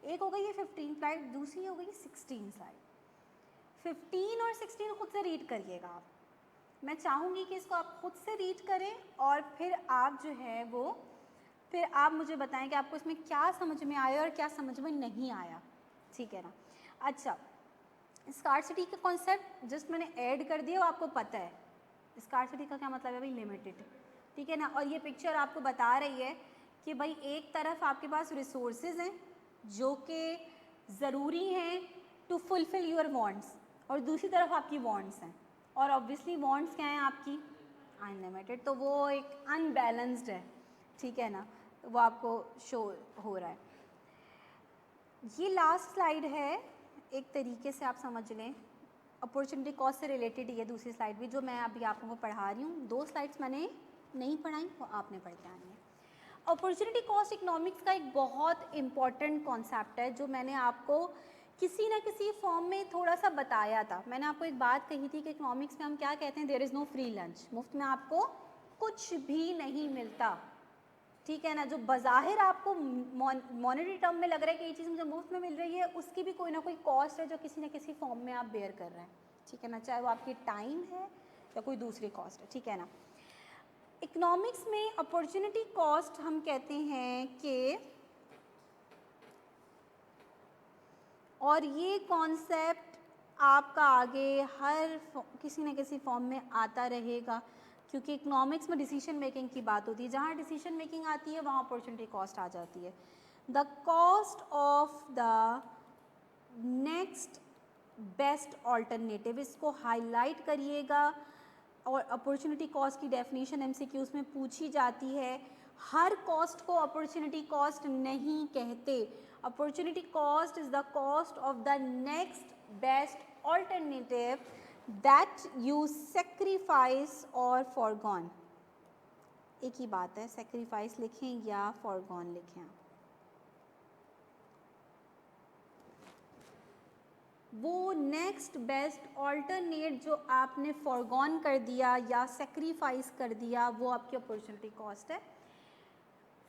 एक हो गई ये 15 स्लाइड, दूसरी हो गई 16 स्लाइड। 15 और 16 खुद से रीड करिएगा आप। मैं चाहूँगी कि इसको आप खुद से रीड करें और फिर आप जो है वो फिर आप मुझे बताएं कि आपको इसमें क्या समझ में आया और क्या समझ में नहीं आया, ठीक है ना। अच्छा, स्कार्सिटी का कॉन्सेप्ट जस्ट मैंने ऐड कर दिया, वो आपको पता है। स्कार्सिटी का क्या मतलब है भाई, लिमिटेड, ठीक है ना। और ये पिक्चर आपको बता रही है कि भाई एक तरफ आपके पास रिसोर्सेज हैं जो कि ज़रूरी हैं टू फुलफ़िल योर वांट्स, और दूसरी तरफ आपकी वांट्स हैं, और ऑब्वियसली वांट्स क्या हैं आपकी, अनलिमिटेड, तो वो एक अनबैलेंस्ड है, ठीक है ना, तो वो आपको शो हो रहा है। ये लास्ट स्लाइड है, एक तरीके से आप समझ लें अपॉर्चुनिटी कॉस्ट से रिलेटेड ये दूसरी स्लाइड भी जो मैं अभी आप लोगों को पढ़ा रही हूँ। 2 स्लाइड्स मैंने नहीं पढ़ाई, वो आपने पढ़ के आनी है। अपॉर्चुनिटी कॉस्ट इकोनॉमिक्स का एक बहुत इम्पॉर्टेंट कॉन्सेप्ट है जो मैंने आपको किसी न किसी फॉर्म में थोड़ा सा बताया था। मैंने आपको एक बात कही थी कि इकोनॉमिक्स में हम क्या कहते हैं, there is no free lunch, मुफ्त में आपको कुछ भी नहीं मिलता, ठीक है ना। जो बज़ाहिर आपको मॉनेटरी टर्म में लग रहा है कि ये चीज़ मुझे मुफ्त में मिल रही है, उसकी भी कोई ना कोई कॉस्ट है जो किसी न किसी फॉर्म में आप बेयर कर रहे हैं, ठीक है ना, चाहे वो आपकी टाइम है या कोई दूसरी कॉस्ट है, ठीक है ना। इकोनॉमिक्स में अपॉर्चुनिटी कॉस्ट हम कहते हैं कि, और ये कॉन्सेप्ट आपका आगे हर किसी न किसी फॉर्म में आता रहेगा, क्योंकि इकोनॉमिक्स में डिसीजन मेकिंग की बात होती है, जहाँ डिसीजन मेकिंग आती है वहाँ अपॉर्चुनिटी कॉस्ट आ जाती है। The cost of the next best alternative, इसको हाईलाइट करिएगा। और अपॉर्चुनिटी कॉस्ट की डेफिनेशन एमसीक्यूज़ में पूछी जाती है। हर कॉस्ट को अपॉर्चुनिटी कॉस्ट नहीं कहते। Opportunity cost is the cost of the next best alternative that you sacrifice और फॉरगॉन। एक ही बात है, सेक्रीफाइस लिखें या फॉरगॉन लिखें। वो नेक्स्ट बेस्ट ऑल्टरनेट जो आपने फॉरगॉन कर दिया या सेक्रीफाइस कर दिया, वो आपकी अपॉर्चुनिटी कॉस्ट है।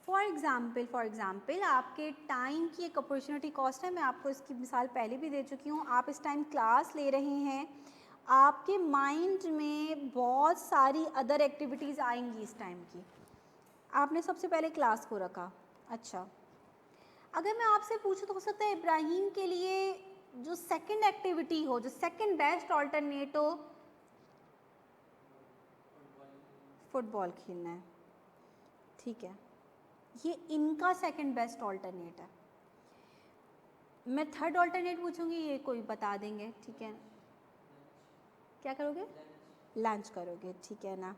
फॉर एग्ज़ाम्पल आपके टाइम की एक अपॉर्चुनिटी कॉस्ट है। मैं आपको इसकी मिसाल पहले भी दे चुकी हूँ। आप इस टाइम क्लास ले रहे हैं, आपके माइंड में बहुत सारी अदर एक्टिविटीज़ आएंगी इस टाइम की। आपने सबसे पहले क्लास को रखा। अच्छा, अगर मैं आपसे पूछूँ तो हो सकता है इब्राहिम के लिए जो सेकंड एक्टिविटी हो, जो सेकंड बेस्ट ऑल्टरनेट हो, फुटबॉल खेलना है, ठीक है, ये इनका सेकंड बेस्ट ऑल्टरनेट है। मैं थर्ड ऑल्टरनेट पूछूंगी, ये कोई बता देंगे, ठीक है। क्या करोगे? लंच करोगे, ठीक है ना,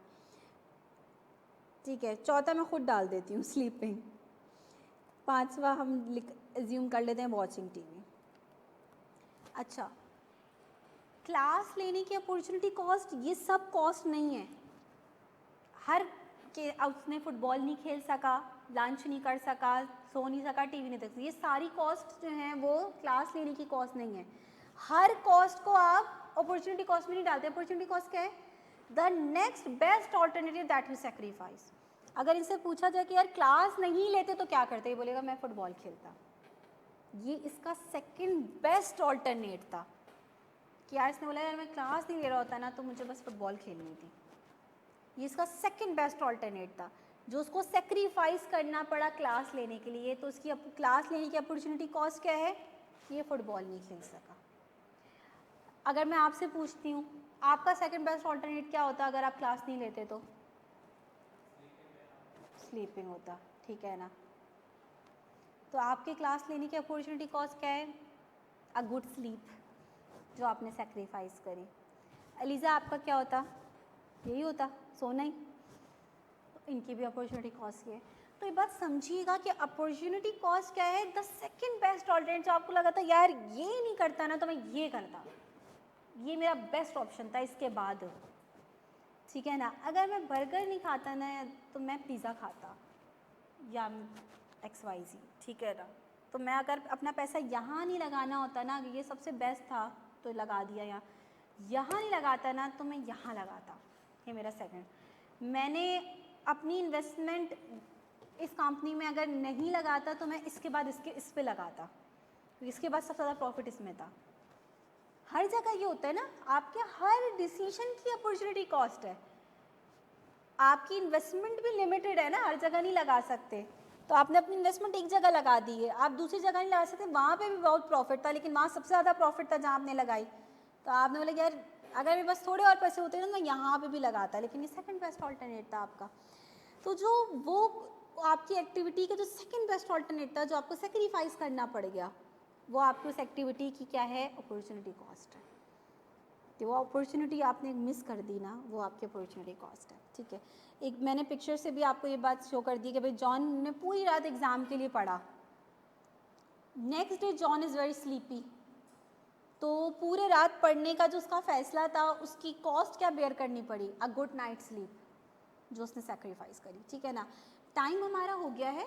ठीक है। चौथा मैं खुद डाल देती हूँ, स्लीपिंग। पांचवा हम एज्यूम कर लेते हैं वॉचिंग टीवी। अच्छा, क्लास लेने की अपॉर्चुनिटी कॉस्ट, ये सब कॉस्ट नहीं है। हर के उसने फुटबॉल नहीं खेल सका, लंच नहीं कर सका, सो नहीं सका, टीवी नहीं देख सका, ये सारी कॉस्ट जो हैं वो क्लास लेने की कॉस्ट नहीं है। हर कॉस्ट को आप अपॉर्चुनिटी कॉस्ट में नहीं डालते। अपॉर्चुनिटी कॉस्ट क्या है? The next best alternative that you sacrifice. अगर इनसे पूछा जाए कि यार क्लास नहीं लेते तो क्या करते, ये बोलेगा मैं फुटबॉल खेलता। ये इसका सेकंड बेस्ट ऑल्टरनेट था कि यार इसने बोला यार मैं क्लास नहीं ले रहा होता ना तो मुझे बस फुटबॉल खेलनी थी। ये इसका सेकंड बेस्ट ऑल्टरनेट था जो उसको सेक्रीफाइस करना पड़ा क्लास लेने के लिए। तो उसकी क्लास लेने की अपॉर्चुनिटी कॉस्ट क्या है कि ये फुटबॉल नहीं खेल सका। अगर मैं आपसे पूछती हूँ आपका सेकंड बेस्ट ऑल्टरनेट क्या होता अगर आप क्लास नहीं लेते तो? स्लीपिंग होता, ठीक है ना। तो आपके क्लास लेने की अपॉर्चुनिटी कॉस्ट क्या है? अ गुड स्लीप, जो आपने सेक्रीफाइस करी। अलीज़ा आपका क्या होता? यही होता, सोना ही। तो इनकी भी अपॉर्चुनिटी कॉस्ट ये है। तो ये बात समझिएगा कि अपॉर्चुनिटी कॉस्ट क्या है, द सेकंड बेस्ट ऑल्टरनेट। जो आपको लगा था यार ये नहीं करता ना तो मैं ये करता, ये मेरा बेस्ट ऑप्शन था इसके बाद, ठीक है ना। अगर मैं बर्गर नहीं खाता ना तो मैं पिज़्ज़ा खाता या XYZ, ठीक है ना। तो मैं अगर अपना पैसा यहाँ नहीं लगाना होता ना, ये सबसे बेस्ट था तो लगा दिया, यहाँ नहीं लगाता ना तो मैं यहाँ लगाता। ये मेरा सेकंड। मैंने अपनी इन्वेस्टमेंट इस कंपनी में अगर नहीं लगाता तो मैं इसके बाद इस पे लगाता, इसके बाद सबसे ज़्यादा प्रॉफिट इसमें था। हर जगह ये होता है ना, आपके हर डिसीजन की अपॉर्चुनिटी कॉस्ट है। आपकी इन्वेस्टमेंट भी लिमिटेड है ना, हर जगह नहीं लगा सकते। तो आपने अपनी इन्वेस्टमेंट एक जगह लगा दी है, आप दूसरी जगह नहीं लगा सकते। वहाँ पे भी बहुत प्रॉफिट था लेकिन वहाँ सबसे ज़्यादा प्रॉफिट था जहाँ आपने लगाई। तो आपने बोला यार अगर मेरे पास थोड़े और पैसे होते ना मैं यहाँ पे भी लगाता, लेकिन ये सेकंड बेस्ट ऑल्टरनेट था आपका। तो जो वो आपकी एक्टिविटी का जो सेकंड बेस्ट ऑल्टरनेट था जो आपको सेक्रीफाइस करना पड़ गया, वो आपकी उस एक्टिविटी की क्या है? अपॉर्चुनिटी कॉस्ट है। तो वो अपॉर्चुनिटी आपने मिस कर दी ना, वो आपकी अपॉर्चुनिटी कॉस्ट है, ठीक है। एक मैंने पिक्चर से भी आपको ये बात शो कर दी कि भाई जॉन ने पूरी रात एग्ज़ाम के लिए पढ़ा, next day John is very sleepy, तो पूरे रात पढ़ने का जो उसका फैसला था उसकी कॉस्ट क्या बेयर करनी पड़ी, अ गुड नाइट स्लीप जो उसने सेक्रीफाइस करी, ठीक है ना। टाइम हमारा हो गया है,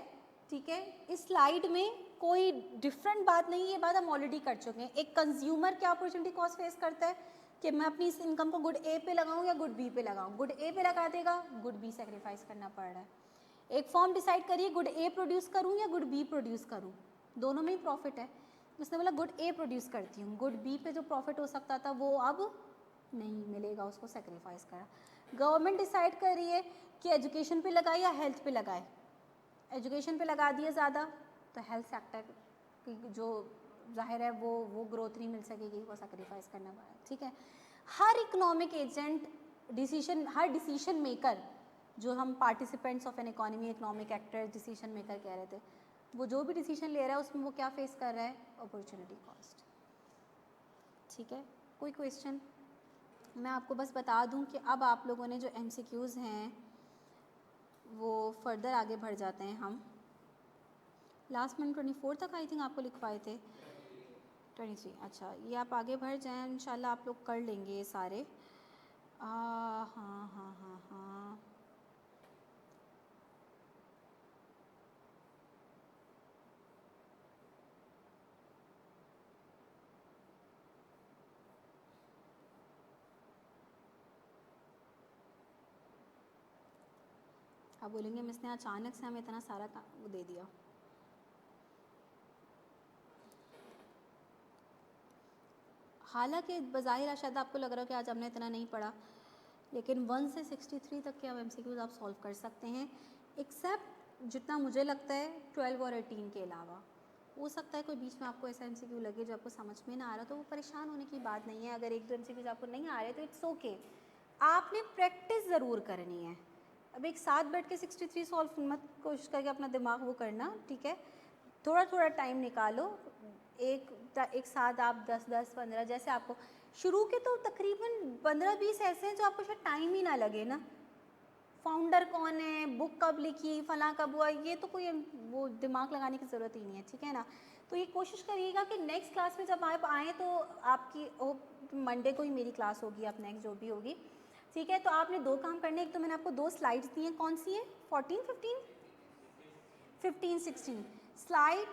ठीक है। इस स्लाइड में कोई डिफरेंट बात नहीं है, ये बात हम ऑलरेडी कर चुके हैं। एक कंज्यूमर क्या अपॉर्चुनिटी कॉस्ट फेस करता है कि मैं अपनी इस इनकम को गुड ए पे लगाऊं या गुड बी पे लगाऊं। गुड ए पे लगा देगा, गुड बी सेक्रीफाइस करना पड़ रहा है। एक फॉर्म डिसाइड करिए गुड ए प्रोड्यूस करूं या गुड बी प्रोड्यूस करूं, दोनों में ही प्रॉफिट है। उसने बोला गुड ए प्रोड्यूस करती हूँ, गुड बी पे जो प्रॉफिट हो सकता था वो अब नहीं मिलेगा, उसको सेक्रीफाइस करा। गवर्नमेंट डिसाइड कर रही है कि एजुकेशन पे लगाए या हेल्थ पे लगाए, एजुकेशन पे लगा दिए ज़्यादा तो हेल्थ सेक्टर की जो जाहिर है वो ग्रोथ नहीं मिल सकेगी, वो सेक्रीफाइस करना पड़ा, ठीक है। हर इकोनॉमिक एजेंट डिसीजन, हर डिसीजन मेकर जो हम participants of an economy, economic actor, decision maker कह रहे थे, वो जो भी डिसीजन ले रहा है उसमें वो क्या फेस कर रहा है, अपॉर्चुनिटी कॉस्ट, ठीक है। कोई क्वेश्चन? मैं आपको बस बता दूं कि अब आप लोगों ने जो MCQs हैं वो फर्दर आगे बढ़ जाते हैं। हम लास्ट मंथ 24 तक आई थिंक आपको लिखवाए थे, 23, अच्छा ये आप आगे बढ़ जाएं, इंशाल्लाह आप लोग कर लेंगे ये सारे। हाँ हाँ हाँ हाँ, आप बोलेंगे मिस ने अचानक से हमें इतना सारा वो दे दिया। हालांकि बज़ाहिर शायद आपको लग रहा है कि आज हमने इतना नहीं पढ़ा, लेकिन 1 से 63 तक के अब MCQs आप सॉल्व कर सकते हैं, एक्सेप्ट जितना मुझे लगता है 12 और 18 के अलावा। हो सकता है कोई बीच में आपको ऐसा MCQ लगे जो आपको समझ में ना आ रहा, तो वो परेशान होने की बात नहीं है। अगर एक दो MCQs आपको नहीं आ रहे तो इट्स ओके, आपने प्रैक्टिस ज़रूर करनी है। अब एक साथ बैठ के 63 सॉल्व मत कोशिश करके अपना दिमाग वो करना, ठीक है। थोड़ा थोड़ा टाइम निकालो, एक साथ आप 10-10, 15 जैसे आपको शुरू के तो तकरीबन 15-20 ऐसे हैं जो आपको शायद टाइम ही ना लगे ना। फाउंडर कौन है, बुक कब लिखी, फलां कब हुआ, ये तो कोई वो दिमाग लगाने की ज़रूरत ही नहीं है, ठीक है ना। तो ये कोशिश करिएगा कि नेक्स्ट क्लास में जब आप आएँ तो आपकी मंडे को ही मेरी क्लास होगी, अब नेक्स्ट जो भी होगी, ठीक है। तो आपने 2 काम करने, एक तो मैंने आपको 2 स्लाइड्स दी हैं, कौन सी हैं, 14, 15, 16 स्लाइड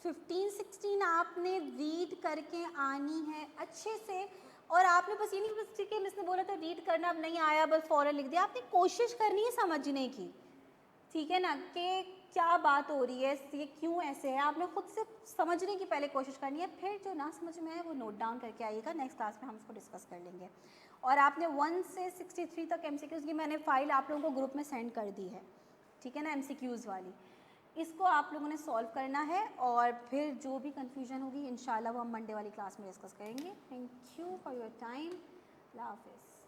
15-16 आपने रीड करके आनी है अच्छे से। और आपने बस ये नहीं बस ठीक है मिस ने बोला था रीड करना, अब नहीं आया बस फ़ौरन लिख दिया, आपने कोशिश करनी है समझने की, ठीक है ना, कि क्या बात हो रही है, ये क्यों ऐसे है, आपने खुद से समझने की पहले कोशिश करनी है। फिर जो ना समझ में आए वो नोट डाउन करके आइएगा, नेक्स्ट क्लास में हम उसको डिस्कस कर लेंगे। और आपने 1 से 63 तक MCQs की मैंने फ़ाइल आप लोगों को ग्रुप में सेंड कर दी है, ठीक है ना, MCQs वाली। इसको आप लोगों ने सॉल्व करना है और फिर जो भी कंफ्यूजन होगी इंशाल्लाह वो हम मंडे वाली क्लास में डिस्कस करेंगे। Thank you for your time, अल्लाह हाफ़िज़।